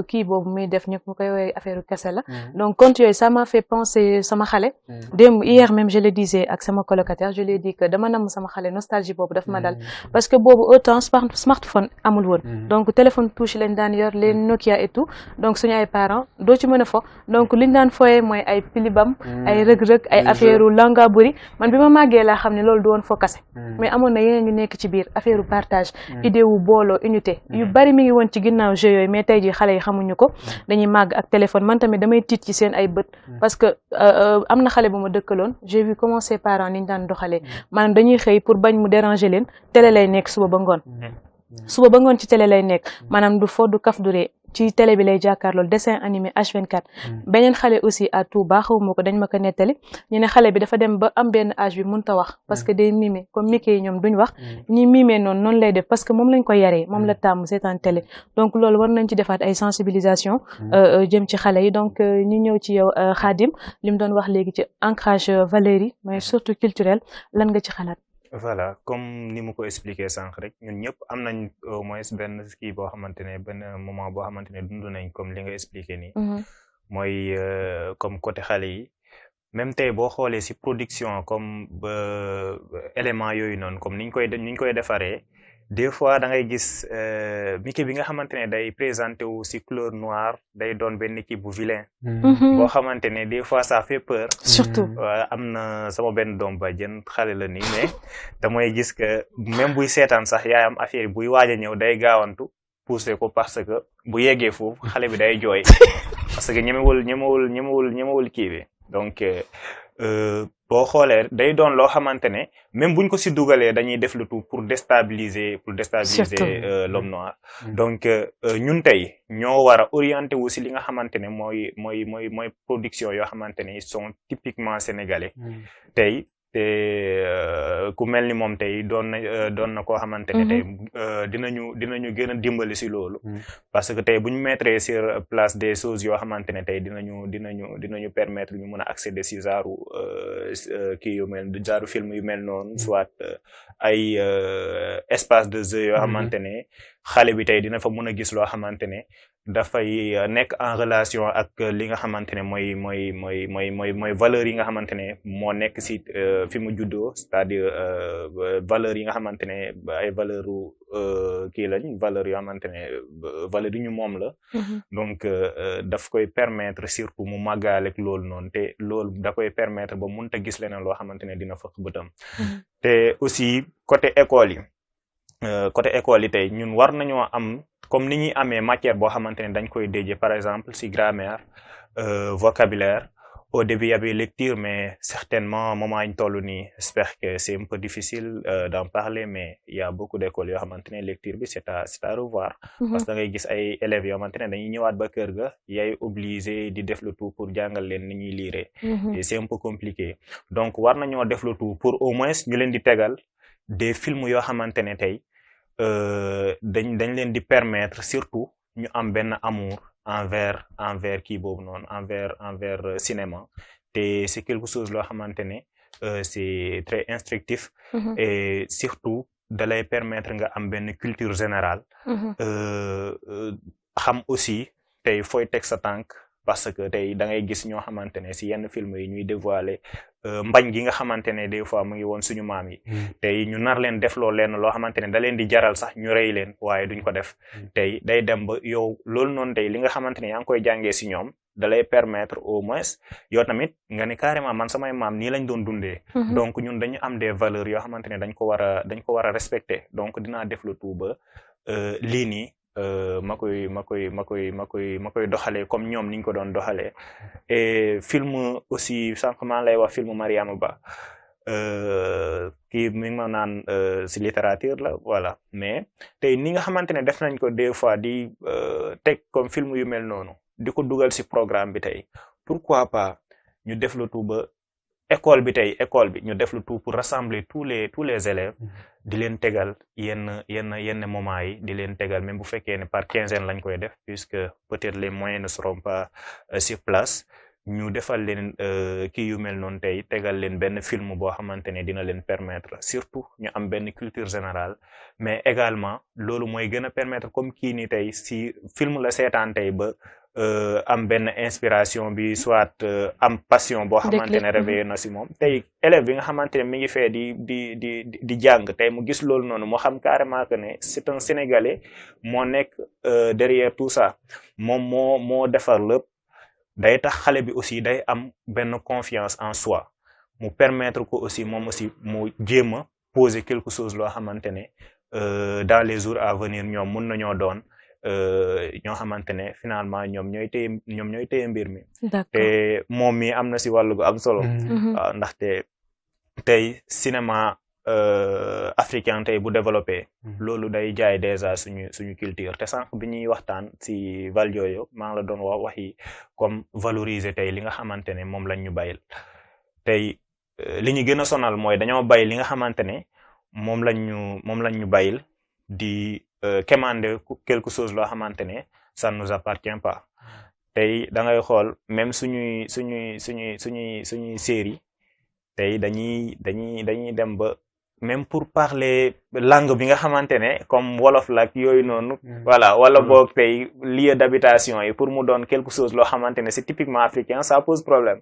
kii boobu muy def ñëpp mu koy woowee affaire Kase la donc compte yooyu ça m'a fait penser sama xale démb hier même je le disais ak sama colocataire je lui ai dit que dama namm sama xale nostalgie boobu daf ma dal parce que boobu autant smartphone amul woon donc téléphone touche lañ daan yor les Nokia et tout donc suñu ay parents doo ci mën a fo donc liñ daan foyee mooy ay pilibam ay rëg-rëg ay affaire langa buri man bi ma màggee laa xam ne loolu du woon fo kase mais amoon na yeneen ñu nekk ci biir affaire partage idée wu booloo unité yu bari mi ngi woon ci ginnaaw jeu yooyu mais tey jii xale yi xamuñu ko dañuy màgg ak téléphone man tamit damay tiit ci seen ay bët parce que am na xale bu ma dëkkaloon j'ai vu comment ses parents niñ daan doxalee maanaam dañuy xëy pour bañ mu déranger leen télé lay nekk suba ba ngoon ci télé lay nekk maanaam du fo du kaf du ree ci télé bi lay jàkkaarlool dessin animé H24 beneen xale aussi à Touba xawma ko dañ ma ko nettali ñu ne xale bi dafa dem ba am benn âge bi mënta wax parce que day mimé comme Mickey yi ñoom duñ wax ñi mimé noonu lay def parce que moom lañ ko yaree moom la tàmm seetaan télé donc loolu war nañ ci defaat ay sensibilisation jëm ci xale yi donc ñu ñëw ci yow Khadim li mu doon wax léegi ci ancrage valeurs yi mais surtout culturel lan nga ci xalaat. Voilà comme ni mu ko expliqué sànq rek ñun ñëpp am nañ au moins benn kii boo xamante ne benn moment boo xamante ne dund nañ comme li nga expliqué nii mooy comme côté xale yi même tey boo xoolee si production comme élément yooyu noonu comme niñ koy defaree des fois da ngay gis Mickey bi nga xamante ne day présenté wu si couleur noire day doon benn kii bu vilain boo xamante ne des fois ça fait peur surtout am na sama benn doom ba jën xale la nii mais damay gis que même buy seetaan sax yaayam affaire buy waaj a ñëw day gaawantu pousser ko parce que bu yeggee foofu xale bi day jooy parce que ñemewul kii bi donc boo xoolee day doon loo xamante ne même buñ ko si dugalee dañuy def le tout pour déstabiliser l'homme noir donc ñun tey ñoo war a orienté wu si li nga xamante ne mooy production yoo xamante ne ils sont typiquement sénégalais tey te ku mel ni moom tey doon na koo xamante ne tey dinañu gën a dimbali si loolu parce que tey bu ñu mettre sur place des choses yoo xamante ne tey dinañu permettre ñu mën a accéder si genre kii yu mel genre film yu mel noonu soit ay espace de jeu yoo xamante ne xale bi tey dina fa mën a gis loo xamante ne dafay nekk en relation ak li nga xamante ne mooy valeurs yi nga xamante ne moo nekk si fi mu juddoo c'est-à-dire valeurs yi nga xamante ne ay valeurs kii lañ valeurs yoo xamante ne valeurs yi ñu moom la donc daf koy permettre surtout mu màggaaleeg loolu noonu te loolu da koy permettre ba mënut a gis leneen loo xamante ne dina fëkk bëtam te aussi côté école yi tey ñun war nañoo am comme ni ñuy amee matière boo xamante ne dañ koy dédié par exemple si grammaire vocabulaire au début y avait lecture mais certainement moment ñu toll nii j'espère que c'est un peu difficile d'en parler mais il y a beaucoup d'écoles yoo xamante ne lecture bi c'est à revoir parce que da ngay gis ay élèves yoo xamante ne dañuy ñëwaat ba kër ga yaay obligé di def le tout pour jàngal leen ni ñuy lire et c'est un peu compliqué donc war nañoo def le tout pour au moins ñu leen di tegal des films yoo xamante ne tey dañ leen di permettre surtout ñu am benn amour envers kii boobu noonu envers cinéma te c'est quelque chose loo xamante ne c'est très instructif et surtout da lay permettre nga am benn culture générale xam aussi tey fooy teg sa tànk parce que tey da ngay gis ñoo xamante ne si yenn film yi ñuy dévoiler mbañ gi nga xamante ne des fois mu ngi woon suñu maam yi tey ñu nar leen def loo leen loo xamante ne da leen di jaral sax ñu rey leen waaye duñ ko def tey day dem ba yow loolu noonu tey li nga xamante ne yaa ngi koy jàngee si ñoom da lay permettre au moins yow tamit nga ne carrément man samay maam nii lañ doon dundee donc ñun dañu am des valeurs yoo xamante ne dañ ko war a respecter donc dinaa def le tout ba lii nii ma koy doxalee comme ñoom niñ ko doon doxalee et film aussi sànq maa lay wax film Mariama Ba kii mi ngi ma naan si littérature la voilà mais tey ni nga xamante ne def nañ ko des fois di teg comme film yu mel noonu di ko dugal si programme bi tey pourquoi pas ñu def le tout ba école bi ñu def le tout pour rassembler tous les élèves di leen tegal yenn moments yi di leen tegal même bu fekkee ne par quinzaine lañ koy def puisque peut-être les moyens ne seront pas sur place ñu defal leen kii yu mel noonu tey tegal leen benn film boo xamante ne dina leen permettre surtout ñu am benn culture générale mais également loolu mooy gën a permettre comme kii ni tey si film la seetaan tey ba am benn inspiration bi soit am passion boo xamante ne réveillé na si moom tey élève bi nga xamante ne mi ngi fee di jàng tey mu gis loolu noonu moo xam carrément que ne c'est un Sénégalais moo nekk derrière tout ça moom moo defar lépp day tax xale bi aussi day am benn confiance en soi mu permettre ko aussi moom aussi mu jéem a poser quelque chose loo xamante ne dans les jours à venir ñoom mun nañoo doon ñoo xamante ne finalement ñoom ñooy téye mbir mi te moom mi am na si wàllu gu am solo waaw ndaxte tey cinéma africain tey bu développé loolu day jaay déjà suñu culture te sànq bi ñuy waxtaan si Valdiodio maa ngi la doon waxi comme valoriser tey li nga xamante ne moom lañ ñu bayil tey li ñu gën a sonal mooy dañoo bay li nga xamante ne moom lañ ñu bayil di quémander quelque chose loo xamante ne ça ne nous appartient pas tey da ngay xool même suñuy série tey dañuy dem ba même pour parler langue bi nga xamante ne comme wolof la ak yooyu noonu voilà wala boog tey lieu d'habitation yi pour mu doon quelque chose loo xamante ne c'est typiquement africain ça pose problème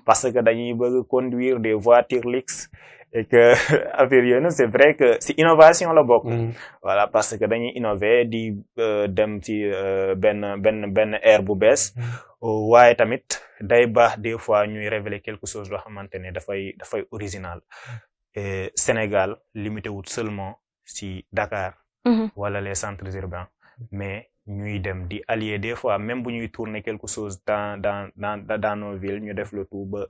parce que dañuy bëgg conduire des voitures luxe et que affaire yooyu c'est vrai que si innovation la bokk voilà parce que dañuy innover di dem ci benn ère bu bees waaye tamit day baax des fois ñuy révéler quelque chose loo xamante ne dafay original Sénégal limité wut seulement si Dakar wala les centres urbains mais ñuy dem di allier des fois même bu ñuy tourner quelque chose dans nos villes ñu def le tout ba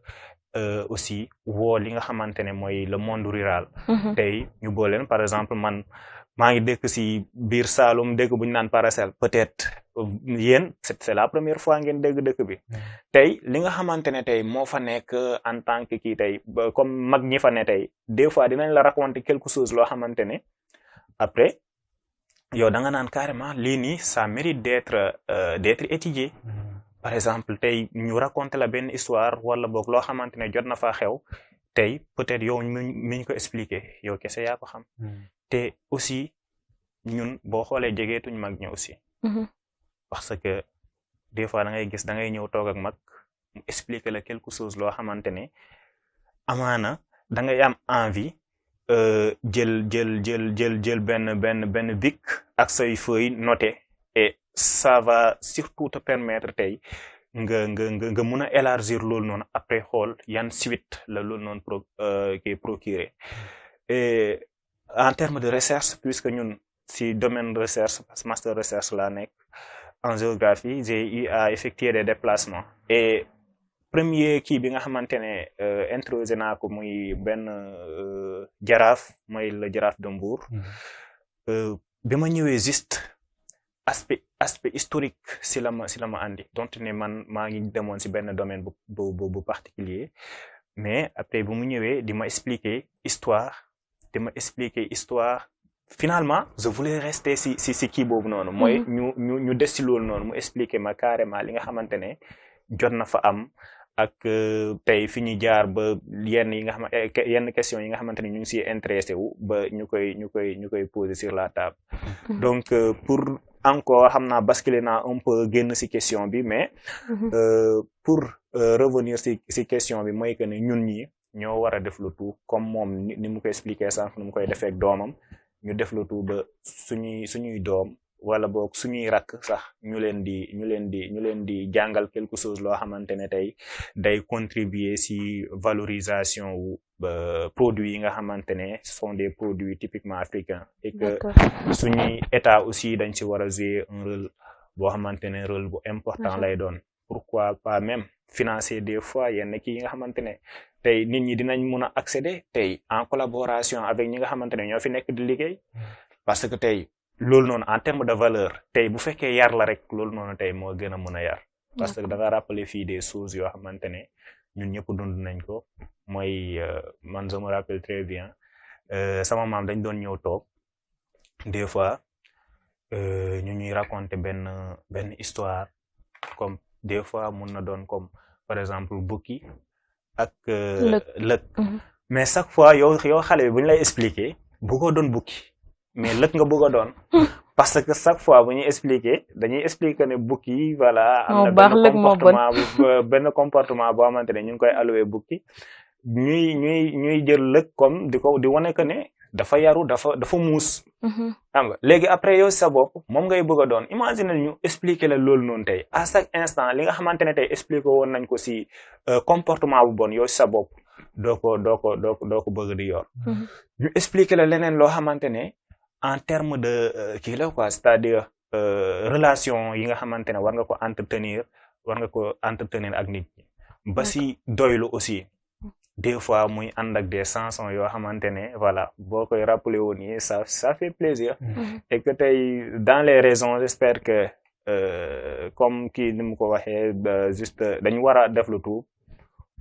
aussi woo li nga xamante ne mooy le monde rural tey ñu booleen par exemple man maa ngi dëkk si biir Saloum dëkk bu ñu naan Paracel peut-être yéen c'est la première fois ngeen dégg dëkk bi tey li nga xamante ne tey moo fa nekk en tant que kii tey comme mag ñi fa ne tey des fois dinañ la raconter quelque chose loo xamante ne après yow da nga naan carrément lii nii ça mérite d'être étudié par exemple tey ñu raconter la benn histoire wala boog loo xamante ne jot na fa xew tey peut-être yow mi ñu ko expliquer yow kese yaa ko xam te aussi ñun boo xoolee jegeetuñ mag ñi aussi parce que des fois da ngay gis da ngay ñëw toog ak mag mu expliquer la quelque chose loo xamante ne amaana da ngay am envie jël benn bic ak say feuille noté et ça va surtout te permettre tey nga mun a élargir loolu noonu après xool yan suite la loolu noonu qui procurer et en termes de recherche puisque ñun si domaine recherche master recherche laa nekk en géographie j'ai eu à effectuer des déplacements et premier kii bi nga xamante ne introsé naa ko muy benn jaraaf mooy le jaraaf de Mbour bi ma ñëwee juste aspect historique si la ma andi donc ne man maa ngi demoon si benn domaine bu particulier mais après bu mu ñëwee di ma expliquer histoire finalement je voulais rester si kii boobu noonu mooy ñu des si loolu noonu mu expliquer ma carrément li nga xamante ne jot na fa am ak tey fi ñu jaar ba yenn question yi nga xamante ne ñu ngi siy intéressé wu ba ñu koy poser sur la table donc pour encore xam naa basculer naa un peu génn si question bi mais pour revenir si question bi mooy que ne ñun ñi ñoo war a def le tout comme moom ni mu koy expliquer sànq ni mu koy defee ak doomam ñu def le tout ba suñuy doom wala boog suñuy rakk sax ñu leen di jàngal quelque chose loo xamante ne tey day contribuer si valorisation wu produits yi nga xamante ne ce sont des produits typiquement africains et que suñuy état aussi dañ ci war a jouer un rôle boo xamante ne rôle bu important lay doon pourquoi pas même financer des fois yenn kii yi nga xamante ne tey nit ñi dinañ mun a accéder tey en collaboration avec ñi nga xamante ne ñoo fi nekk di liggéey parce que tey loolu noonu en terme de valeur tey bu fekkee yar la rek loolu noonu tey moo gën a mën a yar parce que da nga rappeler fii des choses yoo xamante ne ñun ñëpp dund nañ ko mooy man je me rappelle très bien sama maam dañ doon ñëw toog des fois ñu ñuy raconter benn histoire comme des fois mun na doon comme par exemple bukki ak lëg Mhm. mais chaque fois yow xale bi bu ñu lay expliquer bëggoo doon bukki mais lëg nga bëgg a doon parce que chaque fois bu ñuy expliquer dañuy expliquer ne bukki voilà am moo na baax lëg moo bon benn comportement boo xamante ne ñu ngi koy alloué bukki ñuy jël lëg comme di wane que ne dafa yaru dafa muus Mhm. xam nga léegi après yow sa bopp moom ngay bëgg a doon imagine ñu expliquer la loolu noonu tey à chaque instant li nga xamante ne tey expliquer woon nañ ko si comportement bu bon yow sa bopp doo ko bëgg di yor Mhm. ñu expliquer la leneen loo xamante ne en terme de kii la quoi c'est-à-dire relation yi nga xamante ne war nga ko entretenir ak nit ñi ba si doylu aussi des fois muy ànd ak des chansons yoo xamante ne voilà boo koy rappelé woon yi ça fait plaisir et que tey dans les raisons j'espère que comme kii ni mu ko waxee juste dañu war a def le tout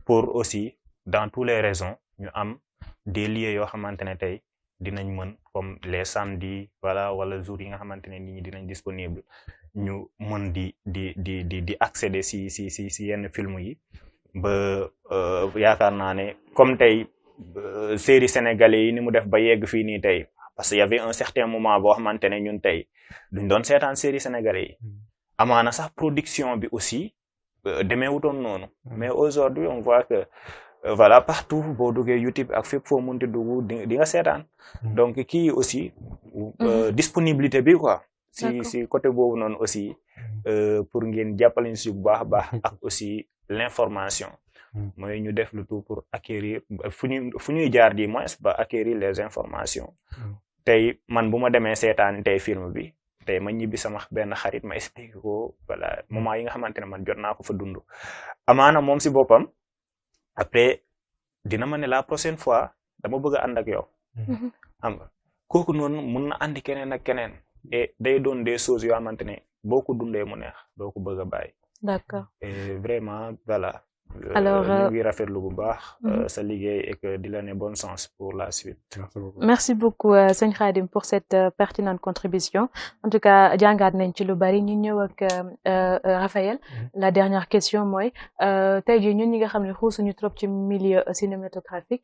pour aussi dans tous les raisons ñu am des lieux yoo xamante ne tey dinañ mën comme les samedis voilà wala jours yi nga xamante ne nit ñi dinañ disponible ñu mën di accéder si yenn film yi ba yaakaar naa ne comme tey série sénégalais yi ni mu def ba yegg fii nii tey parce que y avait un certain moment boo xamante ne ñun tey duñ doon seetaan série sénégalais yi amaana sax production bi aussi demeewutoon noonu mais aujourd'hui on voit que voilà partout boo duggee YouTube ak fépp foo munti dugg di nga seetaan donc kii aussi disponibilité bi quoi si côté boobu noonu aussi pour ngeen jàppale si bu baax a baax ak aussi l'information mooy ñu def le tout pour acquérir fu ñuy jaar di moins ba acquérir les informations tey man bu ma demee seetaan tey film bi tey ma ñibbi sama benn xarit ma expliqué ko voilà moment yi nga xamante ne man jot naa ko fa dund amaana moom si boppam après dina ma ne la prochaine fois dama bëgg a ànd ak yow xam nga kooku noonu mun na andi keneen ak keneen et day doon des choses yoo xamante ne boo ko dundee mu neex doo ko bëgg a bàyyi. D'accord. Et vraiment voilà. Alors ñu ngi rafetlu bu baax sa liggéey et que di la ne bon sens pour la suite. Merci beaucoup Sëñ Khadim pour cette pertinente contribution en tout cas jàngaat nañ ci lu bari ñu ñëw ak Raphaël la dernière question mooy tey jii ñun ñi nga xam ne xuusuñu trop ci milieu cinématographique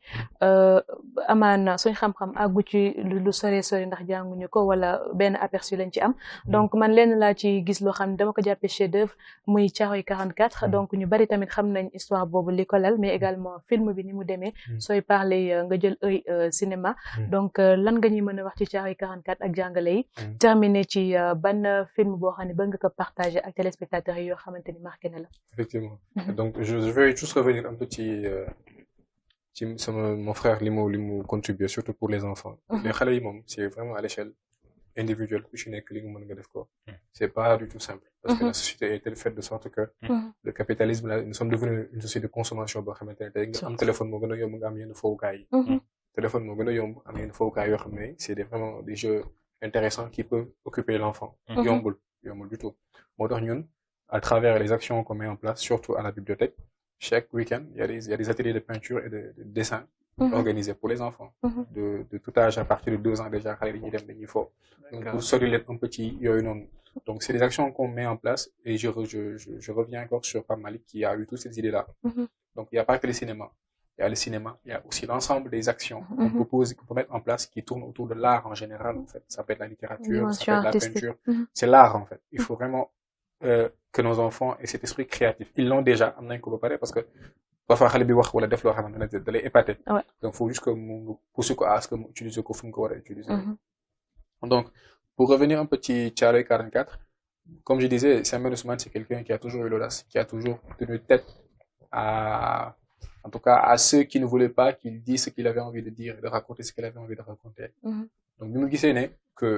amaana suñ xam-xam àggu ci lu sore ndax jànguñu ko wala benn aperçu lañ ci am donc man lenn laa ci gis loo xam ne dama ko jàppee chef d'œuvre muy Thiaroye 44 donc ñu bari tamit xam nañ histoire boobu li ko lal mais également film bi ni mu demee sooy parler nga jël œil cinéma donc lan nga ñuy mën a wax ci Thiaroye 44 ak jàngale yi terminé ci ban film boo xam ne ba nga ko partager ak téléspectateurs yi yoo xamante ni marqué na la effectivement donc je vais juste revenir un peu ci mon frère li mu contribuer surtout pour les enfants les xale yi moom c'est vraiment à l'échelle individuelle ku ci nekk li nga mën nga def ko c'est pas du tout simple parce que la société est telle faite de sorte que le capitalisme là nous sommes devenus une société de consommation boo xamante ne tey nga am téléphone moo gën a yomb nga am yenn fowukaay yi téléphone moo gën a yomb am yenn fowukaay yoo xam ne c'est vraiment des jeux intéressants qui peuvent occuper l'enfant yombul du tout moo tax ñun à travers les actions qu'on met en place surtout à la bibliothèque chaque week-end il y a des ateliers de peinture et de dessin organisés pour les enfants de tout âge à partir de 2 ans déjà xale yi ñuy dem dañuy fo donc pour sori leen un petit yooyu noonu donc c'est des actions qu'on met en place et je reviens encore sur Pape Malick qui a eu toutes ces idées là donc il y a pas que le cinéma il y a aussi l'ensemble des actions qu'on propose qu'on peut mettre en place qui tournent autour de l'art en général en fait ça peut être la littérature ça peut être la peinture c'est l'art en fait il faut vraiment que nos enfants aient cet esprit créatif ils l'ont déjà am nañ ko ba pare parce que parfois xale bi wax wala def loo xamante ne da lay épater donc faut juste que mu pousser ko à ce que mu utiliser ko fu mu ko war a utiliser donc pour revenir un peu ci Thiaroye 44 comme je disais Samuel Ousmane c'est quelqu'un qui a toujours eu l'audace qui a toujours tenu tête en tout cas à ceux qui ne voulaient pas qu'il dise ce qu'il avait envie de dire et de raconter ce qu'il avait envie de raconter donc bi mu gisee ne que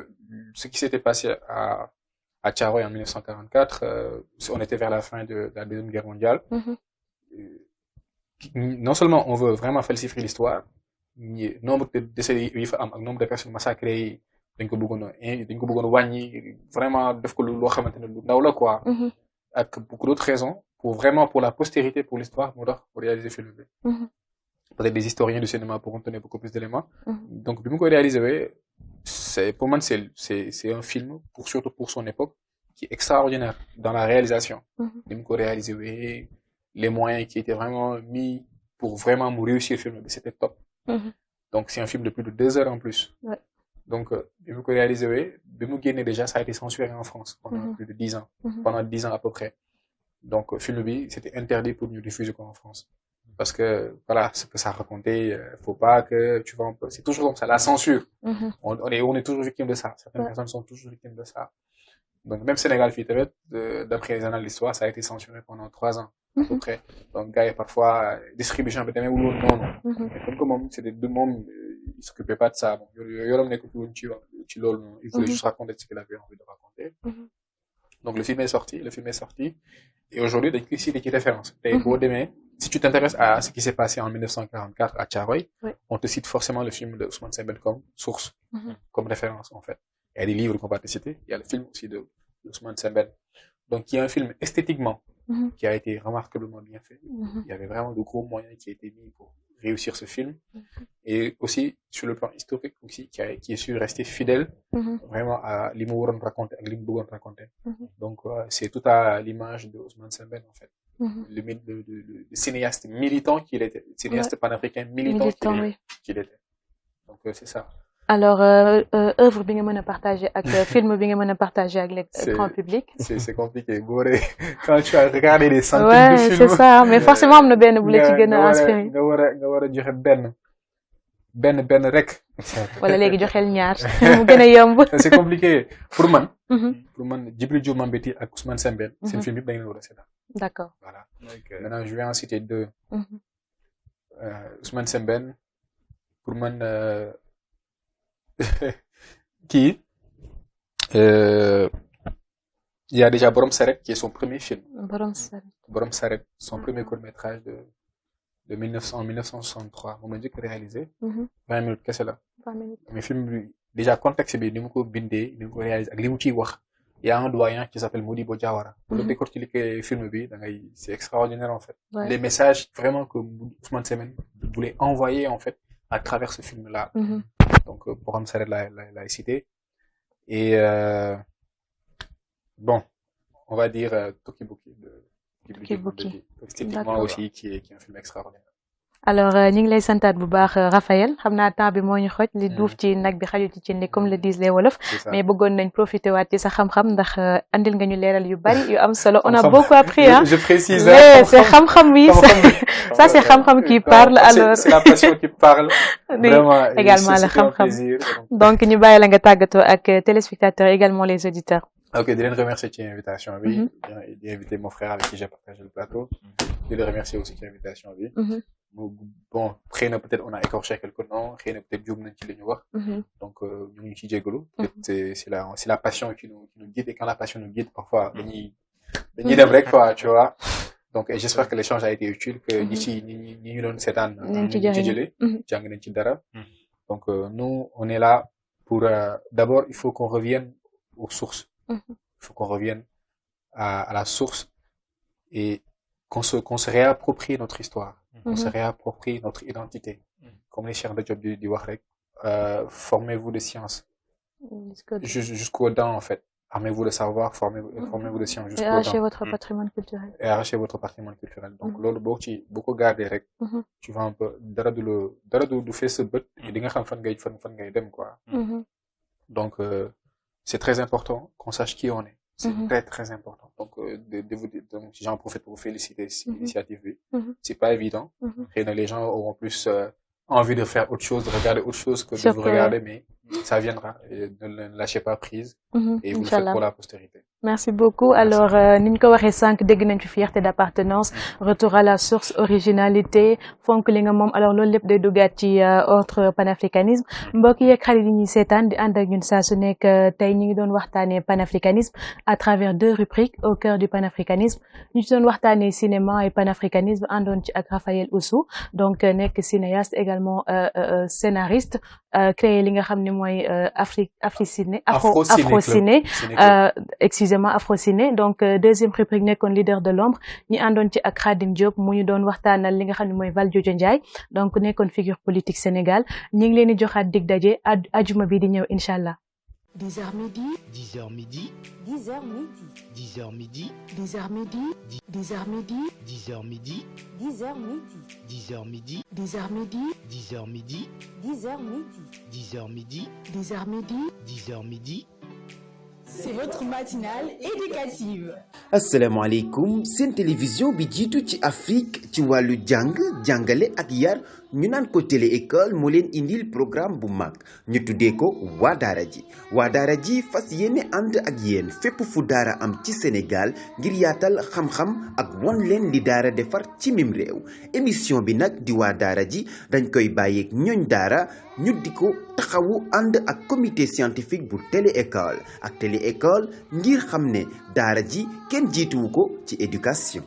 ce qui s'était passé à Thiaroye en 1944 on était vers la fin de la Deuxième Guerre mondiale non seulement on veut vraiment falsifier l'histoire nombre de décès yi fa am ak nombre de personnes massacrées yi dañ ko bëggoon wàññi vraiment def ko loo xamante ne lu ndaw la quoi ak beaucoup d'autres raisons pour la postérité pour l'histoire moo tax pour réaliser film bi peut-être des historiens du cinéma pourront donner beaucoup plus d'éléments donc bi mu koy réaliser pour moi c'est un film surtout pour son époque qui est extraordinaire dans la réalisation bi mu ko réaliser les moyens qui étaient vraiment mis pour vraiment réussir le film, c'était top. Donc, c'est un film de plus de 2 heures en plus. Ouais. Donc, bi mu ko réalisé, bi mu génne déjà, ça a été censuré en France pendant plus de 10 ans. Pendant 10 ans à peu près. Donc, film bi, c'était interdit pour nous diffuser en France. Parce que, voilà, ce que ça racontait, faut pas que, tu vois, c'est toujours comme ça, la censure. On est toujours victime de ça. Certaines personnes sont toujours victimes de ça. Donc, même Sénégal, d'après les annales de l'histoire, ça a été censuré pendant 3 ans, à peu près. Donc, gars, parfois, distribution, peut-être même, ou non. Mais comme c'était deux membres, ils s'occupaient pas de ça. Donc, il voulait juste raconter ce qu'il avait envie de raconter. Donc, le film est sorti. Et aujourd'hui, il y a ici des références. Et pour demain, si tu t'intéresses à ce qui s'est passé en 1944 à Thiaroye, on te cite forcément le film de Ousmane Sembène comme source, comme référence, en fait. Il y a des livres qu'on va te citer. Il y a le film aussi de Ousmane Sembène. Donc, il y a un film esthétiquement qui a été remarquablement bien fait. Il y avait vraiment de gros moyens qui ont été mis pour réussir ce film. Et aussi, sur le plan historique aussi, qui est su rester fidèle vraiment à l'immourant raconté, à l'immourant raconté. Donc, c'est tout à l'image de Ousmane Sembène, en fait. Le cinéaste militant qu'il était, cinéaste panafricain militant qu'il était. Donc, c'est ça. Alors, œuvre bi nga mën a partager ak film bi nga mën a partager ak le grand public. C'est compliqué. Quand tu as regardé des centaines de films. C'est ça, mais forcément am na benn bu la ci gën a inspiré. nga war a joxe benn rek. Wala léegi joxel ñaar mu gën a yomb. C'est compliqué pour man. Djibril Diop Mambéty ak Ousmane Sembène. C'est film bi da ngeen war a seetaan. D'accord. Voilà. Maintenant, je vais en citer 2. Ousmane Sembène, pour man, qui, il y a déjà Borom Saret, qui est son premier film. Borom Saret, son premier court-métrage de 1963. On m'a dit que réalisé. 20 minutes, qu'est-ce que c'est là? 20 minutes. Mais film, déjà, contexte, ni mu ko bindé, ni mu ko réalisé, ak li mu ciy wax. Il y a un doyen qui s'appelle Modibo Diawara. Pour le décortiquer le film, c'est extraordinaire, en fait. Les messages, vraiment, que Ousmane Sembène voulait envoyer, en fait, à travers ce film-là. Donc, Borom Saret l'a cité. Et, bon, on va dire, Tokibuki de esthétiquement aussi, qui est un film extraordinaire. Alors, ñu ngi lay santaat bu baax Raphaël xam naa temps bi moo ñu xoj li duuf ci nag bi xaju ci cin li comme le disent les wolof mais bëggoon nañ profiter waat ci sa xam-xam ndax andil nga ñu leeral yu bari yu am solo on a beaucoup appris hein. Je précise. C'est xam-xam oui ça c'est xam-xam qui parle alors. C'est la passion qui parle. Vraiment. Également le xam-xam. Donc ñu bàyyi la nga tàggatoo ak téléspectateurs également les auditeurs. Ok, de les remercier de l'invitation, oui. D'inviter mon frère avec qui j'ai partagé le plateau. De les remercier aussi de l'invitation, oui. Bon, peut-être on a écorché quelques noms, peut-être Dioum nañ ci li ñu wax. Donc ñu ngi ci jégalu. C'est la passion qui nous guide et quand la passion nous guide parfois dañuy dem rek quoi, tu vois. Donc j'espère que l'échange a été utile que ñi ñu doon seetaan ñu ci jëlee jàng nañ ci dara. Donc nous on est là pour d'abord il faut qu'on revienne aux sources. Il faut qu'on revienne à la source et qu'on se réapproprie notre histoire. On se réapproprie notre identité. Comme les chers de job du Warek, formez-vous de science. Jusqu'aux dents, en fait. Armez-vous de savoir, formez-vous de science jusqu'aux dents. Et arrachez votre patrimoine culturel. Et arrachez votre patrimoine culturel. Donc, l'autre beaucoup garder rek. Tu vas un peu, dara du fait ce but, et di nga xam fan ngay dem, quoi. Donc, c'est très important qu'on sache qui on est. C'est très, très important. Donc, donc j'en profite pour vous féliciter cette initiative. C'est pas évident. Et les gens auront plus envie de faire autre chose, de regarder autre chose que de vous regarder, mais ça viendra. Et ne lâchez pas prise. Et vous le faites pour la postérité. Merci beaucoup. Alors, niñ ko waxee sànq dégg nañ ci fierté d'appartenance, retour à la source, originalité, fonk li nga moom. Alors loolu lépp day duggaat ci autre panafricanisme. Mbokk yi ak xarit yi ñuy seetaan di ànd ak ñun saa su nekk tey ñu ngi doon waxtaanee panafricanisme à travers 2 rubriques au cœur du panafricanisme. ñu ci doon waxtaanee cinéma et panafricanisme àndoon ci ak Raphaël Oussou donc nekk cinéaste également scénariste créé li nga xam ne mooy Africiné Afrociné excusez-moi Afrociné donc deuxième rubrique nekkoon leader de l'ombre ñi àndoon ci ak Khadim Diop mu ñu doon waxtaanal li nga xam ne mooy Valdiodio Ndiaye donc nekkoon figure politique Sénégal ñi ngi leen di joxaat dig daje ajuma bi di ñëw inshallah 10h midi. 10h midi. 10h midi. 10h midi. 10h midi. 10h midi. 10h midi. 10h midi. 10h midi. 10h midi. 10h midi. 10h midi. 10h midi. 10h midi. 10h midi. C'est votre matinale éducative. asalaamaaleykum seen télévision bi jiitu ci Afrique ci wàllu jàng jàngale ak yar ñu naan ko télé école moo leen indil programme bu mag ñu tuddee ko waa daara ji fas yéene ànd ak yéen fépp fu daara am ci Sénégal ngir yaatal xam-xam ak won leen li daara defar ci mim réew émission bi nag di waa daara ji dañ koy bàyyeeg ñooñ daara ñu di ko taxawu ànd ak comité scientifique bu télé école ak télé école ngir xam ne daara ji kenn jiituwu ko ci éducation